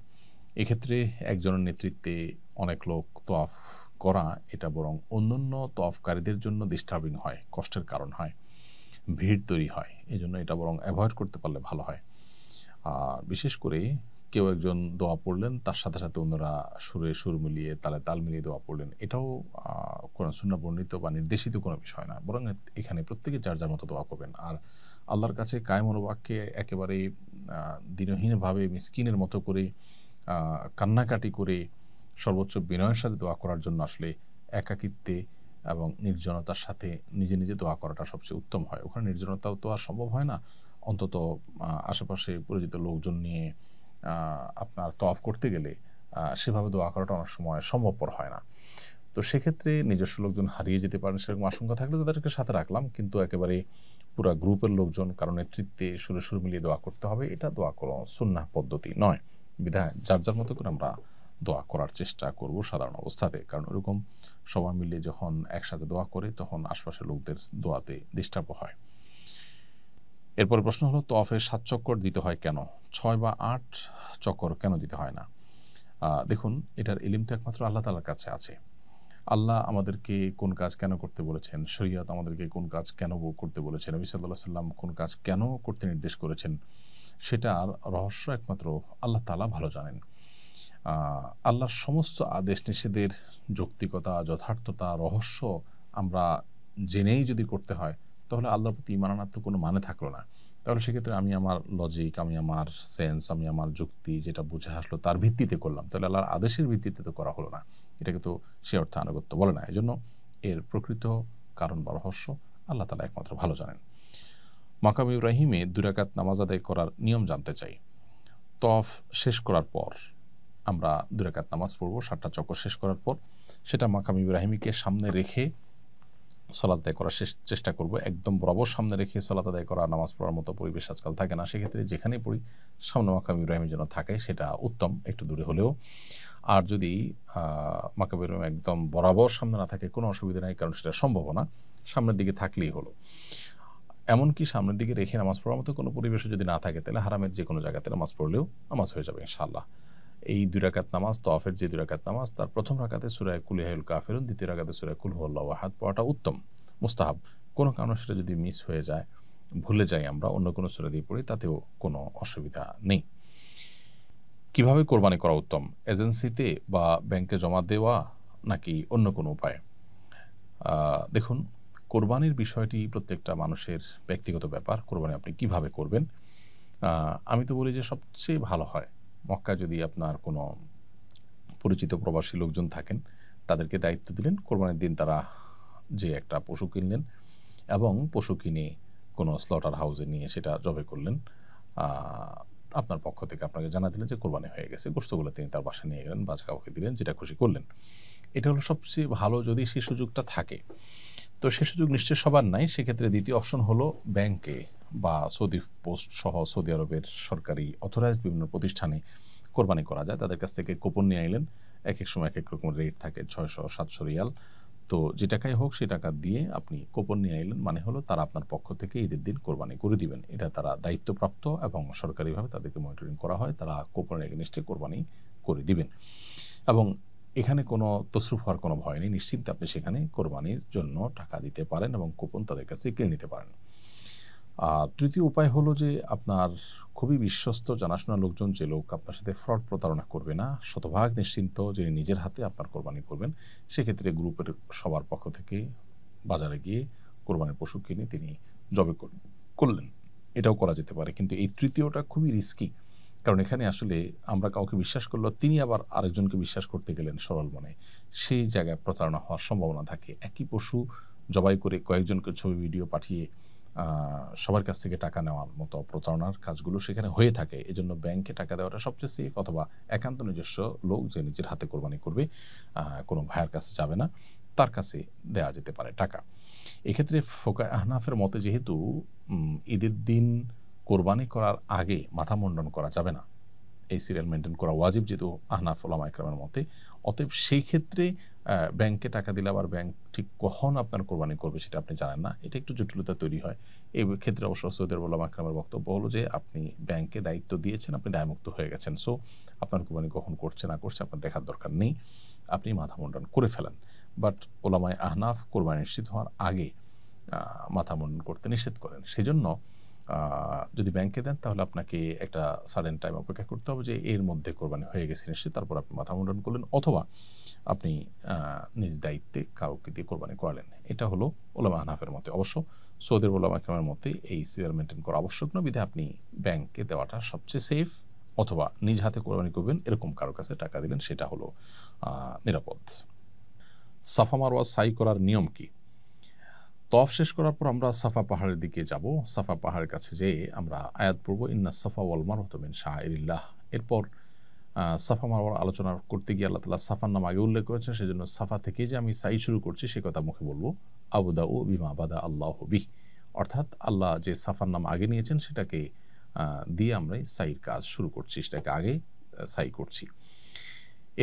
এক্ষেত্রে একজনের নেতৃত্বে অনেক লোক তওয়াফ করা, এটা বরং অন্যান্য তওয়াফকারীদের জন্য ডিস্টার্বিং হয়, কষ্টের কারণ হয়, ভিড় তৈরি হয়, এই জন্য এটা বরং অ্যাভয়েড করতে পারলে ভালো হয়। বিশেষ করে কেউ একজন দোয়া পড়লেন, তার সাথে সাথে অন্যরা সুরে সুর মিলিয়ে, তালে তাল মিলিয়ে দোয়া পড়লেন, এটাও কোরআন সুন্নাহ বর্ণিত বা নির্দেশিত কোনো বিষয় না, বরং এখানে প্রত্যেকে যার যার মতো দোয়া করবেন। আর আল্লাহর কাছে কায়েম মনোবাক্যে একেবারে দিনহীনভাবে মিসকিনের মতো করে কান্নাকাটি করে সর্বোচ্চ বিনয়ের সাথে দোয়া করার জন্য আসলে একাকিত্বে এবং নির্জনতার সাথে নিজে নিজে দোয়া করাটা সবচেয়ে উত্তম হয়। ওখানে নির্জনতাও তো আর সম্ভব হয় না, অন্তত আশেপাশে পরিচিত লোকজন নিয়ে আপনার তওয়াফ করতে গেলে সেভাবে দোয়া করাটা অনেক সময় সম্ভবপর হয় না। তো সেক্ষেত্রে নিজস্ব লোকজন হারিয়ে যেতে পারেন, সেরকম আশঙ্কা থাকলে তাদেরকে সাথে রাখলাম, কিন্তু একেবারে পুরা গ্রুপের লোকজন কারো নেতৃত্বে সুরে সুর মিলিয়ে দোয়া করতে হবে, এটা দোয়া কোনো সুন্নাহ পদ্ধতি নয়। বিধায় যার যার মতো করে আমরা দোয়া করার চেষ্টা করব সাধারণ অবস্থাতে, কারণ ওরকম সবাই মিলে যখন একসাথে দোয়া করে তখন আশপাশের লোকদের দোয়াতে ডিস্টার্ব হয়। এরপরে প্রশ্ন হলো, তওয়াফে 7 চক্কর দিতে হয় কেন? 6 বা 8 চক্কর কেন দিতে হয় না? দেখুন, এটার ইলম তো একমাত্র আল্লাহ তাআলার কাছে আছে। আল্লাহ আমাদেরকে কোন কাজ কেন করতে বলেছেন, শরীয়ত আমাদেরকে কোন কাজ কেন করতে বলেছেন, নবী সাল্লাল্লাহু আলাইহি সাল্লাম কোন কাজ কেন করতে নির্দেশ করেছেন, সেটার রহস্য একমাত্র আল্লাহ তাআলা ভালো জানেন। আল্লাহর সমস্ত আদেশ নিষেধের যৌক্তিকতা, যথার্থতা, রহস্য আমরা জেনেই যদি করতে হয়, তাহলে আল্লাহর প্রতি ঈমান আনার তো কোনো মানে থাকলো না। তাহলে সেক্ষেত্রে আমি আমার লজিক, আমি আমার সেন্স, আমি আমার যুক্তি যেটা বুঝে আসলো তার ভিত্তিতে করলাম। তাহলে আল্লাহর আদেশের ভিত্তিতে তো করা হলো না। এটাকে তো সে অর্থে আনুগত্য বলে না। এজন্য এর প্রকৃত কারণ বা রহস্য আল্লাহ তাআলা একমাত্র ভালো জানেন। মাকাম ইব্রাহিমে 2 রাকাত নামাজ আদায় করার নিয়ম জানতে চাই। তওয়াফ শেষ করার পর আমরা 2 রাকাত নামাজ পড়ব 7টা চক্কর শেষ করার পর। সেটা মাকাম ইব্রাহিমীকে সামনে রেখে সালাত আদায় করার চেষ্টা করব। একদম বরাবর সামনে রেখে সালাত আদায় করা, নামাজ পড়ার মতো পরিবেশ আজকাল থাকে না। সেক্ষেত্রে যেখানেই পড়ি সামনে মাকাম ইব্রাহিম যেন থাকে, সেটা উত্তম, একটু দূরে হলেও। আর যদি মাকাম ইব্রাহিম একদম বরাবর সামনে না থাকে কোনো অসুবিধা নাই, কারণ সেটা সম্ভব না, সামনের দিকে থাকলেই হলো। এমনকি সামনের দিকে রেখে নামাজ পড়ার মতো কোনো পরিবেশে যদি না থাকে, তাহলে হারামের যে কোনো জায়গাতে নামাজ পড়লেও নামাজ হয়ে যাবে ইনশাআল্লাহ। এই 2 রাকাত নামাজ, তওয়াফের যে 2 রাকাত নামাজ, তার প্রথম রাকাতে সূরা কুল ইয়া আইয়ুহাল কাফিরুন, দ্বিতীয় রাকাতে সূরা কুল হুয়াল্লাহু আহাদ পড়াটা উত্তম, মুস্তাহাব। কোনো কারণে সেটা যদি মিস হয়ে যায়, ভুলে যাই আমরা, অন্য কোনো সূরা দিয়ে পড়ি, তাতেও কোনো অসুবিধা নেই। কিভাবে কোরবানি করা উত্তম? এজেন্সিতে বা ব্যাংকে জমা দেওয়া নাকি অন্য কোনো উপায়? দেখুন, কোরবানির বিষয়টি প্রত্যেকটা মানুষের ব্যক্তিগত ব্যাপার। কোরবানি আপনি কিভাবে করবেন? আমি তো বলি যে সবচেয়ে ভালো হয় মক্কায় যদি আপনার কোনো পরিচিত প্রবাসী লোকজন থাকেন, তাদেরকে দায়িত্ব দিলেন, কোরবানির দিন তারা যে একটা পশু কিনলেন এবং পশু কিনে কোনো স্লটার হাউসে নিয়ে সেটা জবাই করলেন। আপনার পক্ষ থেকে আপনাকে জানা দিলেন যে কোরবানি হয়ে গেছে। গোশতগুলো তিনি তার বাসায় নিয়ে গেলেন, বাচ্চা কাউকে দিলেন, যেটা খুশি করলেন। এটা হলো সবচেয়ে ভালো যদি সেই সুযোগটা থাকে। তো সে সুযোগ নিশ্চয়ই সবার নাই। সেক্ষেত্রে দ্বিতীয় অপশন হলো ব্যাংকে বা সৌদি পোস্ট সহ সৌদি আরবের সরকারি অথরাইজড বিভিন্ন প্রতিষ্ঠানে কোরবানি করা যায়। তাদের কাছ থেকে কুপন নিয়ে আইলেন। একেক সময় একেক রকম রেট থাকে, ৬০০-৭০০ রিয়াল। তো যে টাকায় হোক সে টাকা দিয়ে আপনি কুপন নিয়ে আইলেন, মানে হলো তারা আপনার পক্ষ থেকে ঈদের দিন কোরবানি করে দিবেন। এটা তারা দায়িত্বপ্রাপ্ত এবং সরকারিভাবে তাদেরকে মনিটরিং করা হয়। তারা কুপনের এগেইনস্টে কোরবানি করে দিবেন এবং এখানে কোনো তসরুফ হওয়ার কোনো ভয় নেই। নিশ্চিন্তে আপনি সেখানে কোরবানির জন্য টাকা দিতে পারেন এবং কুপন তাদের কাছ থেকে কিনে নিতে পারেন। তৃতীয় উপায় হলো যে আপনার খুবই বিশ্বস্ত জানাশোনা লোকজন, যে লোক আপনার সাথে ফ্রড প্রতারণা করবে না, শতভাগ নিশ্চিন্ত, যিনি নিজের হাতে আপনার কোরবানি করবেন, সেক্ষেত্রে গ্রুপের সবার পক্ষ থেকে বাজারে গিয়ে কোরবানির পশু কিনে তিনি জবে করলেন। এটাও করা যেতে পারে। কিন্তু এই তৃতীয়টা খুবই রিস্কি। কারণ এখানে আসলে আমরা কাউকে বিশ্বাস করলেও তিনি আবার আরেকজনকে বিশ্বাস করতে গেলেন সরল মনে, সেই জায়গায় প্রতারণা হওয়ার সম্ভাবনা থাকে। একই পশু জবাই করে কয়েকজনকে ছবি ভিডিও পাঠিয়ে সবার কাছ থেকে টাকা নেওয়ার মতো প্রতারণার কাজগুলো সেখানে হয়ে থাকে। এজন্য ব্যাংকে টাকা দেওয়াটা সবচেয়ে সেফ, অথবা একান্ত নিজস্ব লোক যে নিজের হাতে কোরবানি করবে, কোনো ভাইয়ের কাছে যাবে না, তার কাছে দেওয়া যেতে পারে টাকা। এক্ষেত্রে ফোকায়ে আহনাফের মতে যেহেতু ঈদের দিন কোরবানি করার আগে মাথা মুন্ডন করা যাবে না, এই সিরিয়াল মেনটেন করা ওয়াজিব যেহেতু আহনাফ ওলামা ইকরামের মতে, অতএব সেই ক্ষেত্রে ব্যাংকে টাকা দিলে আবার ব্যাংক ঠিক কখন আপনার কোরবানি করবে সেটা আপনি জানেন না, এটা একটু জটিলতা তৈরি হয়। এই ক্ষেত্রে অবশ্য সৌদি আরব ওলামা ইকরামের বক্তব্য হলো যে আপনি ব্যাংকে দায়িত্ব দিয়েছেন, আপনি দায়মুক্ত হয়ে গেছেন। সো আপনার কোরবানি কখন করছে না করছে আপনার দেখার দরকার নেই, আপনি মাথা মুন্ডন করে ফেলেন। বাট ওলামায়ে আহনাফ কোরবানি নিশ্চিত হওয়ার আগে মাথা মুন্ডন করতে নিষেধ করেন। সেজন্য যদি ব্যাংকে দেন তাহলে আপনাকে একটা সার্টেন টাইম অপেক্ষা করতে হবে যে এর মধ্যে কোরবানি হয়ে গেছে নিশ্চিত, তারপর আপনি মাথা মুন্ডন করলেন, অথবা আপনি নিজ দায়িত্বে কাউকে দিয়ে কোরবানি করালেন। এটা হলো ওলামা আহনাফের মতে। অবশ্য সৌদির ওলামা ইকরামের মতে এই সিরিয়াল মেনটেন করা আবশ্যক নয়, বিধায় আপনি ব্যাংকে দেওয়াটা সবচেয়ে সেফ, অথবা নিজ হাতে কোরবানি করবেন এরকম কারো কাছে টাকা দিলেন, সেটা হলো নিরাপদ। সাফা মারওয়া সাই করার নিয়ম কি? তওয়াফ শেষ করার পর আমরা সাফা পাহাড়ের দিকে যাব। সাফা পাহাড়ের কাছে যেয়ে আমরা আয়াত পড়ব, ইন্না সাফা ওয়াল মারওয়াতা মিন শাআইরিল্লাহ। এরপর সাফা মারওয়ার আলোচনা করতে গিয়ে আল্লাহ তাআলা সাফার নাম আগে উল্লেখ করেছেন, সেজন্য সাফা থেকে যে আমি সাই শুরু করছি সে কথা মুখে বলবো, আবদাউ বিমা বাদা আল্লাহু বিহ, অর্থাৎ আল্লাহ যে সাফার নাম আগে নিয়েছেন সেটাকে দিয়ে আমরা সাইর কাজ শুরু করছি, সেটাকে আগে সাই করছি।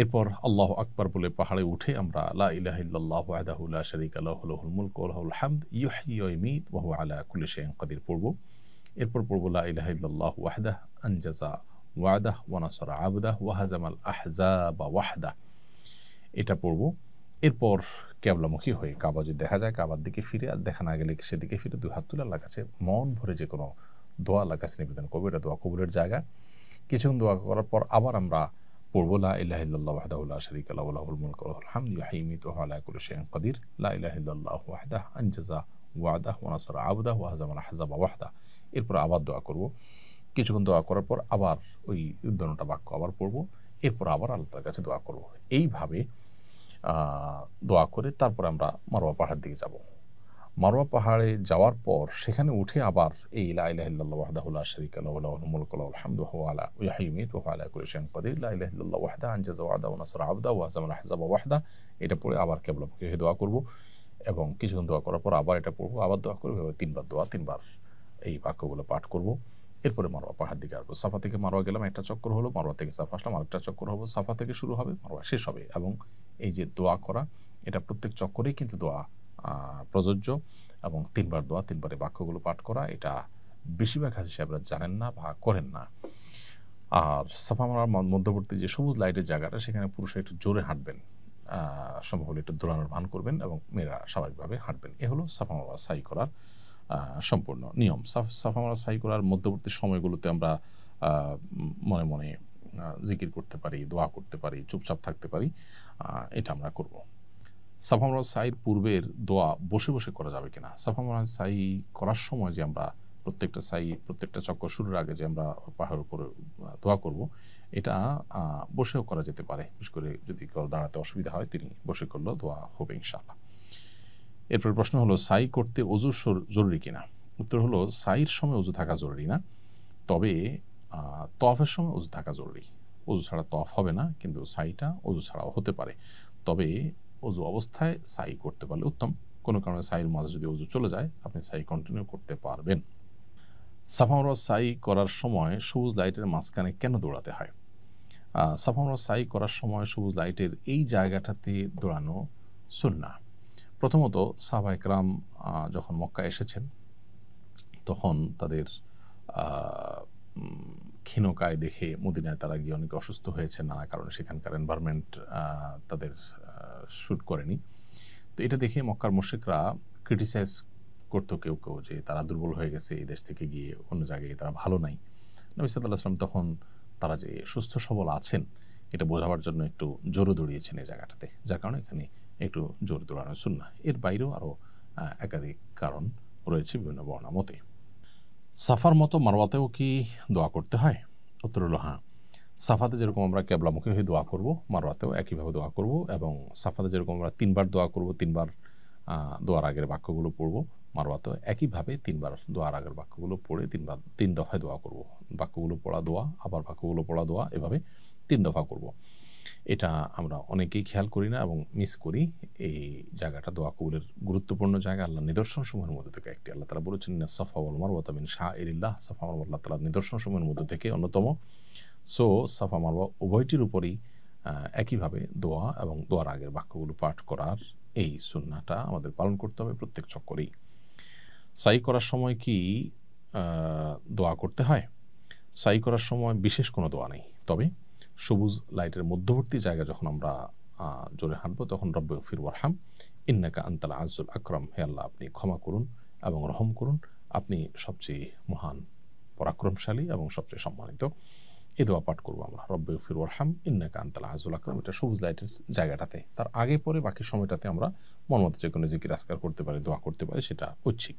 এরপর আল্লাহু আকবার বলে পাহাড়ে উঠে আমরা লা ইলাহা ইল্লাল্লাহু ওয়াহদাহু লা শারীকা লাহু লাহুল মুলকু ওয়া লাহুল হামদ ইউহয়ি ওয়া ইউমীত ওয়া হুয়া আলা কুল্লি শাইইন কাদির পড়ব। এরপর পড়ব লা ইলাহা ইল্লাল্লাহু ওয়াহদাহু আনজাযা ওয়া'দাহু ওয়া নাসারা আবদাহু ওয়া হাযামাল আহজাবা ওয়াহদাহু, এটা পড়ব। এরপর কেবলামুখী হয়ে কাবা যদি দেখা যায় কাবার দিকে ফিরে, আর দেখা না গেলে সেদিকে ফিরে দুই হাত তুলে আল্লাহর কাছে মন ভরে যে কোনো দোয়া আল্লাহর কাছে নিবেদন করবো। এটা দোয়া কবুলের জায়গা। কিছুক্ষণ দোয়া করার পর আবার আমরা পড়বো লা ইলাহা ইল্লাল্লাহু ওয়াহদাহু লা শারীকা লাহু লাহুল মুলকু ওয়া লাহুল হামদু ইউহয়ী ওয়া ইয়ুমীতু ওয়া হুয়া আলা কুল্লি শাইইন কাদির লা ইলাহা ইল্লাল্লাহু ওয়াহদাহু আনজাযা ওয়া'দাহু ওয়া নাসারা আবদাহু ওয়া হাযামাল আহজাবা ওয়াহদাহু। এরপর আবার দোয়া করব। কিছুক্ষণ দোয়া করার পর আবার ওই উদ্যানটা বাক্য আবার পড়ব। এরপর আবার আল্লাহর কাছে দোয়া করব। এইভাবে দোয়া করে তারপর আমরা মারওয়া পাহাড়ের দিকে যাব। মারওয়া পাহাড়ে যাওয়ার পর সেখানে উঠে আবার এই লা ইলাহা ইল্লাল্লাহু ওয়াহদাহু লা শারীকা লাহু লাহুল মুলকু ওয়া লাহুল হামদু ওয়া হুয়া আলা ইউহয়ী ওয়া ইয়ুমীতু ওয়া হুয়া আলা কুল্লি শাইইন কাদির লা ইলাহা ইল্লাল্লাহু ওয়াহদাহু আনজাযা ওয়া'দাহু ওয়া নাসারা আবদাহু ওয়া হাযামাল আহজাবা ওয়াহদাহু। এটা পড়ে আবার কিবলামুখী হয়ে দোয়া করব এবং কিছুক্ষণ দোয়া করার পর আবার এটা পড়ব, আবার দোয়া করব। এভাবে তিনবার দোয়া, তিনবার এই বাক্যগুলো পাঠ করব। এরপরে মারওয়া পাহাড় দিকে আসবো। সাফা থেকে মারওয়া গেলাম, একটা চক্কর হলো। মারওয়া থেকে সাফা আসলাম, আরেকটা চক্কর হবো। সাফা থেকে শুরু হবে, মারওয়া শেষ হবে। এবং এই যে দোয়া করা, এটা প্রত্যেক চক্করেই কিন্তু দোয়া প্রযোজ্য। এবং তিনবার দোয়া, তিনবারে বাক্যগুলো পাঠ করা, এটা বেশিরভাগ হাজি সাহেবরা জানেন না বা করেন না। আর সাফা মারার মধ্যবর্তী যে সবুজ লাইটের জায়গাটা, সেখানে পুরুষরা একটু জোরে হাঁটবেন, সম্ভব হলে একটু দৌড়ানোর ভান করবেন এবং মেয়েরা স্বাভাবিকভাবে হাঁটবেন। এ হলো সাফা মারওয়া সাই করার সম্পূর্ণ নিয়ম। সাফা মারওয়া সাই করার মধ্যবর্তী সময়গুলোতে আমরা মনে মনে জিকির করতে পারি, দোয়া করতে পারি, চুপচাপ থাকতে পারি। এটা আমরা করব। সাফা মারওয়া সাইর পূর্বের দোয়া বসে বসে করা যাবে কিনা? সাফা মারওয়া সাই করার সময় যে আমরা প্রত্যেকটা চক্কর শুরুর আগে যে আমরা পাহাড়ের উপরে দোয়া করব, এটা বসেও করা যেতে পারে। বিশেষ করে যদি কেউ দাঁড়াতে অসুবিধা হয়, তিনি বসে করলেও দোয়া হবে ইনশাআল্লাহ। এরপর প্রশ্ন হলো, সাই করতে ওযু জরুরি কিনা? উত্তর হলো, সাইর সময় ওযু থাকা জরুরি না, তবে তওয়াফের সময় ওযু থাকা জরুরি। ওযু ছাড়া তওয়াফ হবে না, কিন্তু সাইটা ওযু ছাড়াও হতে পারে। তবে ওযু অবস্থায় সাই করতে পারলে উত্তম। কোনো কারণে সাইয়ের মাঝে যদি ওযু চলে যায়, আপনি সাই কন্টিনিউ করতে পারবেন। সাফা মারওয়া সাই করার সময় সবুজ লাইটের মাঝখানে কেন দৌড়াতে হয়? সাফা মারওয়া সাই করার সময় সবুজ লাইটের এই জায়গাটাতে দৌড়ানো সুন্নাহ। প্রথমত সাহাবা একরাম যখন মক্কা এসেছেন, তখন তাদের ক্ষীণকায় দেখে মদিনায় তারা গিয়ে অনেক অসুস্থ হয়েছে নানা কারণে। সেখানকার এনভায়রনমেন্ট তাদের শ্যুট করেনি। তো এটা দেখে মক্কার মুশরিকরা ক্রিটিসাইজ করতো কেউ কেউ, যে তারা দুর্বল হয়ে গেছে, এই দেশ থেকে গিয়ে অন্য জায়গায় তারা ভালো নাই। নবী সাল্লাল্লাহু আলাইহি ওয়াসাল্লাম তখন তারা যে সুস্থ সবল আছেন, এটা বোঝাবার জন্য একটু জোরে দৌড়িয়েছেন এই জায়গাটাতে, যার কারণে এখানে একটু জোরে দৌড়ানো সুন্নাহ। এর বাইরেও আরও একাধিক কারণ রয়েছে বিভিন্ন বর্ণনা মতে। সাফার মতো মারওয়াতেও কি দোয়া করতে হয়? উত্তর হলো হ্যাঁ। সাফাতে যেরকম আমরা কেবলামুখী হয়ে দোয়া করব, মারওয়াতেও একইভাবে দোয়া করব। এবং সাফাতে যেরকম আমরা তিনবার দোয়া করব, তিনবার দোয়ার আগের বাক্যগুলো পড়ব, মারওয়াতেও একইভাবে তিনবার দোয়ার আগের বাক্যগুলো পড়ে তিন দফায় দোয়া করব। বাক্যগুলো পড়া দোয়া, আবার বাক্যগুলো পড়া দোয়া, এভাবে 3 দফা করব। এটা আমরা অনেকেই খেয়াল করি না এবং মিস করি। এই জায়গাটা দোয়া কবুলের গুরুত্বপূর্ণ জায়গা, আল্লাহর নিদর্শনসমূহের মধ্যে থেকে একটি। আল্লাহ তাআলা বলেছেন, ইন্নাস সাফা ওয়াল মারওয়াতা মিন শাআইরিল্লাহ। সাফা মারওয়া আল্লাহ তাআলার নিদর্শনসমূহের মধ্যে থেকে অন্যতম। সো সাফা মারওয়া উভয়টির উপরই একইভাবে দোয়া এবং দোয়ার আগের বাক্যগুলো পাঠ করার এই সুন্নাহটা আমাদের পালন করতে হবে প্রত্যেক চক্করেই। সাই করার সময় কি দোয়া করতে হয়? সাই করার সময় বিশেষ কোনো দোয়া নেই, তবে সবুজ লাইটের মধ্যবর্তী জায়গা যখন আমরা জোরে হাঁটবো, তখন রব্বি গফির ওয়ারহাম ইন্নাকা আনতাল আযুল আকরাম, হে আল্লাহ আপনি ক্ষমা করুন এবং রহম করুন, আপনি সবচেয়ে মহান, পরাক্রমশালী এবং সবচেয়ে সম্মানিত। এই দোয়া পাঠ করবো আমরা, রব্বি গফির ওয়ারহাম ইন্নাকা আনতাল আযুল আকরাম। এটা সবুজ লাইটের জায়গাটাতে। তার আগে পরে বাকি সময়টাতে আমরা মনমতো যে কোনো জিকির আজকার করতে পারি, দোয়া করতে পারি, সেটা ঐচ্ছিক।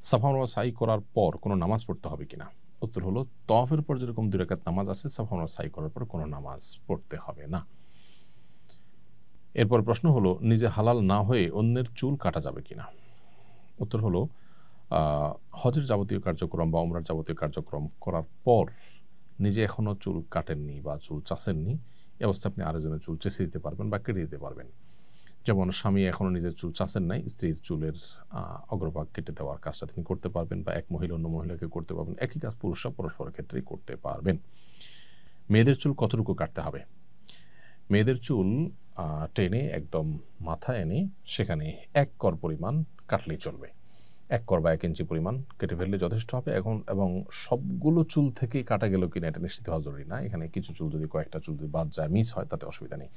সাফা মারওয়া সাই করার পর কোনো নামাজ পড়তে হবে কিনা? উত্তর হলো, তওয়াফের পর যেরকম 2 রাকাত নামাজ আছে, সাফা মারওয়া সাই করার পর কোনো নামাজ পড়তে হবে না। এরপর প্রশ্ন হলো, নিজে হালাল না হয়ে অন্যের চুল কাটা যাবে কিনা? উত্তর হলো, হজের যাবতীয় কার্যক্রম বা উমরার যাবতীয় কার্যক্রম করার পর নিজে এখনও চুল কাটেননি বা চুল চাষেননি, এ অবস্থায় আপনি আরেকজনের চুল চেঁচে দিতে পারবেন বা কেটে দিতে পারবেন। যেমন স্বামী এখনও নিজের চুল চাষেন নাই, স্ত্রীর চুলের অগ্রভাগ কেটে দেওয়ার কাজটা তিনি করতে পারবেন, বা এক মহিলা অন্য মহিলাকে করতে পারবেন। একই কাজ পুরুষরা পরস্পরের ক্ষেত্রেই করতে পারবেন। মেয়েদের চুল কতটুকু কাটতে হবে? মেয়েদের চুল টেনে একদম মাথা এনে সেখানে 1 কর পরিমাণ কাটলেই চলবে। 1 কর বা 1 ইঞ্চি পরিমাণ কেটে ফেললে যথেষ্ট হবে। এবং সবগুলো চুল থেকেই কাটা গেল কিনা এটা নিশ্চিত হওয়া জরুরি না। এখানে কিছু চুল, যদি কয়েকটা চুল যদি বাদ যায়, মিস হয়, তাতে অসুবিধা নেই।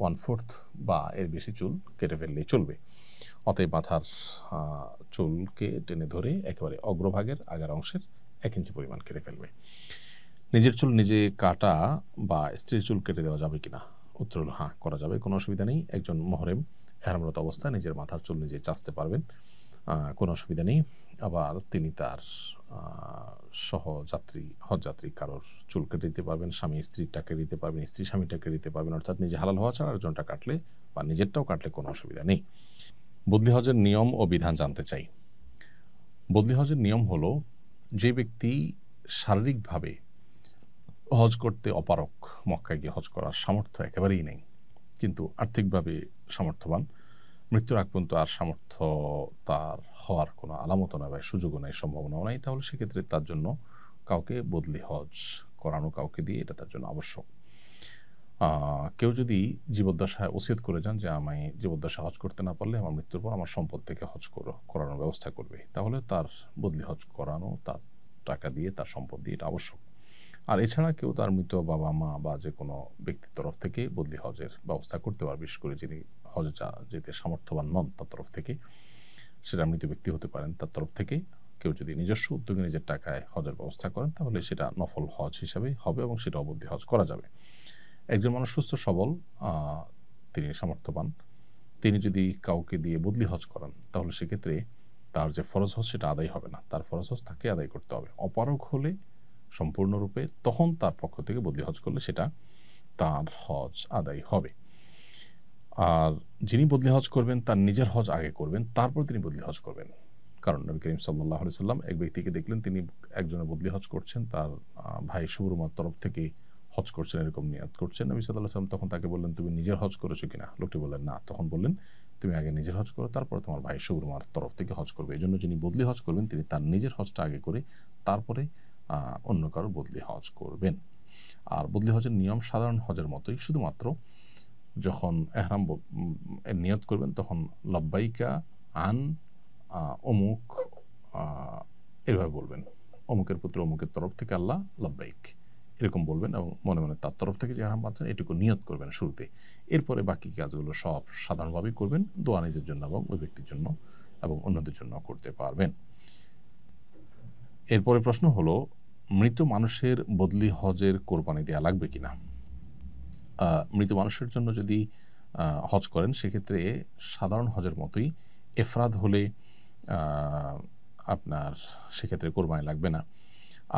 1/4 বা এর বেশি চুল কেটে ফেললেই চলবে। অতএব মাথার চুলকে টেনে ধরে একেবারে অগ্রভাগের আগের অংশের 1 ইঞ্চি পরিমাণ কেটে ফেলবে। নিজের চুল নিজে কাটা বা স্ত্রীর চুল কেটে দেওয়া যাবে কিনা? উত্তর হলো হ্যাঁ, করা যাবে, কোনো অসুবিধা নেই। একজন মুহরিম ইহরামরত অবস্থায় নিজের মাথার চুল নিজে চাঁচতে পারবেন, কোনো অসুবিধা নেই। আবার তিনি তার সহযাত্রী হজযাত্রী কারোর চুল কেটে দিতে পারবেন, স্বামী স্ত্রীরটা কেটে দিতে পারবেন, স্ত্রী স্বামীটা কেটে দিতে পারবেন, অর্থাৎ নিজে হালাল হওয়া ছাড়া আরেকজনটা কাটলে বা নিজেরটাও কাটলে কোনো অসুবিধা নেই। বদলি হজের নিয়ম ও বিধান জানতে চাই। বদলি হজের নিয়ম হলো, যে ব্যক্তি শারীরিকভাবে হজ করতে অপারগ, মক্কায় গিয়ে হজ করার সামর্থ্য একেবারেই নেই, কিন্তু আর্থিকভাবে সামর্থ্যবান, মৃত্যুর আগ পর্যন্ত আর সামর্থ্য তার হওয়ার কোনো আলামতও নয় বা সুযোগও নাই, সম্ভাবনাও নাই, তাহলে সেক্ষেত্রে তার জন্য কাউকে বদলি হজ করানো, কাউকে দিয়ে এটা তার জন্য আবশ্যক। কেউ যদি জীবদ্দশায় ওসিয়ত করে যান যে আমি জীবদ্দশায় হজ করতে না পারলে আমার মৃত্যুর পর আমার সম্পদ থেকে হজ করানোর ব্যবস্থা করবে, তাহলে তার বদলি হজ করানো, তার টাকা দিয়ে, তার সম্পদ দিয়ে এটা আবশ্যক। আর এছাড়া কেউ তার মৃত বাবা মা বা যে কোনো ব্যক্তির তরফ থেকে বদলি হজের ব্যবস্থা করতে পারবে, বিশেষ করে যিনি হজে যেতে সামর্থ্যবান নন তার তরফ থেকে, সেটা মৃত ব্যক্তি হতে পারেন, তার তরফ থেকে কেউ যদি নিজস্ব উদ্যোগে নিজের টাকায় হজের ব্যবস্থা করেন, তাহলে সেটা নফল হজ হিসাবে হবে এবং সেটা বদলি হজ করা যাবে। একজন মানুষ সুস্থ সবল, তিনি সামর্থ্যবান, তিনি যদি কাউকে দিয়ে বদলি হজ করান, তাহলে সেক্ষেত্রে তার যে ফরজ হজ সেটা আদায় হবে না, তার ফরজ হজ তাকে আদায় করতে হবে। অপারগ হলে সম্পূর্ণরূপে, তখন তার পক্ষ থেকে বদলি হজ করলে সেটা তার হজ আদায় হবে। আর যিনি বদলি হজ করবেন তার নিজের হজ আগে করবেন, তারপর তিনি বদলি হজ করবেন। কারণ নবী করিম সাল্লাল্লাহু আলাইহি সাল্লাম এক ব্যক্তিকে দেখলেন, তিনি একজনের বদলি হজ করছেন, তার ভাই সুবরমার তরফ থেকে হজ করছেন, এরকম নিয়াত করছেন। নবী সাল্লাল্লাহু আলাইহি সাল্লাম তখন তাকে বললেন, তুমি নিজের হজ করেছো কিনা? লোকটি বললেন না। তখন বললেন, তুমি আগে নিজের হজ করো, তারপর তোমার ভাই সুবরমার তরফ থেকে হজ করবে। এই জন্য যিনি বদলি হজ করবেন তিনি তার নিজের হজটা আগে করে তারপরে অন্য কারো বদলি হজ করবেন। আর বদলি হজের নিয়ম সাধারণ হজের মতোই, শুধুমাত্র যখন এহরাম নিয়ত করবেন তখন লব্বাইকা আন অমুক এভাবে বলবেন, অমুকের পুত্র অমুকের তরফ থেকে আল্লাহ লব্বাইক, এরকম বলবেন এবং মনে মনে তার তরফ থেকে যে এহরাম বাঁধছেন এটুকু নিয়ত করবেন শুরুতে। এরপরে বাকি কাজগুলো সব সাধারণভাবেই করবেন, দোয়া নিজের জন্য এবং ওই ব্যক্তির জন্য এবং অন্যদের জন্য করতে পারবেন। এরপরে প্রশ্ন হলো, মৃত মানুষের বদলি হজের কোরবানি দেওয়া লাগবে কিনা? মৃত মানুষের জন্য যদি হজ করেন, সেক্ষেত্রে সাধারণ হজের মতোই এফরাদ হলে আপনার সেক্ষেত্রে কোরবানি লাগবে না।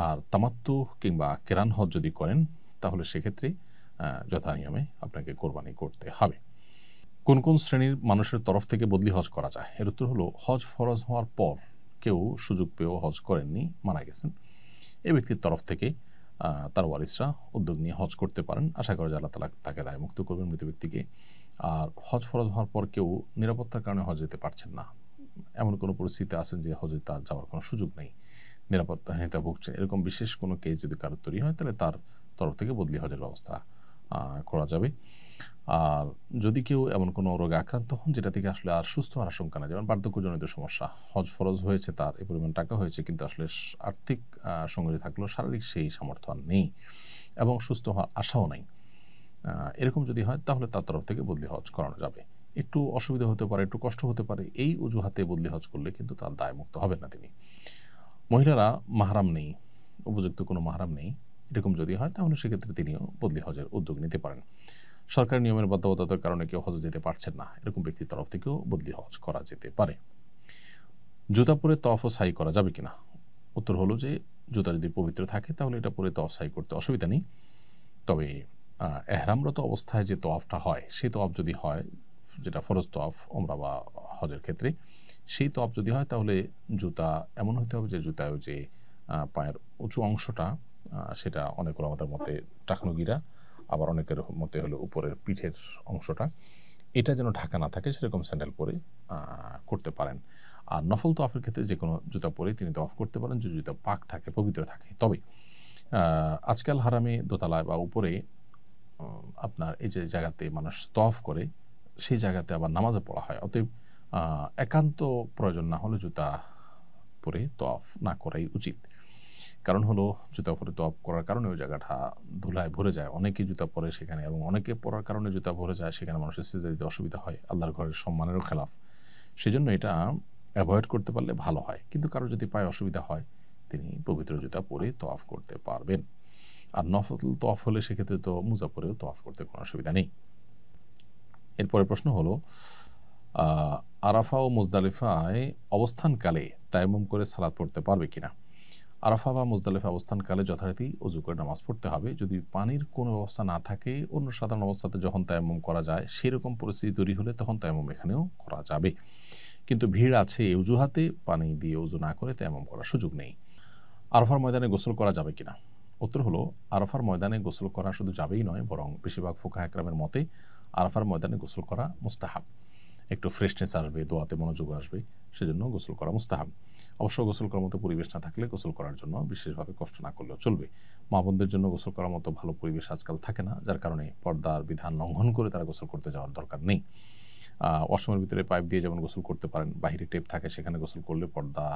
আর তামাত্তু কিংবা কেরান হজ যদি করেন, তাহলে সেক্ষেত্রে যথানিয়মে আপনাকে কোরবানি করতে হবে। কোন কোন শ্রেণীর মানুষের তরফ থেকে বদলি হজ করা যায়? এর উত্তর হলো, হজ ফরজ হওয়ার পর কেউ সুযোগ পেয়েও হজ করেননি, মারা গেছেন, এই ব্যক্তির তরফ থেকে তার ওয়ারিসরা উদ্যোগ নিয়ে হজ করতে পারেন। আশা করা যায় আল্লাহ তাআলা তাকে দায়মুক্ত করবেন মৃত ব্যক্তিকে। আর হজ ফরজ হওয়ার পর কেউ নিরাপত্তার কারণে হজ যেতে পারছেন না, এমন কোনো পরিস্থিতি আছেন যে হজে তার যাওয়ার কোনো সুযোগ নেই, নিরাপত্তাহীনতা ভুগছেন, এরকম বিশেষ কোনো কেস যদি কারোর তৈরি হয়, তাহলে তার তরফ থেকে বদলি হজের ব্যবস্থা করা যাবে। আর যদি কেউ এমন কোনো রোগে আক্রান্ত হন যেটা থেকে আসলে আর সুস্থ হওয়ার আশঙ্কা নেই, যেমন বার্ধক্যজনিত সমস্যা, হজ ফরজ হয়েছে, তার এই পরিমাণ টাকা হয়েছে, কিন্তু আসলে আর্থিক সঙ্গতি থাকলেও শারীরিক সেই সামর্থ্য আর নেই এবং সুস্থ হওয়ার আশাও নাই, এরকম যদি হয়, তাহলে তার তরফ থেকে বদলি হজ করানো যাবে। একটু অসুবিধা হতে পারে, একটু কষ্ট হতে পারে, এই অজুহাতে বদলি হজ করলে কিন্তু তার দায়মুক্ত হবেন না তিনি। মহিলারা মাহরাম নেই, উপযুক্ত কোনো মাহরাম নেই, এরকম যদি হয়, তাহলে সেক্ষেত্রে তিনিও বদলি হজের উদ্যোগ নিতে পারেন। সরকারি নিয়মের বাধ্যবাধকতার কারণে কেউ হজে যেতে পারছেন না, এরকম ব্যক্তির তরফ থেকেও বদলি হজ করা যেতে পারে। জুতা পরে তওয়াফ ও সাই করা যাবে কিনা? উত্তর হলো যে, জুতা যদি পবিত্র থাকে তাহলে এটা পরে তওয়াফ সাই করতে অসুবিধা নেই। তবে এহরামরত অবস্থায় যে তওয়াফটা হয়, সেই তওয়াফ যদি হয়, যেটা ফরজ তওয়াফ ওমরা বা হজের ক্ষেত্রে, সেই তওয়াফ যদি হয়, তাহলে জুতা এমন হতে হবে যে জুতায় যে পায়ের উঁচু অংশটা, সেটা অনেক আমাদের মতে টাকনুগিরা, আবার অনেকের মতে হলো উপরের পিঠের অংশটা, এটা যেন ঢাকা না থাকে, সেরকম স্যান্ডেল পরে করতে পারেন। আর নফল তওয়াফের ক্ষেত্রে যে কোনো জুতা পরে তিনি তওয়াফ করতে পারেন, যে জুতা পাক থাকে, পবিত্র থাকে। তবে আজকাল হারামে দোতলায় বা উপরে আপনার এই যে জায়গাতে মানুষ তওয়াফ করে, সেই জায়গাতে আবার নামাজে পড়া হয়, অতএব একান্ত প্রয়োজন না হলে জুতা পরে তওয়াফ না করাই উচিত। কারণ হলো জুতা পরে তওয়াফ করার কারণে ওই জায়গাটা ধুলায় ভরে যায়, অনেকেই জুতা পরে সেখানে, এবং অনেকে পরার কারণে জুতা ভরে যায়, সেখানে মানুষের সিজদা দিতে অসুবিধা হয়, আল্লাহর ঘরের সম্মানেরও খেলাফ। সেজন্য এটা অ্যাভয়েড করতে পারলে ভালো হয়। কিন্তু কারো যদি পায়ে অসুবিধা হয়, তিনি পবিত্র জুতা পরে তওয়াফ করতে পারবেন। আর নফল তওয়াফ হলে সেক্ষেত্রে তো মুজা পরেও তওয়াফ করতে কোনো অসুবিধা নেই। এরপরের প্রশ্ন হলো, আরাফা ও মুজদালিফায় অবস্থানকালে তায়াম্মুম করে সালাত পড়তে পারবে কিনা? আরাফা বা মুজদালিফা অবস্থানকালে যথারীতি অজু করে নামাজ পড়তে হবে। যদি পানির কোনো ব্যবস্থা না থাকে, অন্য সাধারণ অবস্থাতে যখন তায়াম্মুম করা যায় সেরকম পরিস্থিতি তৈরি হলে তখন তায়াম্মুম এখানেও করা যাবে। কিন্তু ভিড় আছে এই অজুহাতে পানি দিয়ে অজু না করে তায়াম্মুম করার সুযোগ নেই। আরাফার ময়দানে গোসল করা যাবে কিনা? উত্তর হলো, আরাফার ময়দানে গোসল করা শুধু যাবেই নয়, বরং বেশিরভাগ ফুকাহা একরামের মতে আরাফার ময়দানে গোসল করা মুস্তাহাব। একটু ফ্রেশনেস আসবে, দোয়াতে মনোযোগ আসবে, সেজন্য গোসল করা মুস্তাহাব। অবশ্য গোসল করার মতো পরিবেশ না থাকলে গোসল করার জন্য বিশেষভাবে কষ্ট না করলেও চলবে। মা বোনদের জন্য গোসল করার মতো ভালো পরিবেশ আজকাল থাকে না, যার কারণে পর্দার বিধান লঙ্ঘন করে তারা গোসল করতে যাওয়ার দরকার নেই। ওয়াশরুমের ভিতরে পাইপ দিয়ে যেমন গোসল করতে পারেন, বাহিরে টেপ থাকে, সেখানে গোসল করলে পর্দা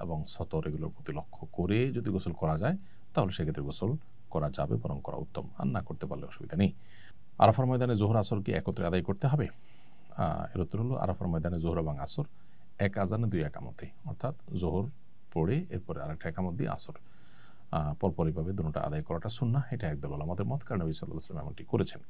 এবং সতর এগুলোর প্রতি লক্ষ্য করে যদি গোসল করা যায় তাহলে সেক্ষেত্রে গোসল করা যাবে, বরং করা উত্তম। আর না করতে পারলে অসুবিধা নেই। আরাফার ময়দানে জোহর আসর কি একত্রে আদায় করতে হবে? এর উত্তর হলো, আরাফার ময়দানে জোহর এবং আসর এক আজানে দুই একামতে, অর্থাৎ জোহর পড়ে এরপরে আরেকটা একামত দিয়ে আসর পরপরইভাবে দুটোটা আদায় করাটা সুন্নাহ। এটা একদল উলামাদের মত, কারণ নবী সাল্লাল্লাহু আলাইহি ওয়াসাল্লাম এমনটি করেছেন।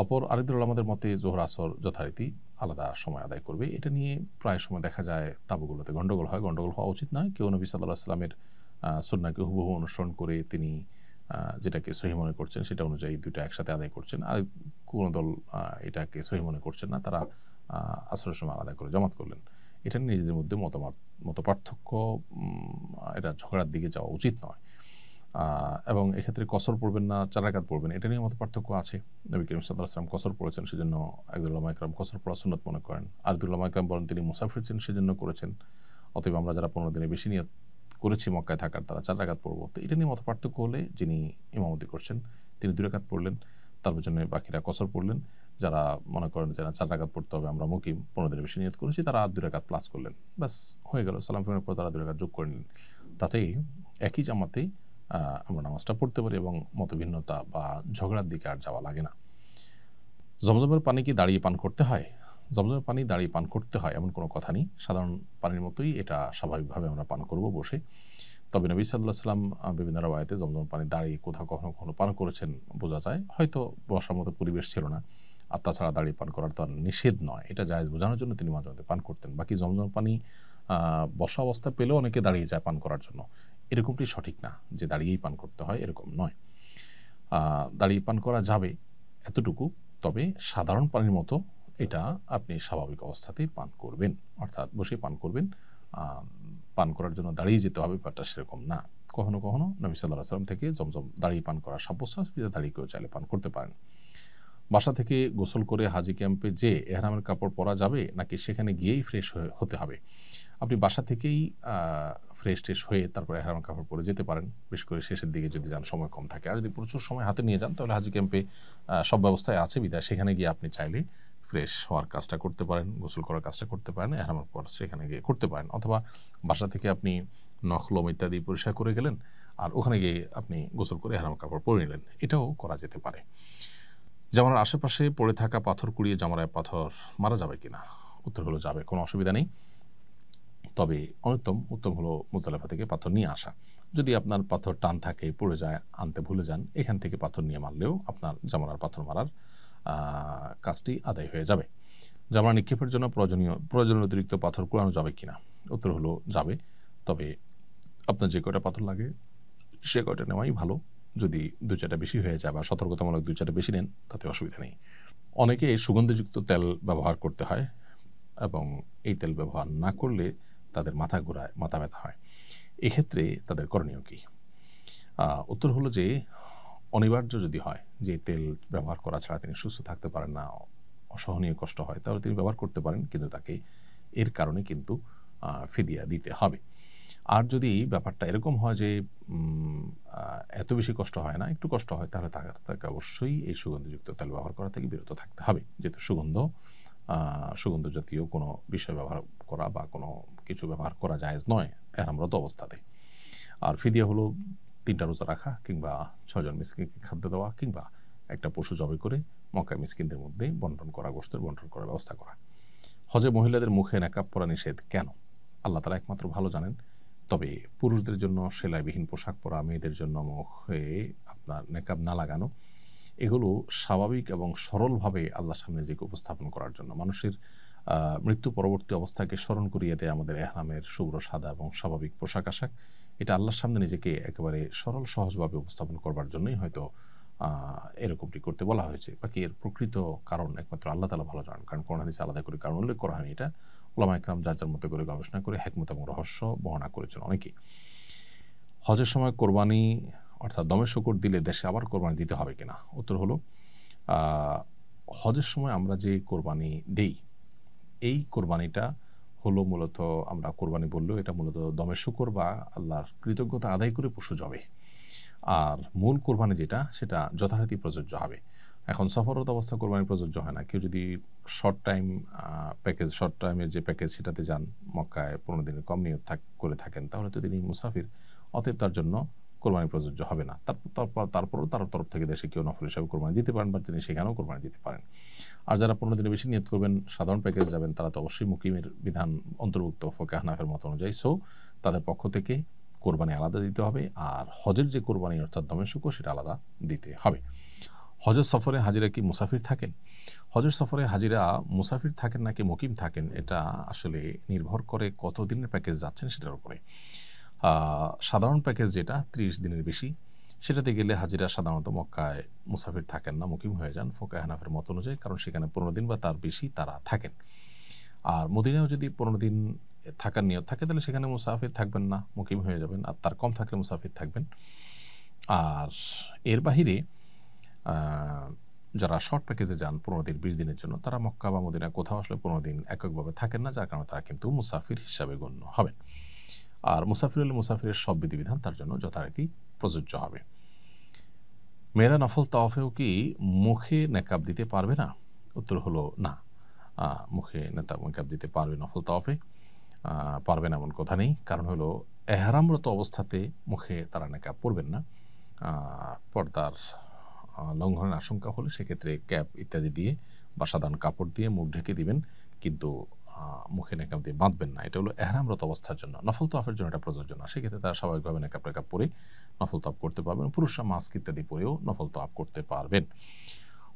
অপর আরেকদল উলামাদের মতে জোহর আসর যথারীতি আলাদা সময় আদায় করবে। এটা নিয়ে প্রায় সময় দেখা যায় তাবুগুলোতে গন্ডগোল হয়। গন্ডগোল হওয়া উচিত নয়। কেউ নবী সাল্লাল্লাহু আলাইহি ওয়াসাল্লামের সুন্নাহকে হুবহু অনুসরণ করে তিনি যেটাকে সহি মনে করছেন সেটা অনুযায়ী দুইটা একসাথে আদায় করছেন, আর কোনো দল এটাকে সহি মনে করছেন না, তারা আসরের সময় আলাদা করে জামাত করলেন। এটা নিয়ে নিজেদের মধ্যে মত পার্থক্য, এটা ঝগড়ার দিকে যাওয়া উচিত নয়। এবং এক্ষেত্রে কসর পড়বেন না 4 রাকাত পড়বেন, এটা নিয়ে মত পার্থক্য আছে। নবী করিম সাল্লাল্লাহু আলাইহি ওয়াসাল্লাম কসর পড়েছেন, সেজন্য একদল উলামা ইকরাম কসর পড়া সুন্নাত মনে করেন, আরেকদল উলামা ইকরাম বলেন তিনি মুসাফির ছিলেন সেজন্য করেছেন। অতএব আমরা যারা 15 দিনের বেশি নিয়ত করেছি মক্কায় থাকার, তারা 4 রাকাত পড়বো। তো এটা নিয়ে মত পার্থক্য হলে যিনি ইমামতি করছেন তিনি 2 রাকাত পড়লেন, তার পেছনে বাকিরা কসর পড়লেন। যারা মনে করেন যে 4 রাকাত পড়তে হবে, আমরা মুকিম 15 দিনের বেশি নিয়ত করেছি, তারা 2 রাকাত প্লাস করলেন, ব্যাস হয়ে গেল। সালাম ফিরানোর পর তারা 2 রাকাত যোগ করে নিলেন। তাতেই একই জামাতেই আমরা নামাজটা পড়তে পারি এবং মতভিন্নতা বা ঝগড়ার দিকে আর যাওয়া লাগে না। জমজমের পানি কি দাঁড়িয়ে পান করতে হয়? জমজমের পানি দাঁড়িয়ে পান করতে হয় এমন কোনো কথা নেই। সাধারণ পানির মতোই এটা স্বাভাবিকভাবে আমরা পান করব বসে। তবে নবী সাল্লাল্লাহু আলাইহি ওয়াসাল্লাম বিভিন্ন রাওয়ায়াতে জমজমের পানি দাঁড়িয়ে কোথাও কখনো কখনো পান করেছেন বোঝা যায়। হয়তো বসার মতো পরিবেশ ছিল না, আর তাছাড়া দাঁড়িয়ে পান করার তো আর নিষেধ নয়, এটা জায়েজ বোঝানোর জন্য তিনি মাঝে মাঝে পান করতেন। বাকি জমজমের পানি বসা অবস্থা পেলেও অনেকে দাঁড়িয়ে যায় পান করার জন্য, এরকমটি সঠিক না যে দাঁড়িয়েই পান করতে হয়, এরকম নয়। দাঁড়িয়ে পান করা যাবে এতটুকু, তবে সাধারণ পানির মতো এটা আপনি স্বাভাবিক অবস্থাতেই পান করবেন, অর্থাৎ বসে পান করবেন। পান করার জন্য দাঁড়িয়ে যেতে হবে ব্যাপারটা সেরকম না। কখনো কখনো নবী সাল্লাল্লাহু আলাইহি ওয়াসাল্লাম থেকে জমজম দাঁড়িয়ে পান করা সাব্যস্ত আছে, দাঁড়িয়ে কেউ চাইলে পান করতে পারেন। বাসা থেকে গোসল করে হাজি ক্যাম্পে যে এহরামের কাপড় পরা যাবে নাকি সেখানে গিয়েই ফ্রেশ হতে হবে? আপনি বাসা থেকেই ফ্রেশ ট্রেশ হয়ে তারপরে এহরামের কাপড় পরে যেতে পারেন, বিশেষ করে শেষের দিকে যদি যান, সময় কম থাকে। আর যদি প্রচুর সময় হাতে নিয়ে যান তাহলে হাজি ক্যাম্পে সব ব্যবস্থায় আছে বিধায় সেখানে গিয়ে আপনি চাইলে ফ্রেশ হওয়ার কাজটা করতে পারেন, গোসল করার কাজটা করতে পারেন, এহরামের পর সেখানে গিয়ে করতে পারেন। অথবা বাসা থেকে আপনি নখলম ইত্যাদি পরিষ্কার করে গেলেন, আর ওখানে গিয়ে আপনি গোসল করে এহরামের কাপড় পরে নিলেন, এটাও করা যেতে পারে। জামার আশেপাশে পড়ে থাকা পাথর কুড়িয়ে জামারায় পাথর মারা যাবে কিনা? উত্তর হলো যাবে, কোনো অসুবিধা নেই। তবে উত্তম হলো মুজদালিফা থেকে পাথর নিয়ে আসা। যদি আপনার পাথর টান থাকে, পড়ে যায়, আনতে ভুলে যান, এখান থেকে পাথর নিয়ে মারলেও আপনার জামারার পাথর মারার কাজটি আদায় হয়ে যাবে। জামারা নিক্ষেপের জন্য প্রয়োজনীয় অতিরিক্ত পাথর কুড়ানো যাবে কিনা? উত্তর হলো যাবে, তবে আপনার যে কয়টা পাথর লাগে সে কয়টা নেওয়াই ভালো। যদি 2-4টা বেশি হয়ে যায় বা সতর্কতামূলক 2-4টা বেশি নেন তাতে অসুবিধা নেই। অনেকে সুগন্ধিযুক্ত তেল ব্যবহার করতে হয় এবং এই তেল ব্যবহার না করলে তাদের মাথা ঘোরায়, মাথা ব্যথা হয়। এক্ষেত্রে তাদের করণীয় কী? উত্তর হলো যে অনিবার্য যদি হয় যে তেল ব্যবহার করা ছাড়া তিনি সুস্থ থাকতে পারেন না, অসহনীয় কষ্ট হয়, তাহলে তিনি ব্যবহার করতে পারেন, কিন্তু তাকে এর কারণে কিন্তু ফিদিয়া দিতে হবে। আর যদি ব্যাপারটা এরকম হয় যে এত বেশি কষ্ট হয় না, একটু কষ্ট হয়, তাহলে তাকে অবশ্যই এই সুগন্ধিযুক্ত তেল ব্যবহার করা থেকে বিরত থাকতে হবে, যেহেতু সুগন্ধ জাতীয় কোনো বিষয় ব্যবহার করা বা কোনো কিছু ব্যবহার করা জায়েজ নয় এহরামরত অবস্থাতে। আর ফিদিয়া হলো 3টা রোজা রাখা, কিংবা 6 জন মিসকিনকে খাদ্য দেওয়া, কিংবা একটা পশু জবাই করে মক্কায় মিসকিনদের মধ্যে বন্টন করা, গোশতের বন্টন করার ব্যবস্থা করা। হজে মহিলাদের মুখে নেকাব পরা নিষেধ কেন? আল্লাহ তাআলা একমাত্র ভালো জানেন। তবে পুরুষদের জন্য সেলাইবিহীন পোশাক পরা, মেয়েদের জন্য মুখে আপনার নেকাব না লাগানো, এগুলো স্বাভাবিক এবং সরলভাবে আল্লাহর সামনে নিজেকে উপস্থাপন করার জন্য, মানুষের মৃত্যু পরবর্তী অবস্থাকে স্মরণ করিয়ে দেয় আমাদের এহরামের শুভ্র সাদা এবং স্বাভাবিক পোশাক আশাক। এটা আল্লাহর সামনে নিজেকে একেবারে সরল সহজভাবে উপস্থাপন করবার জন্যই হয়তো এরকমটি করতে বলা হয়েছে। বাকি এর প্রকৃত কারণ একমাত্র আল্লাহ তাআলা ভালো জানেন, কারণ কোরআন হাদিসে আলাদা করে কারণ উল্লেখ করা হয়নি। এটা উলামা ইকরাম যার যার মতো করে গবেষণা করে হিকমত এবং রহস্য বর্ণনা করেছেন অনেকেই। হজের সময় কোরবানি অর্থাৎ দমের শূকর দিলে দেশে আবার কোরবানি দিতে হবে কিনা? উত্তর হলো, হজের সময় আমরা যে কোরবানি দেই, এই কোরবানিটা হলো মূলত, আমরা কোরবানি বললেও এটা মূলত দমের শূকর বা আল্লাহর কৃতজ্ঞতা আদায় করে পশু জবে। আর মূল কোরবানি যেটা, সেটা যথারীতি প্রযোজ্য হবে। এখন সফররত অবস্থা কোরবানি প্রযোজ্য হয় না। কেউ যদি শর্ট টাইমের যে প্যাকেজ সেটাতে যান, মক্কায় 15 দিনের কম নিয়ত করে থাকেন, তাহলে তো তিনি মুসাফির, অতএব তার জন্য কোরবানি প্রযোজ্য হবে না। তারপরও তার তরফ থেকে দেশে কেউ নফল হিসাবে কোরবানি দিতে পারেন, বা তিনি সেখানেও কোরবানি দিতে পারেন। আর যারা 15 দিনের বেশি নিয়ত করবেন, সাধারণ প্যাকেজ যাবেন, তারা তো অবশ্যই মুকিমের বিধান অন্তর্ভুক্ত ফোকে হানাফের মত অনুযায়ী। সো তাদের পক্ষ থেকে কোরবানি আলাদা দিতে হবে, আর হজের যে কোরবানি অর্থাৎ দমের শূকর, সেটা আলাদা দিতে হবে। হজের সফরে হাজিরা কি মুসাফির থাকেন? হজের সফরে হাজিরা মুসাফির থাকেন নাকি মুকিম থাকেন, এটা আসলে নির্ভর করে কত দিনের প্যাকেজ যাচ্ছেন সেটার উপরে। সাধারণ প্যাকেজ যেটা 30 দিনের বেশি, সেটাতে গেলে হাজিরা সাধারণত মক্কায় মুসাফির থাকেন না, মুকিম হয়ে যান ফোকায়ে হানাফের মত অনুযায়ী, কারণ সেখানে 15 দিন বা তার বেশি তারা থাকেন। আর মদিনায়ও যদি 15 দিন থাকার নিয়ত থাকে, তাহলে সেখানে মুসাফির থাকবেন না, মুকিম হয়ে যাবেন। আর তার কম থাকলে মুসাফির থাকবেন। আর এর বাহিরে যারা শর্ট প্যাকেজে যান 15 দিন 20 দিনের জন্য, তারা মক্কা বা মদিনা কোথাও আসলে 15 দিন এককভাবে থাকেন না, যার কারণে তারা কিন্তু মুসাফির হিসাবে গণ্য হবেন। আর মুসাফির হলে মুসাফিরের সব বিধিবিধান তার জন্য যথারীতি প্রযোজ্য হবে। মেয়েরা নফল তাওয়াফেও কি মুখে নেকাব দিতে পারবে না? উত্তর হলো না, মুখে নেকাব দিতে পারবে নফল তাওয়াফে, পারবে না এমন কথা নেই। কারণ হলো, এহরামরত অবস্থাতে মুখে তারা নেকাব পরবেন না। পর্দার লঙ্ঘনের আশঙ্কা হলে সেক্ষেত্রে ক্যাপ ইত্যাদি দিয়ে বা সাধারণ কাপড় দিয়ে মুখ ঢেকে দিবেন, কিন্তু মুখে নেকাব দিয়ে বাঁধবেন না। এটা হলো এহরামরত অবস্থার জন্য। নফল তাওয়াফের জন্য এটা প্রযোজ্য না। সেক্ষেত্রে তারা স্বাভাবিকভাবে নেকাব পরে নফল তাওয়াফ করতে পারবেন। পুরুষরা মাস্ক ইত্যাদি পরেও নফল তাওয়াফ করতে পারবেন।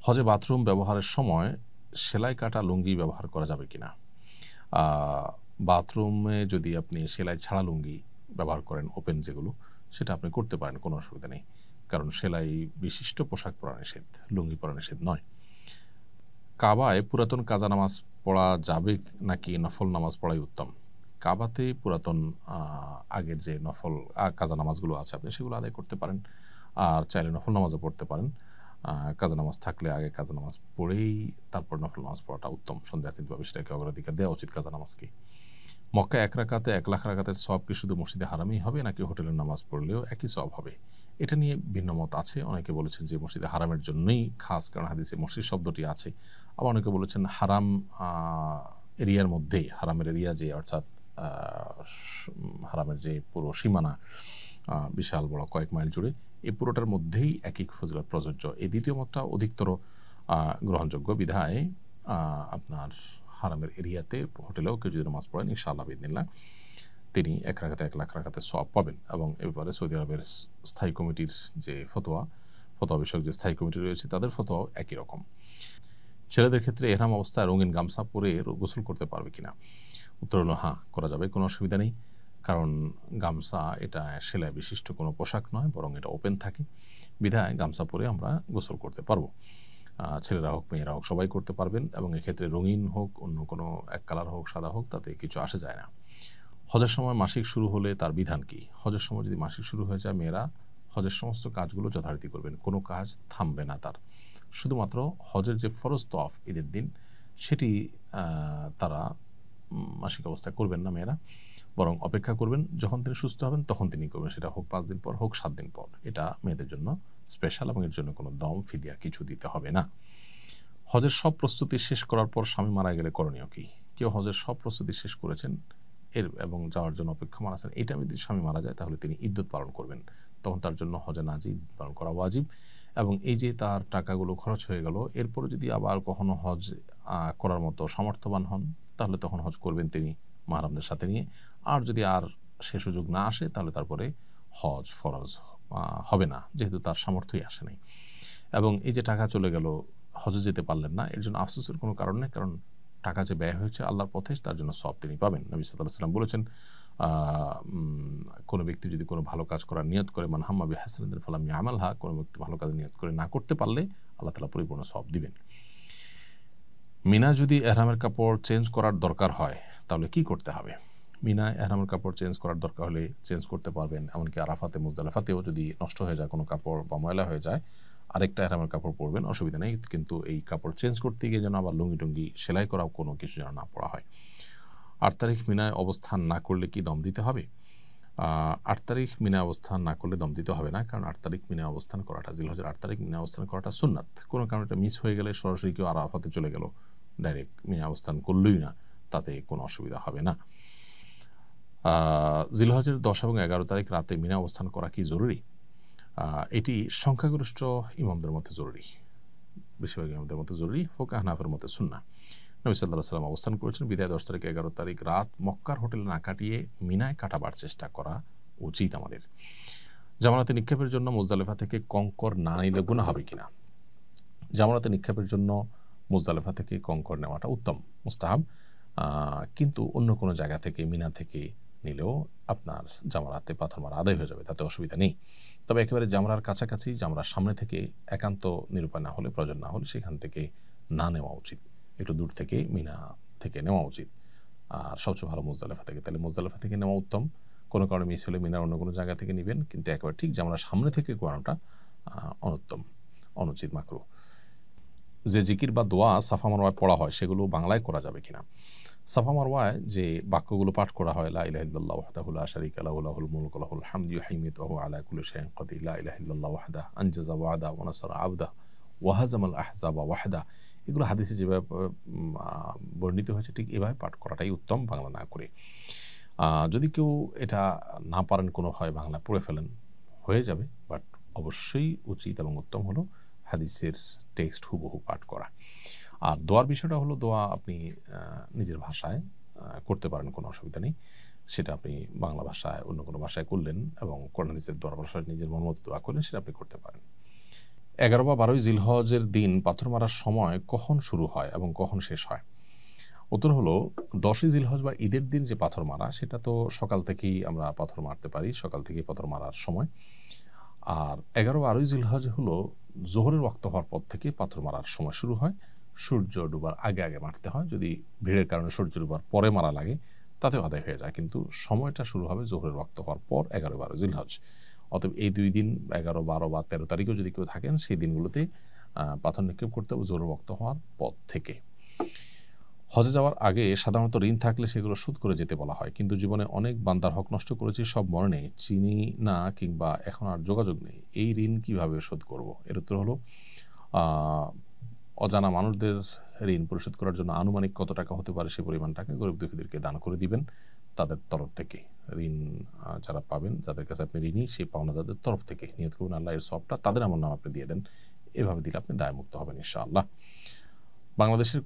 হজে বাথরুম ব্যবহারের সময় সেলাই কাটা লুঙ্গি ব্যবহার করা যাবে কিনা? বাথরুমে যদি আপনি সেলাই ছাড়া লুঙ্গি ব্যবহার করেন, ওপেন যেগুলো, সেটা আপনি করতে পারেন, কোনো অসুবিধা নেই। কারণ সেলাই বিশিষ্ট পোশাক পরা নিষেধ, লুঙ্গি পরা নিষেধ নয়। কাবায় পুরাতন কাজা নামাজ পড়া যাবে নাকি নফল নামাজ পড়াই উত্তম? কাবাতে পুরাতন আগের যে নফল কাজা নামাজগুলো আছে, আপনি সেগুলো আদায় করতে পারেন। আর চাইলে নফল নামাজও পড়তে পারেন। কাজা নামাজ থাকলে আগে কাজা নামাজ পড়েই তারপর নফল নামাজ পড়াটা উত্তম। সন্দেহাতীতভাবে সেটাকে অগ্রাধিকার দেওয়া উচিত কাজা নামাজকে। মক্কায় 1 রাকাতে 1 লাখ রাকাতের সওয়াব কি শুধু মসজিদে হারামেই হবে, নাকি হোটেলের নামাজ পড়লেও একই সওয়াব হবে? এটা নিয়ে ভিন্ন মত আছে। অনেকে বলেছেন যে মসজিদে হারামের জন্যই খাস, কারণ হাদিসে মসজিদ শব্দটি আছে। আবার অনেকে বলেছেন হারাম এরিয়ার মধ্যেই, হারামের এরিয়া যে অর্থাৎ হারামের যে পুরো সীমানা বিশাল বড় কয়েক মাইল জুড়ে, এই পুরোটার মধ্যেই একই ফজিলত প্রযোজ্য। এই দ্বিতীয় মতটা অধিকতর গ্রহণযোগ্য বিধায় আপনার হারামের এরিয়াতে হোটেলেও কেউ যদি নামাজ পড়েন, ইনশাআল্লাহ বিদিনিল্লাহ তিনি 1 রাকাতে 1 লাখ রাকাতের সওয়াব পাবেন। এবং এ ব্যাপারে সৌদি আরবের স্থায়ী কমিটির যে ফতোয়া বিষয়ক যে স্থায়ী কমিটি রয়েছে, তাদের ফতোয়াও একই রকম। ছেলেদের ক্ষেত্রে এহরাম অবস্থায় রঙিন গামছা পরে গোসল করতে পারবে কিনা? উত্তর হলো হ্যাঁ, করা যাবে, কোনো অসুবিধা নেই। কারণ গামছা এটা সেলাই বিশিষ্ট কোনো পোশাক নয়, বরং এটা ওপেন থাকে, বিধায় গামছা পরে আমরা গোসল করতে পারবো। ছেলেরা হোক মেয়েরা হোক সবাই করতে পারবেন। এবং এক্ষেত্রে রঙিন হোক, অন্য কোনো এক কালার হোক, সাদা হোক, তাতে কিছু আসে যায় না। হজের সময় মাসিক শুরু হলে তার বিধান কি? হজের সময় যদি মাসিক শুরু হয়ে যায়, মেয়েরা হজের সমস্ত কাজগুলো যথারীতি করবেন, কোনো কাজ থামবে না তার। শুধুমাত্র হজের যে ফরজ তওয়াফ ঈদের দিন, সেটি তারা মাসিক অবস্থায় করবেন না মেয়েরা, বরং অপেক্ষা করবেন যখন তিনি সুস্থ হবেন তখন তিনি করবেন। সেটা হোক 5 দিন পর, হোক 7 দিন পর। এটা মেয়েদের জন্য স্পেশাল, এবং এর জন্য কোনো দম ফিদিয়া কিছু দিতে হবে না। হজের সব প্রস্তুতি শেষ করার পর স্বামী মারা গেলে করণীয় কি? কেউ হজের সব প্রস্তুতি শেষ করেছেন, এবং যাওয়ার জন্য অপেক্ষমান আছেন, এটা যদি স্বামী মারা যায় তাহলে তিনি ইদ্যত পালন করবেন, তখন তার জন্য হজে নাজিব পালন করা ওয়াজিব। এবং এই যে তার টাকাগুলো খরচ হয়ে গেল, এরপরে যদি আবার কখনো হজ করার মতো সামর্থ্যবান হন তাহলে তখন হজ করবেন তিনি মাহরামদের সাথে নিয়ে। আর যদি আর সে সুযোগ না আসে তাহলে তারপরে হজ ফরজ হবে না, যেহেতু তার সামর্থ্যই আসে নাই। এবং এই যে টাকা চলে গেল, হজে যেতে পারলেন না, এর জন্য আফসোসের কোনো কারণ নেই, কারণ টাকা যে ব্যয় হয়েছে আল্লাহর পথে তার জন্য সওয়াব তিনি পাবেন। নবী সাল্লাল্লাহু আলাইহি ওয়াসাল্লাম বলেছেন, কোনো ব্যক্তি যদি কোনো ভালো কাজ করার নিয়ত করে, মান হাম্মা বিহাসানাতিন ফালাম ইয়ামালহা, কোনো ব্যক্তি ভালো কাজ নিয়ত করে না করতে পারলে আল্লাহ তাআলা পরিপূর্ণ সওয়াব দিবেন। মিনা যদি ইহরামের কাপড় চেঞ্জ করার দরকার হয় তাহলে কি করতে হবে? মিনায় ইহরামের কাপড় চেঞ্জ করার দরকার হলে চেঞ্জ করতে পারবেন, এমনকি আরাফাতে মুজদালিফাতেও যদি নষ্ট হয়ে যায় কোনো কাপড় বা ময়লা হয়ে যায় আরেকটা ইহরামের কাপড় পরবেন, অসুবিধা নেই। কিন্তু এই কাপড় চেঞ্জ করতে গিয়ে যেন আবার লুঙ্গি টুঙ্গি সেলাই করা কোনো কিছু যেন না পড়া হয়। 8 তারিখ মিনায় অবস্থান না করলে কি দম দিতে হবে? 8 তারিখ মিনায় অবস্থান না করলে দম দিতে হবে না, কারণ 8 তারিখ মিনায় অবস্থান করাটা, জিলহজের 8 তারিখ মিনায় অবস্থান করাটা সুন্নাত। কোনো কারণে এটা মিস হয়ে গেলে সরাসরি কেউ আরাফাতে চলে গেল, ডাইরেক্ট মিনায় অবস্থান করলই না, তাতে কোনো অসুবিধা হবে না। জিলহজের 10 এবং 11 তারিখ রাতে মিনায় অবস্থান করা কি জরুরি? এটি সংখ্যাগরিষ্ঠ ইমামদের মধ্যে জরুরি, বেশিরভাগ ইমামদের মধ্যে জরুরি, ফোকাহ হানাফির মধ্যে সুন্নাহ। নবী সাল্লাল্লাহু আলাইহি ওয়াসাল্লাম অবস্থান করেছেন, বিদায় 10 তারিখ 11 তারিখ রাত মক্কার হোটেলে না কাটিয়ে মিনায় কাটাবার চেষ্টা করা উচিত আমাদের। জামারাতে নিক্ষেপের জন্য মুজদালিফা থেকে কঙ্কর না নিলে গুনাহ হবে কিনা? জামারাতে নিক্ষেপের জন্য মুজদালিফা থেকে কঙ্কর নেওয়াটা উত্তম, মুস্তাহাব, কিন্তু অন্য কোনো জায়গা থেকে, মিনা থেকে নিলেও আপনার জামারাতে পাথর মারা আদায় হয়ে যাবে, তাতে অসুবিধা নেই। তবে একেবারে জামরার কাছাকাছি, জামরার সামনে থেকে একান্ত নিরুপায় না হলে, প্রয়োজন না হলে সেখান থেকে না নেওয়া উচিত, একটু দূর থেকে মিনা থেকে নেওয়া উচিত। আর সবচেয়ে ভালো মুজদালিফা থেকে, তাহলে মুজদালিফা থেকে নেওয়া উত্তম। কোনো কারণে মিস হলে মিনার অন্য কোনো জায়গা থেকে নেবেন, কিন্তু একেবারে ঠিক জামরার সামনে থেকে করানোটা অনুত্তম, অনুচিত, মাকরুহ। যে জিকির বা দোয়া সাফা মারওয়ায় পড়া হয় সেগুলো বাংলায় করা যাবে কিনা? সাফা মারওয়ায় যে বাক্যগুলো পাঠ করা হয়, লা ইলাহা ইল্লাল্লাহু ওয়াহদাহু লা শারীকা লাহু লাহুল মুলকু ওয়া লাহুল হামদু ইউহয়ি ওয়া ইয়ুমীতু ওয়া হুয়া আলা কুল্লি শাইইন কাদির, লা ইলাহা ইল্লাল্লাহু ওয়াহদাহু আনজাযা ওয়া'দাহু ওয়া নাসারা আবদাহু ওয়া হাযামাল আহজাবা ওয়াহদাহু, এগুলো হাদিসে যেভাবে বর্ণিত হয়েছে ঠিক এভাবে পাঠ করাটাই উত্তম, বাংলা না করে। যদি কেউ এটা না পারেন, কোনো হয় বাংলা পড়ে ফেলেন, হয়ে যাবে, বাট অবশ্যই উচিত এবং উত্তম হলো হাদিসের টেক্সট হুবহু পাঠ করা। আর দোয়ার বিষয়টা হলো, দোয়া আপনি নিজের ভাষায় করতে পারেন, কোনো অসুবিধা নেই। সেটা আপনি বাংলা ভাষায়, অন্য কোনো ভাষায় করলেন এবং কোরআন হাদিসের দোয়ার ভাষায় নিজের মন মতো দোয়া করলেন, সেটা আপনি করতে পারেন। 11 বা 12 জিলহজের দিন পাথর মারার সময় কখন শুরু হয় এবং কখন শেষ হয়? উত্তর হলো, 10 জিলহজ বা ঈদের দিন যে পাথর মারা, সেটা তো সকাল থেকেই আমরা পাথর মারতে পারি, সকাল থেকেই পাথর মারার সময়। আর 11-12 জিলহজ হলো জোহরের ওয়াক্ত হওয়ার পর থেকে পাথর মারার সময় শুরু হয়। সূর্য ডুবার আগে আগে মারতে হয়, যদি ভিড়ের কারণে সূর্য ডুবার পরে মারা লাগে তাতেও আদায় হয়ে যায়, কিন্তু সময়টা শুরু হবে জোহরের ওয়াক্ত হওয়ার পর 11-12 জিলহজ। অতএব এই 2 দিন 11, 12 বা 13 তারিখেও যদি কেউ থাকেন, সেই দিনগুলোতে পাথর নিক্ষেপ করতে হবে জোহরের ওয়াক্ত হওয়ার পর থেকে। হজে যাওয়ার আগে সাধারণত ঋণ থাকলে সেগুলো শোধ করে যেতে বলা হয়, কিন্তু জীবনে অনেক বান্দার হক নষ্ট করেছি, সব মনে নেই, চিনি না কিংবা এখন আর যোগাযোগ নেই, এই ঋণ কিভাবে শোধ করব? এর উত্তর হলো, অজানা মানুষদের ঋণ পরিশোধ করার জন্য আনুমানিক কত টাকা হতে পারে, সে পরিমাণ টাকা গরিব দুঃখীদেরকে দান করে দিবেন তাদের তরফ থেকে। ঋণ যারা পাবেন, যাদের কাছে আপনি ঋণী, সেই পাওনাদারদের তরফ থেকে নিয়ত করবেন আল্লাহ এর সবটা তাদের আমল নাম আপনি দিয়ে দেন, এভাবে দিলে আপনি দায়মুক্ত হবেন ইনশাআল্লাহ। বাংলাদেশের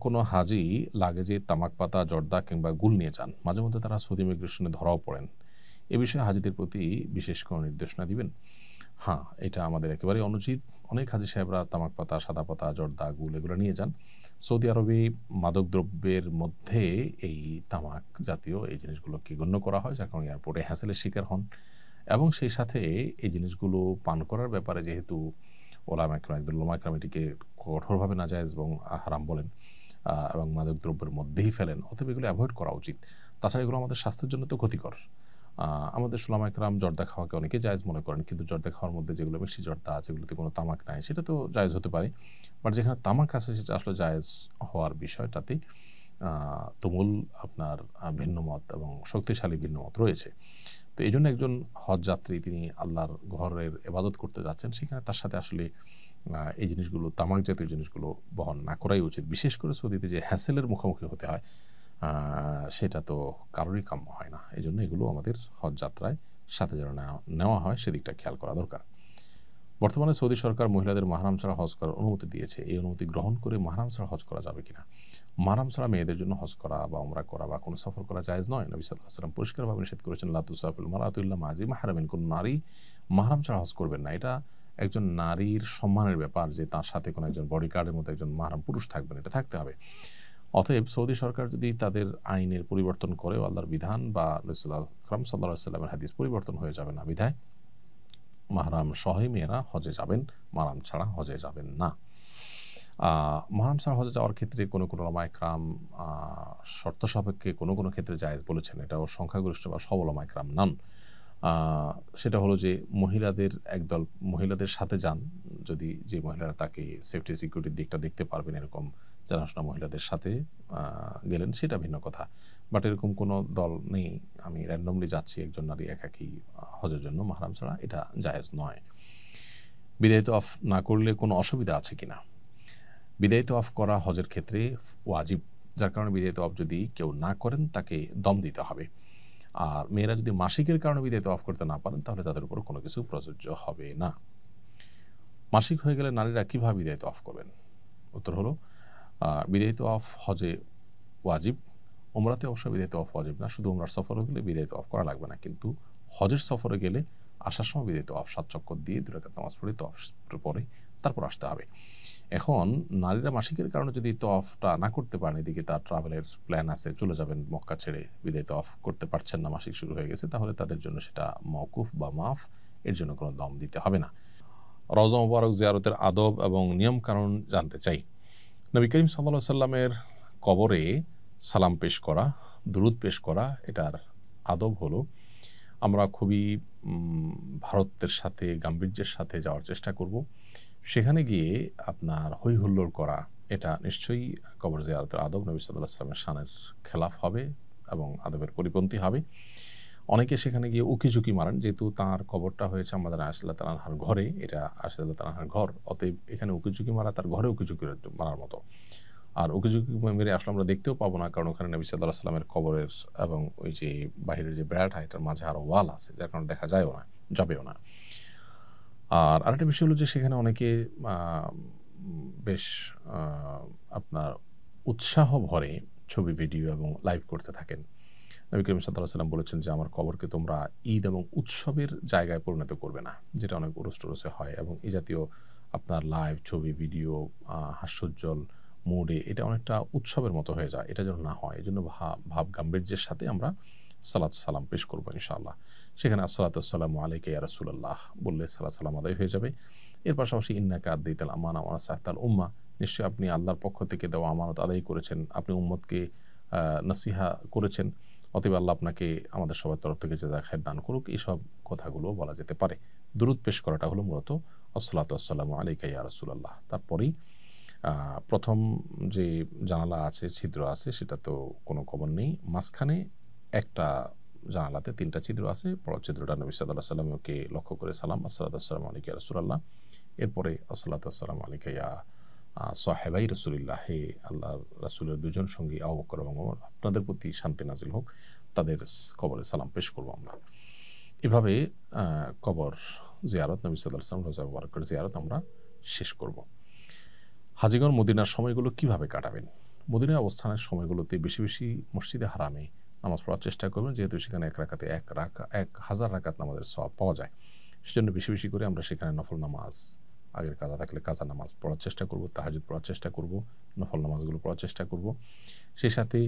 কোনো হাজি লাগেজে তামাক পাতা, জর্দা কিংবা গুল নিয়ে যান, মাঝে মধ্যে তারা সৌদি ইমিগ্রেশনে ধরাও পড়েন, এ বিষয়ে হাজিদের প্রতি বিশেষ কোনো নির্দেশনা দিবেন? হ্যাঁ, এটা আমাদের একেবারেই অনুচিত। অনেক হাজি সাহেবরা তামাক পাতা, সাদা পাতা, জর্দা, গুল এগুলো নিয়ে যান। সৌদি আরবে মাদকদ্রব্যের মধ্যে এই তামাক জাতীয় এই জিনিসগুলোকে গণ্য করা হয়, যার কারণে এয়ারপোর্টে হ্যাসেলের শিকার হন। এবং সেই সাথে এই জিনিসগুলো পান করার ব্যাপারে যেহেতু ওলামা একরাম এটিকে কঠোরভাবে নাজায়েজ এবং হারাম বলেন এবং মাদকদ্রব্যের মধ্যেই ফেলেন, অতএব এগুলো অ্যাভয়েড করা উচিত। তাছাড়া এগুলো আমাদের স্বাস্থ্যের জন্য তো ক্ষতিকর। আমাদের ওলামা একরাম জর্দা খাওয়াকে অনেকে জায়েজ মনে করেন, কিন্তু জর্দা খাওয়ার মধ্যে যেগুলো মিষ্টি জর্দা, যেগুলোতে কোনো তামাক নাই, সেটা তো জায়েজ হতে পারে, বাট যেখানে তামাক আছে সেটা আসলে জায়েজ হওয়ার বিষয়টাতে তুমুল আপনার ভিন্নমত এবং শক্তিশালী ভিন্নমত রয়েছে। তো এই জন্য একজন হজ যাত্রী তিনি আল্লাহর ঘরের ইবাদত করতে যাচ্ছেন, সেখানে তার সাথে আসলে এই জিনিসগুলো, তামাক জাতীয় জিনিসগুলো বহন না করাই উচিত। বিশেষ করে সৌদিতে যে হ্যাসেলের মুখোমুখি হতে হয়, সেটা তো কারোরই কাম্য হয় না। এই জন্য এগুলো আমাদের হজ যাত্রায় সাথে যেন নেওয়া হয় সেদিকটা খেয়াল করা দরকার। বর্তমানে সৌদি সরকার মহিলাদের মাহরাম ছাড়া হজ করার অনুমতি দিয়েছে। এই অনুমতি গ্রহণ করে মাহরাম ছাড়া হজ করা যাবে কিনা? মাহরাম ছাড়া মেয়েদের জন্য হজ করা বা উমরা করা বা কোনো সফর করা জায়েজ নয়। নবী সাল্লাল্লাহু আলাইহি ওয়াসাল্লাম পরিষ্কারভাবে নিষেধ করেছেন, লা তুসাফিরুল মারআতু ইল্লা মা জি মাহরামিন, কোন নারী মাহরাম ছাড়া হজ করবেন না। এটা একজন নারীর সম্মানের ব্যাপার যে তার সাথে কোনো একজন বডিগার্ডের মতো একজন মাহরাম পুরুষ থাকবেন, এটা থাকতে হবে। অতএব সৌদি সরকার যদি তাদের আইনের পরিবর্তন করে, আল্লাহর বিধান বা রাসূলুল্লাহ আকরাম সাল্লাল্লাহু আলাইহি ওয়াসাল্লামের হাদিস পরিবর্তন হয়ে যাবে না বিধায় মাহরাম সহই মেয়েরা হজে যাবেন, মাহরাম ছাড়া হজে যাবেন না। মাহরাম ছাড়া হজে যাওয়ার ক্ষেত্রে কোনো উলামা ইকরাম শর্ত সাপেক্ষে কোনো ক্ষেত্রে জায়েজ বলেছেন। এটাও সংখ্যাগরিষ্ঠ বা সব উলামা ইকরাম নন। সেটা হলো যে মহিলাদের একদল মহিলাদের সাথে যান, যদি যে মহিলারা তাকে সেফটি সিকিউরিটির দিকটা দেখতে পারবেন এরকম জানাশোনা মহিলাদের সাথে গেলেন, সেটা ভিন্ন কথা। বাট এরকম কোনো দল নেই, আমি র্যান্ডমলি যাচ্ছি একজন নারী একাকী হজের জন্য মাহরাম ছাড়া, এটা জায়েজ নয়। বিদায় তওয়াফ না করলে কোনো অসুবিধা আছে কিনা? বিদায় তওয়াফ করা হজের ক্ষেত্রে ওয়াজিব, যার কারণে বিদায় তওয়াফ যদি কেউ না করেন তাকে দম দিতে হবে। আর মেয়েরা যদি মাসিকের কারণে বিদায় তওয়াফ করতে না পারেন তাহলে তাদের উপর কোনো কিছু প্রযোজ্য হবে না। মাসিক হয়ে গেলে নারীরা কীভাবে বিদায় তওয়াফ করবেন? উত্তর হলো, বিদায় তওয়াফ হজে ওয়াজিব, উমরাতে অবশ্য বিদায় তওয়াফ ওয়াজিব না। শুধু উমরার সফরে গেলে বিদায় তওয়াফ করা লাগবে না, কিন্তু হজের সফরে গেলে আসার সময় বিদায় তওয়াফ 7 চক্কর দিয়ে 2 রাকাত নামাজ পড়ে তওয়াফ পরে তারপর আসতে হবে। এখন নারীরা মাসিকের কারণে যদি তওয়াফটা না করতে পারেন, এদিকে তার ট্রাভেলের প্ল্যান আছে, চলে যাবেন মক্কা ছেড়ে, বিদায় তওয়াফ করতে পারছেন না, মাসিক শুরু হয়ে গেছে, তাহলে তাদের জন্য সেটা মওকুফ বা মাফ, এর জন্য কোনো দম দিতে হবে না। রওজা মুবারক জিয়ারতের আদব এবং নিয়ম কানুন জানতে চাই। নবী করিম সাল্লাল্লাহু আলাইহি সাল্লামের কবরে সালাম পেশ করা, দুরূদ পেশ করা, এটার আদব হলো আমরা খুবই ভারতের সাথে গাম্ভীর্যের সাথে যাওয়ার চেষ্টা করব। সেখানে গিয়ে আপনার হৈ হুল্লোড় করা, এটা নিশ্চয়ই কবর জিয়ারতের আদব নবী সাল্লাল্লাহু আলাইহি সাল্লামের শানের খেলাফ হবে এবং আদবের পরিপন্থী হবে। অনেকে সেখানে গিয়ে উকিঝুঁকি মারেন, যেহেতু তাঁর কবরটা হয়েছে আমাদের আয়েশা রাদিয়াল্লাহু তাআলা আনহার ঘরে, এটা আয়েশা রাদিয়াল্লাহু তাআলা আনহার ঘর, অতএব এখানে উকিঝুঁকি মারা তার ঘরে উকিঝুঁকি মারার মতো। আর উকিঝুঁকি মেরে আসলে আমরা দেখতেও পাবো না, কারণ ওখানে নবী সাল্লাল্লাহু আলাইহি সাল্লামের কবরের এবং ওই যে বাহিরের যে বেড়াটা, এটার মাঝে আরও ওয়াল আছে, যার কারণে দেখা যায়ও না, যাবেও না। আর আরেকটা বিষয় হলো যে সেখানে অনেকে বেশ আপনার উৎসাহ ভরে ছবি, ভিডিও এবং লাইভ করতে থাকেন। নবী করিম সাল্লাল্লাহু আলাইহি সাল্লাম বলেছেন যে আমার কবরকে তোমরা ঈদ এবং উৎসবের জায়গায় পরিণত করবে না, যেটা অনেক উরুস-টুরুসে হয়, এবং এই জাতীয় আপনার লাইভ ছবি, ভিডিও হাস্যোজ্জ্বল মুডে এটা অনেকটা উৎসবের মতো হয়ে যায়, এটা যেন না হয়। এই জন্য ভাব গাম্ভীর্যের সাথে আমরা সালাত সালাম পেশ করবো ইনশাআল্লাহ। সেখানে আসসালাতু ওয়াসসালামু আলাইকা ইয়া রাসূলুল্লাহ বললে সালাত সালাম আদায় হয়ে যাবে। এর পাশাপাশি ইন্নাকা আদ্দাইতাল আমানা ওয়া নাসাহতাল উম্মাহ, নিশ্চয়ই আপনি আল্লাহর পক্ষ থেকে দেওয়া আমানত আদায় করেছেন, আপনি উম্মতকে নসিহা করেছেন, অতএব আল্লাহ আপনাকে আমাদের সবার তরফ থেকে জাযায়ে খায়র দান করুক। এইসব কথাগুলো বলা যেতে পারে। দুরূদ পেশ করাটা হলো মূলত আসসালাতু ওয়াসসালামু আলাইকা ইয়া রাসূলুল্লাহ। তারপরেই প্রথম যে জানালা আছে, ছিদ্র আছে, সেটা তো কোনো কবর নেই। মাঝখানে একটা জানালাতে 3টা ছিদ্র আছে। বড় ছিদ্রটা নবী সাল্লাল্লাহু আলাইহি ওয়াসাল্লামকে লক্ষ্য করে সালাম, আসসালাতু ওয়াসসালামু আলাইকা ইয়া রাসূলুল্লাহ। এরপরে আসসালাতু ওয়াসসালামু আলাইকা ইয়া সাহেবাই রাসূলিল্লাহ, হে আল্লাহর রাসূলের দুজন সঙ্গী আবু বকর এবং ওমর, আপনাদের প্রতি শান্তি নাজিল হোক, তাদের কবরে সালাম পেশ করব আমরা। এভাবে কবর জিয়ারত, নবী সাল্লাল্লাহু আলাইহি ওয়াসাল্লাম রওজা মুবারকের জিয়ারত আমরা শেষ করব। হাজীগণ মদিনার সময়গুলো কিভাবে কাটাবেন? মদিনায় অবস্থানের সময়গুলোতে বেশি বেশি মসজিদে হারামে নামাজ পড়ার চেষ্টা করবেন, যেহেতু সেখানে এক রাকাতে 1000 রাকাত নামাজের সওয়াব পাওয়া যায়। সেজন্য বেশি বেশি করে আমরা সেখানে নফল নামাজ, আগের কাজা থাকলে কাজা নামাজ পড়ার চেষ্টা করব, তাহাজ্জুদ পড়ার চেষ্টা করব, নফল নামাজগুলো পড়ার চেষ্টা করব। সেই সাথে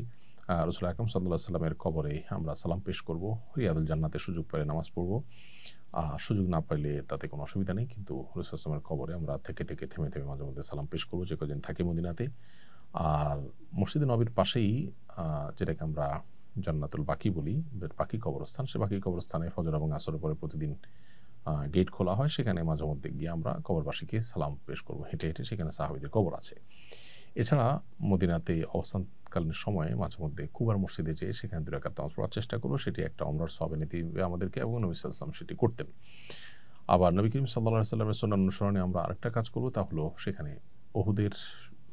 রাসূল আকরাম সাল্লাল্লাহু আলাইহি ওয়াসাল্লামের কবরে আমরা সালাম পেশ করব, রিয়াদুল জান্নাতে সুযোগ পেলে নামাজ পড়ব, সুযোগ না পাইলে তাতে কোনো অসুবিধা নেই, কিন্তু রাসূল সাল্লাল্লাহু আলাইহি ওয়াসাল্লামের কবরে আমরা থেকে থেমে মাঝে মধ্যে সালাম পেশ করব যে কদিন থাকি মদিনাতে। আর মসজিদে নবীর পাশেই যেটাকে আমরা জান্নাতুল বাকি বলি, বাকি কবরস্থান, সে বাকি কবরস্থানে ফজর এবং আসরের পরে প্রতিদিন গেট খোলা হয়, সেখানে মাঝে মধ্যে গিয়ে আমরা কবরবাসীকে সালাম পেশ করব হেঁটে হেঁটে, সেখানে সাহাবীদের কবর আছে। এছাড়া মদিনাতে অবস্থানকালীন সময়ে মাঝে মধ্যে কুবার মসজিদে যেয়ে সেখানে 2 রাকাত নামাজ পড়ার চেষ্টা করব, সেটি একটা ওমরার সওয়াব এনে দিবে আমাদেরকে, এবং নবী সাল্লাল্লাহু আলাইহি ওয়াসাল্লাম সেটি করতেন। আবার নবী করিম সাল্লাল্লাহু আলাইহি ওয়াসাল্লামের সুন্নাহ অনুসরণে আমরা আরেকটা কাজ করব, তা হলো সেখানে উহুদের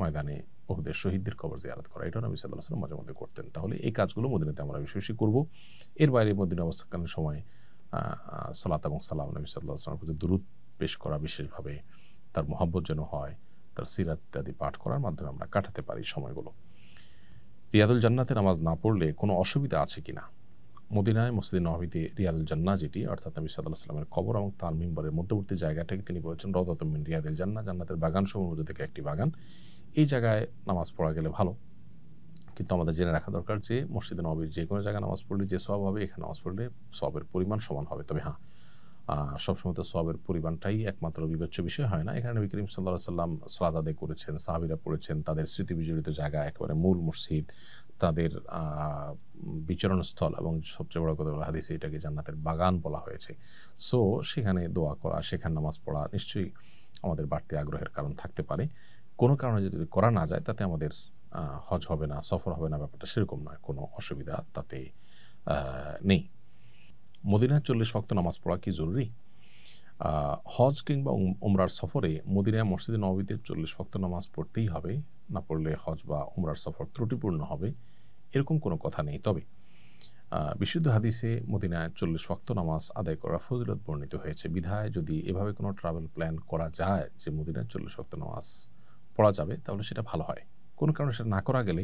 ময়দানে উহুদের শহীদদের কবর জিয়ারত করা, এটাও নবী সাল্লাল্লাহু আলাইহি ওয়াসাল্লাম মাঝে মধ্যে করতেন। তাহলে এই কাজগুলো মদিনাতে আমরা বেশি বেশি করব। এর বাইরে মদিনা অবস্থাকালীন সময় সালাত এবং সালাম নবী সাল্লাল্লাহু আলাইহি ওয়াসাল্লামের প্রতি দুরূদ পেশ করা, বিশেষভাবে তার মহব্বত যেন হয়, তার সিরাত ইত্যাদি পাঠ করার মাধ্যমে আমরা কাটাতে পারি সময়গুলো। রিয়াদুল জান্নাতে নামাজ না পড়লে কোনো অসুবিধা আছে কিনা? মদিনায় মসজিদে নববীতে রিয়াদুল জান্নাহ যেটি অর্থাৎ নবী সাল্লাল্লাহু আলাইহি ওয়াসাল্লামের কবর এবং তার মিম্বরের মধ্যবর্তী জায়গাটাকে তিনি বলেছেন রাউদাতুম মিন রিয়াদিল জান্নাহ, জান্নাতের বাগানসমূহের মধ্যে থেকে একটি বাগান। এই জায়গায় নামাজ পড়া গেলে ভালো, কিন্তু আমাদের জেনে রাখা দরকার যে মসজিদে নববীর যে কোনো জায়গায় নামাজ পড়লে যে সওয়াব হবে, এখানে নামাজ পড়লে সওয়াবের পরিমাণ সমান হবে। তবে হ্যাঁ, সবসময় তো সওয়াবের পরিমাণটাই একমাত্র বিবেচ্য বিষয় হয় না। এখানে নবী করিম সাল্লাল্লাহু আলাইহি ওয়াসাল্লাম সালাত আদায় করেছেন, সাহাবীরা পড়েছেন, তাদের স্মৃতি বিজড়িত জায়গা একেবারে মূল মসজিদ, তাদের বিচরণস্থল, এবং সবচেয়ে বড় কথা হলো হাদিসে এটাকে জান্নাতের বাগান বলা হয়েছে। সো সেখানে দোয়া করা, সেখানে নামাজ পড়া নিশ্চয়ই আমাদের বাড়তি আগ্রহের কারণ থাকতে পারে। কোনো কারণে যদি করা না যায় তাতে আমাদের হজ হবে না, সফর হবে না, ব্যাপারটা সেরকম নয়, কোনো অসুবিধা তাতে নেই। মদিনায় 40 ওয়াক্ত নামাজ পড়া কি জরুরি? হজ কিংবা উমরার সফরে মদিনায় মসজিদে নববীতে 40 ওয়াক্ত নামাজ পড়তেই হবে, না পড়লে হজ বা উমরার সফর ত্রুটিপূর্ণ হবে, এরকম কোনো কথা নেই। তবে বিশুদ্ধ হাদিসে মদিনায় 40 ওয়াক্ত নামাজ আদায় করার ফজিলত বর্ণিত হয়েছে। বিধায় যদি এভাবে কোনো ট্রাভেল প্ল্যান করা যায় যে মদিনায় 40 ওয়াক্ত নামাজ পড়া যাবে, তাহলে সেটা ভালো হয়। কোনো কারণে সেটা না করা গেলে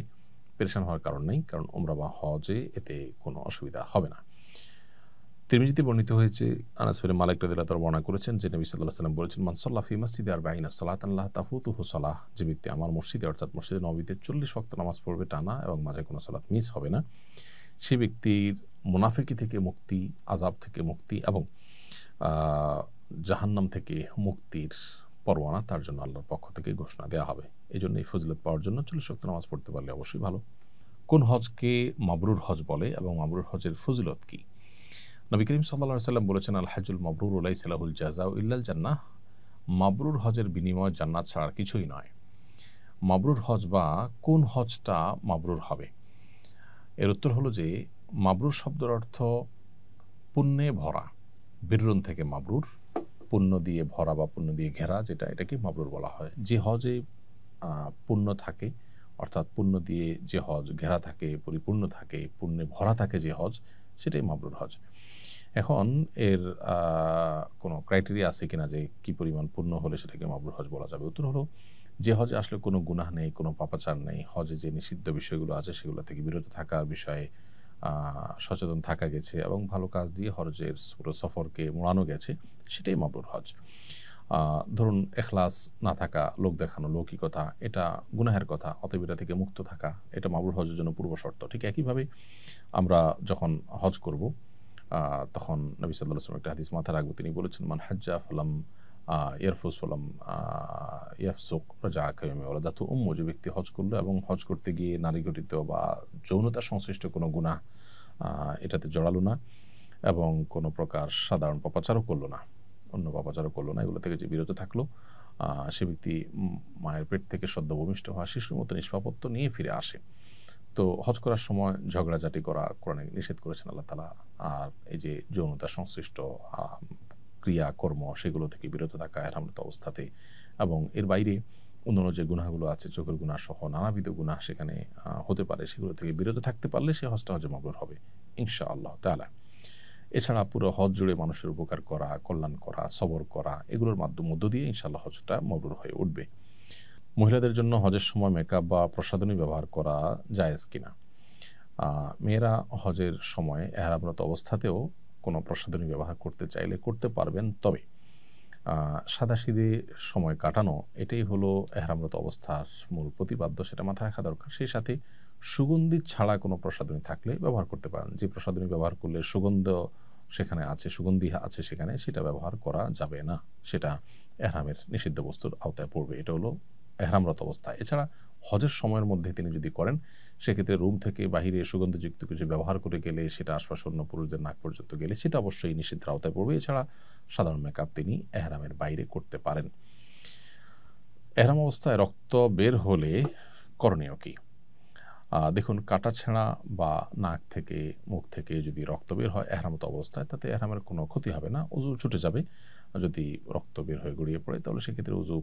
পেরেশান হওয়ার কারণ নেই, কারণ উমরা বা হজে এতে কোনো অসুবিধা হবে না। তিরমিজিতে বর্ণিত হয়েছে, আনাস বিন মালিক রাদিয়াল্লাহু তাআলা বর্ণনা করেছেন যে নবী সাল্লাল্লাহু আলাইহি ওয়াসাল্লাম বলেছেন, মান সাল্লা ফি মসজিদি আরবাঈনা সালাতান লা তাফুতুহু সালাহ, যে ব্যক্তি আমার মসজিদে অর্থাৎ মসজিদে নববীতে 40 ওয়াক্ত নামাজ পড়বে টানা এবং মাঝে কোনো সালাত মিস হবে না, সে ব্যক্তির মুনাফিকি থেকে মুক্তি, আযাব থেকে মুক্তি এবং জাহান্নাম থেকে মুক্তির পরওয়ানা তার জন্য আল্লাহর পক্ষ থেকে ঘোষণা দেওয়া হবে। এই জন্য এই ফজিলত পাওয়ার জন্য 40 ওয়াক্ত নামাজ পড়তে পারলে অবশ্যই ভালো। কোন হজকে মাবরুর হজ বলে এবং মাবরুর হজের ফজিলত কি? নবী করিম সাল্লাল্লাহু আলাইহি ওয়াসাল্লাম বলেছেন, আল হাজ্জুল মাবরুর লাইসা লাহুল জাযাউ ইল্লাল জান্নাহ, মাবরুর হজের বিনিময় জান্নাত ছাড়া কিছুই নয়। মাবরুর হজ বা কোন হজটা মাবরুর হবে? এর উত্তর হলো যে মাবরুর শব্দের অর্থ পুণ্যে ভরা, বিররুন থেকে মাবরুর, পুণ্য দিয়ে ভরা বা পুণ্য দিয়ে ঘেরা, এটাকে মাবরুর বলা হয়। যে হজে পুণ্য থাকে, অর্থাৎ পুণ্য দিয়ে যে হজ ঘেরা থাকে, পরিপূর্ণ থাকে, পুণ্যে ভরা থাকে যে হজ, সেটাই মাবরুর হজ। এখন এর কোনো ক্রাইটেরিয়া আছে কিনা যে কি পরিমাণ পুণ্য হলে সেটাকে মাবরুর হজ বলা যাবে? উত্তর হলো যে হজে আসলে কোনো গুনাহ নেই, কোনো পাপাচার নেই, হজে যে নিষিদ্ধ বিষয়গুলো আছে সেগুলো থেকে বিরত থাকার বিষয়ে সচেতন থাকা গেছে এবং ভালো কাজ দিয়ে হজের পুরো সফরকে মোড়ানো গেছে, সেটাই মাবরুর হজ। ধরুন এখলাস না থাকা, লোক দেখানো, লৌকিকতা, এটা গুনাহের কথা, অতএব এটা থেকে মুক্ত থাকা, এটা মাবরুর হজের জন্য পূর্ব শর্ত। ঠিক একইভাবে আমরা যখন হজ করব তখন নবী সাল্লাল্লাহু আলাইহি ওয়াসাল্লাম একটা হাদিস মাথায় রাখবো, তিনি বলেছেন, মান হাজ্জা ফালাম ইয়ারফুস ফালাম ইয়াফসুক রাজাআ কায়মা ওয়ালাদাতু উম্মু, যে ব্যক্তি হজ করলো এবং হজ করতে গিয়ে নারী ঘটিত বা যৌনতার সংশ্লিষ্ট কোনো গুনাহ এটাতে জড়ালো না এবং কোনো প্রকার সাধারণ পাপাচারও করলো না, অন্য পাপাচারও করলো না, এগুলো থেকে যে বিরত থাকলো, সে ব্যক্তি মায়ের পেট থেকে সদ্য ভূমিষ্ঠ হওয়া শিশুর মতো নিষ্পাপত্ব নিয়ে ফিরে আসে। তো হজ করার সময় ঝগড়াঝাটি করা কোরআনে নিষেধ করেছেন আল্লাহ তাআলা। আর এই যে যৌনতা সংশ্লিষ্ট ক্রিয়া কর্ম, সেগুলো থেকে বিরত থাকা ইহরামরত অবস্থাতে, এবং এর বাইরে অন্যান্য যে গুনাহগুলো আছে, চোখের গুনাহ সহ নানাবিধ গুনাহ সেখানে হতে পারে, সেগুলো থেকে বিরত থাকতে পারলে সে হজটা হজে মাবরুর হবে ইনশাআল্লাহ তাআলা। এছাড়া পুরো হজ জুড়ে মানুষের উপকার করা, কল্যাণ করা, সবর করা, এগুলোর মধ্য দিয়ে ইনশাআল্লাহ হজটা মাবরুর হয়ে উঠবে। মহিলাদের জন্য হজের সময় মেকআপ বা প্রসাধনী ব্যবহার করা জায়েজ কিনা? মেয়েরা হজের সময় ইহরামরত অবস্থাতেও কোনো প্রসাধনী ব্যবহার করতে চাইলে করতে পারবেন, তবে সাদাসিধে সময় কাটানো এটাই হলো ইহরামরত অবস্থার মূল প্রতিপাদ্য, সেটা মাথায় রাখা দরকার। সেই সাথে সুগন্ধি ছাড়া কোনো প্রসাধনী থাকলে ব্যবহার করতে পারেন। যে প্রসাধনী ব্যবহার করলে সুগন্ধ সেখানে আছে, সুগন্ধি আছে সেখানে, সেটা ব্যবহার করা যাবে না, সেটা ইহরামের নিষিদ্ধ বস্তুর আওতায় পড়বে। এটা হলো ইহরামরত অবস্থা। এছাড়া হজের সময়ের মধ্যে তিনি যদি করেন, সেক্ষেত্রে রুম থেকে বাহিরে সুগন্ধযুক্ত কিছু ব্যবহার করে গেলে, সেটা আশপাশ অন্য পুরুষদের নাক পর্যন্ত গেলে, সেটা অবশ্যই নিষিদ্ধের আওতায় পড়বে। এছাড়া সাধারণ মেকআপ তিনি ইহরামের বাইরে করতে পারেন। ইহরাম অবস্থায় রক্ত বের হলে করণীয় কি? দেখুন, কাটা ছেঁড়া বা নাক থেকে, মুখ থেকে যদি রক্ত বের হয় ইহরামত অবস্থায়, তাতে ইহরামের কোনো ক্ষতি হবে না, ওযু ছুটে যাবে। যদি রক্ত বের হয়ে গড়িয়ে পড়ে তাহলে সেক্ষেত্রে ওযু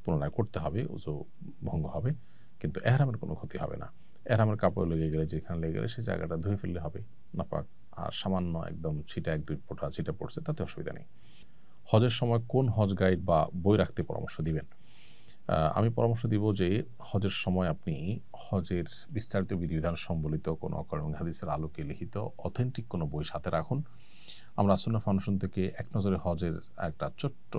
পুনরায় করতে হবে, ওযু ভঙ্গ হবে। কিন্তু এহরামের কোনো ক্ষতি হবে না। এহরামের কাপড় লেগে গেলে, যেখানে লেগে গেলে সেই জায়গাটা ধুয়ে ফেললে হবে, নাপাক। আর সামান্য একদম ছিটা 1-2 ফোঁটা ছিটা পড়ছে, তাতে অসুবিধা নেই। হজের সময় কোন হজ গাইড বা বই রাখতে পরামর্শ দিবেন? আমি পরামর্শ দিব যে হজের সময় আপনি হজের বিস্তারিত বিধিবিধান সম্বলিত কোনো কোরআন হাদিসের আলোকে লিখিত অথেন্টিক কোনো বই সাথে রাখুন। আমরা সুন্নাহ ফাউন্ডেশন থেকে এক নজরে হজের একটা ছোট্ট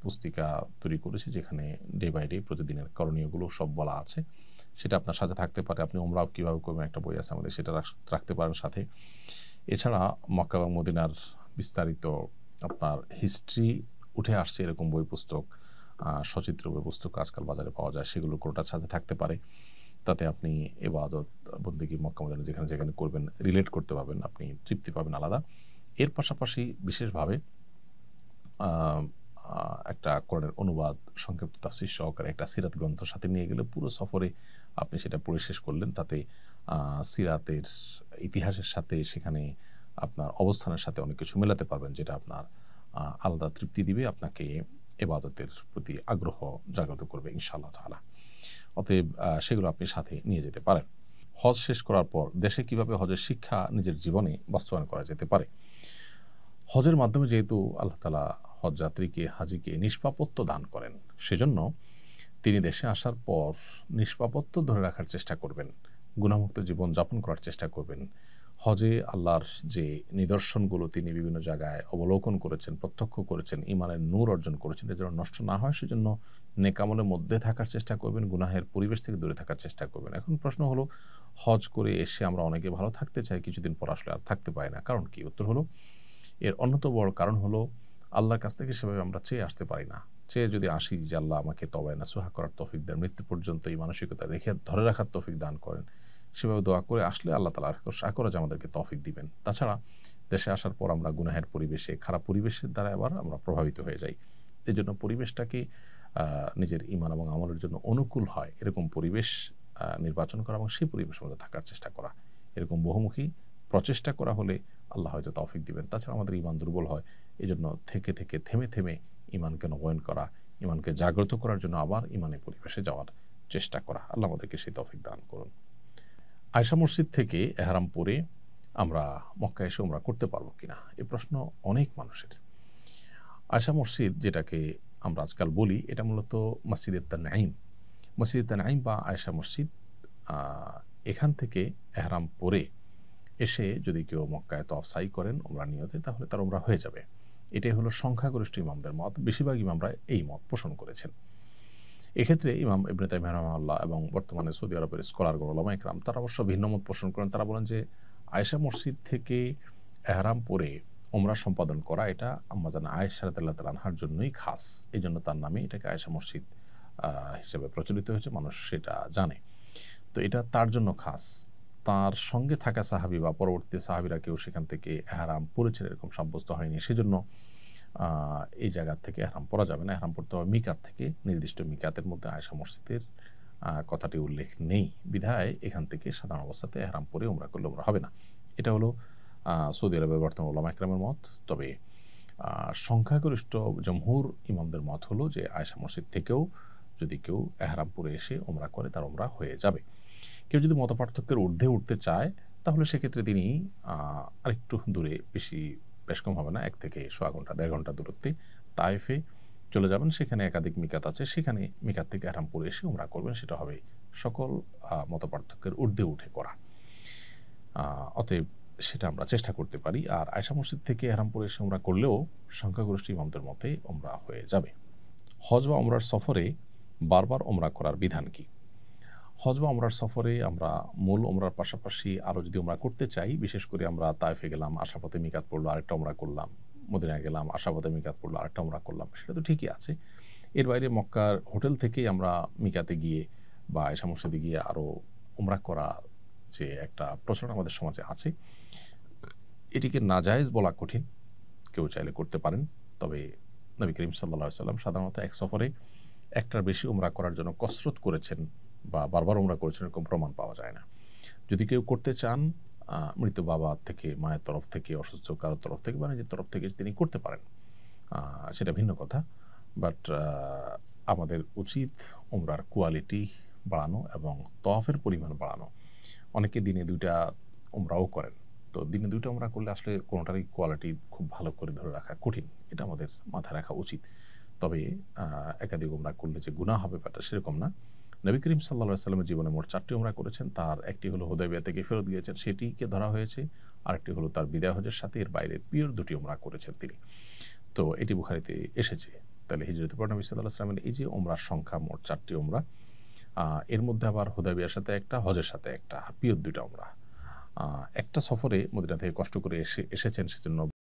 পুস্তিকা তৈরি করেছি, যেখানে ডে বাই ডে প্রতিদিনের করণীয়গুলো সব বলা আছে। সেটা আপনার সাথে থাকতে পারে। আপনি উমরাও কীভাবে করবেন একটা বই আছে আমাদের, সেটা রাখতে পারেন সাথে। এছাড়া মক্কা এবং মদিনার বিস্তারিত আপনার হিস্ট্রি উঠে আসছে এরকম বই পুস্তক, সচিত্র বই পুস্তক আজকাল বাজারে পাওয়া যায়, সেগুলো কোনোটার সাথে থাকতে পারে। তাতে আপনি ইবাদত বন্দেগী মক্কা মদিনা যেখানে যেখানে করবেন রিলেট করতে পারবেন, আপনি তৃপ্তি পাবেন আলাদা। এর পাশাপাশি বিশেষভাবে একটা কোরআনের অনুবাদ সংক্ষিপ্ত তাফসীর সহকারে একটা সিরাত গ্রন্থ সাথে নিয়ে গেলে পুরো সফরে আপনি সেটা পড়ে শেষ করলেন। তাতে সিরাতের ইতিহাসের সাথে সেখানে আপনার অবস্থানের সাথে অনেক কিছু মেলাতে পারবেন, যেটা আপনার আলাদা তৃপ্তি দিবে, আপনাকে ইবাদতের প্রতি আগ্রহ জাগ্রত করবে ইনশাআল্লাহ তাআলা। অতএব সেগুলো আপনি সাথে নিয়ে যেতে পারেন। হজ শেষ করার পর দেশে কিভাবে হজের শিক্ষা নিজের জীবনে বাস্তবায়ন করা যেতে পারে? হজের মাধ্যমে যেহেতু আল্লাহ তাআলা হজ যাত্রীকে, হাজিকে নিষ্পাপত্ব দান করেন, সেজন্য তিনি দেশে আসার পর নিষ্পাপত্ব ধরে রাখার চেষ্টা করবেন, গুনাহমুক্ত জীবন যাপন করার চেষ্টা করবেন। হজে আল্লাহর যে নিদর্শনগুলো তিনি বিভিন্ন জায়গায় অবলোকন করেছেন, প্রত্যক্ষ করেছেন, ঈমানের নূর অর্জন করেছেন, এটা যেন নষ্ট না হয় সেজন্য নেক আমলের মধ্যে থাকার চেষ্টা করবেন, গুনাহের পরিবেশ থেকে দূরে থাকার চেষ্টা করবেন। এখন প্রশ্ন হলো, হজ করে এসে আমরা অনেকে ভালো থাকতে চাই, কিছুদিন পর আসলে আর থাকতে পারি না, কারণ কি? উত্তর হলো, এর অন্যতম বড় কারণ হলো আল্লাহর কাছ থেকে সেভাবে আমরা চেয়ে আসতে পারি না। চেয়ে যদি আসি যে আল্লাহ আমাকে তওবায়ে নাসুহা করার তৌফিক দেন, মৃত্যু পর্যন্ত এই মানসিকতা রেখে ধরে রাখার তৌফিক দান করেন, সেভাবে দোয়া করে আসলে আল্লাহ তাআলা আশা করা যে আমাদেরকে তৌফিক দিবেন। তাছাড়া দেশে আসার পর আমরা গুনাহের পরিবেশে, খারাপ পরিবেশের দ্বারা আবার আমরা প্রভাবিত হয়ে যাই। এজন্য পরিবেশটাকে নিজের ঈমান এবং আমলের জন্য অনুকূল হয় এরকম পরিবেশ নির্বাচন করা এবং সেই পরিবেশের মধ্যে থাকার চেষ্টা করা, এরকম বহুমুখী প্রচেষ্টা করা হলে আল্লাহ হয়তো তৌফিক দিবেন। তাছাড়া আমাদের ঈমান দুর্বল হয়, এজন্য থেকে থেকে থেমে থেমে ঈমানকে নবায়ন করা, ঈমানকে জাগ্রত করার জন্য আবার ঈমানের পরিবেশে যাওয়ার চেষ্টা করা। আল্লাহ আমাদেরকে সেই তৌফিক দান করুন। আয়েশা মসজিদ থেকে এহরাম পরে আমরা মক্কা এসে উমরা করতে পারবো কিনা, এই প্রশ্ন অনেক মানুষের। আয়েশা মসজিদ যেটাকে আমরা আজকাল বলি, এটা মূলত মসজিদে তানঈম। মসজিদে তানঈম বা আয়েশা মসজিদ, এখান থেকে এহরাম পরে এসে যদি কেউ মক্কায় তওয়াফ সাই করেন উমরা নিয়তে, তাহলে তার উমরা হয়ে যাবে। এটাই হলো সংখ্যাগরিষ্ঠ ইমামদের মত। বেশিরভাগ ইমামরা এই মত পোষণ করেছেন। এক্ষেত্রে ইমাম ইবনে তাইমিয়া রাহিমাহুল্লাহ এবং বর্তমানে সৌদি আরবের স্কলারগণ, উলামা ইকরাম, তারা অবশ্য ভিন্ন মত পোষণ করেন। তারা বলেন যে আয়েশা মসজিদ থেকে এহরাম পরে উমরা সম্পাদন করা এটা আম্মা জান আয়েশা রাদিয়াল্লাহু তাআলা আনহার জন্যই খাস। এই জন্য তার নামে এটাকে আয়েশা মসজিদ হিসেবে প্রচলিত হয়েছে, মানুষ সেটা জানে। তো এটা তার জন্য খাস। তার সঙ্গে থাকা সাহাবী বা পরবর্তী সাহাবীরা কেউ সেখান থেকে এহরাম পরেছেন এরকম সাব্যস্ত হয়নি, সেজন্য এই জায়গা থেকে এহরাম পরা যাবে না। এহরাম পড়তে হবে মিকাত থেকে। নির্দিষ্ট মিকাতের মধ্যে আয়েশা মসজিদের কথাটি উল্লেখ নেই, বিধায় এখান থেকে সাধারণ অবস্থাতে এহরাম পরে উমরা করলে উমরা হবে না। এটা হলো সৌদি আরবের বর্তমান উলামা ইকরামের মত। তবে সংখ্যাগরিষ্ঠ জমহুর ইমামদের মত হলো যে আয়েশা মসজিদ থেকেও যদি কেউ এহরাম পরে এসে উমরা করে, তার উমরা হয়ে যাবে। কেউ যদি মতপার্থক্যের ঊর্ধ্বে উঠতে চায়, তাহলে সেক্ষেত্রে তিনি আরেকটু দূরে, বেশ কম হবে না, 1 থেকে সোয়া ঘন্টা 1.5 ঘন্টা দূরত্বে তায়েফে চলে যাবেন। সেখানে একাধিক মিকাত আছে, সেখানে মিকাত থেকে এহরাম পরে এসে উমরা করবেন। সেটা হবে সকল মতপার্থক্যের ঊর্ধ্বে উঠে করা। অতএব সেটা আমরা চেষ্টা করতে পারি। আর আয়েশা মসজিদ থেকে এহরাম পরে এসে উমরা করলেও সংখ্যাগরিষ্ঠ ইমামদের মতে উমরা হয়ে যাবে। হজ বা উমরার সফরে বারবার উমরা করার বিধান কি? হজ বা উমরার সফরে আমরা মূল উমরার পাশাপাশি আরও যদি উমরা করতে চাই, বিশেষ করে আমরা তায়েফে গেলাম, আশাপথে মিকাত পড়লো, আরেকটা উমরা করলাম, মদিনায় গেলাম, আশাপথে মিকাত পড়লো, আরেকটা উমরা করলাম, সেটা তো ঠিকই আছে। এর বাইরে মক্কার হোটেল থেকেই আমরা মিকাতে গিয়ে বা আয়েশা মসজিদে গিয়ে আরও উমরা করা যে একটা প্রচলন আমাদের সমাজে আছে, এটিকে নাজায়েজ বলা কঠিন। কেউ চাইলে করতে পারেন, তবে নবী করিম সাল্লাল্লাহু আলাইহি ওয়াসাল্লাম সাধারণত এক সফরে একটার বেশি উমরা করার জন্য কসরত করেছেন বা বারবার উমরা করেছেন এরকম প্রমাণ পাওয়া যায় না। যদি কেউ করতে চান, মৃত বাবা থেকে, মায়ের তরফ থেকে, অসুস্থ কারোর তরফ থেকে বা নিজের তরফ থেকে তিনি করতে পারেন, সেটা ভিন্ন কথা। বাট আমাদের উচিত উমরার কোয়ালিটি বাড়ানো এবং তওয়াফের পরিমাণ বাড়ানো। অনেকে দিনে 2টা উমরাও করেন। তো দিনে 2টা উমরা করলে আসলে কোনোটারই কোয়ালিটি খুব ভালো করে ধরে রাখা কঠিন। এটা আমাদের মাথায় রাখা উচিত। তবে একাধিক উমরা করলে যে গুনাহ হবে ব্যাপারটা সেরকম না। নবী করিম সাল্লাল্লাহু আলাইহি ওয়াসাল্লামের জীবনে মোট 4টি উমরা করেছেন। তার একটি হলো হুদায়বিয়া থেকে ফেরত গিয়েছেন, সেটিকে ধরা হয়েছে। আরেকটি হলো তার বিদায় হজের সাথে, এর বাইরে পিওর 2টি উমরা করেছেন তিনি। তো এটি বুখারীতে এসেছে। তাহলে হিজরতের পর নবী সাল্লাল্লাহু আলাইহি ওয়াসাল্লামের এই যে উমরার সংখ্যা মোট 4টি উমরা, এর মধ্যে আবার হুদায়বিয়ার সাথে একটা, হজের সাথে একটা, পিওর 2টা উমরা। একটা সফরে মদিনা থেকে কষ্ট করে এসেছেন, সেজন্য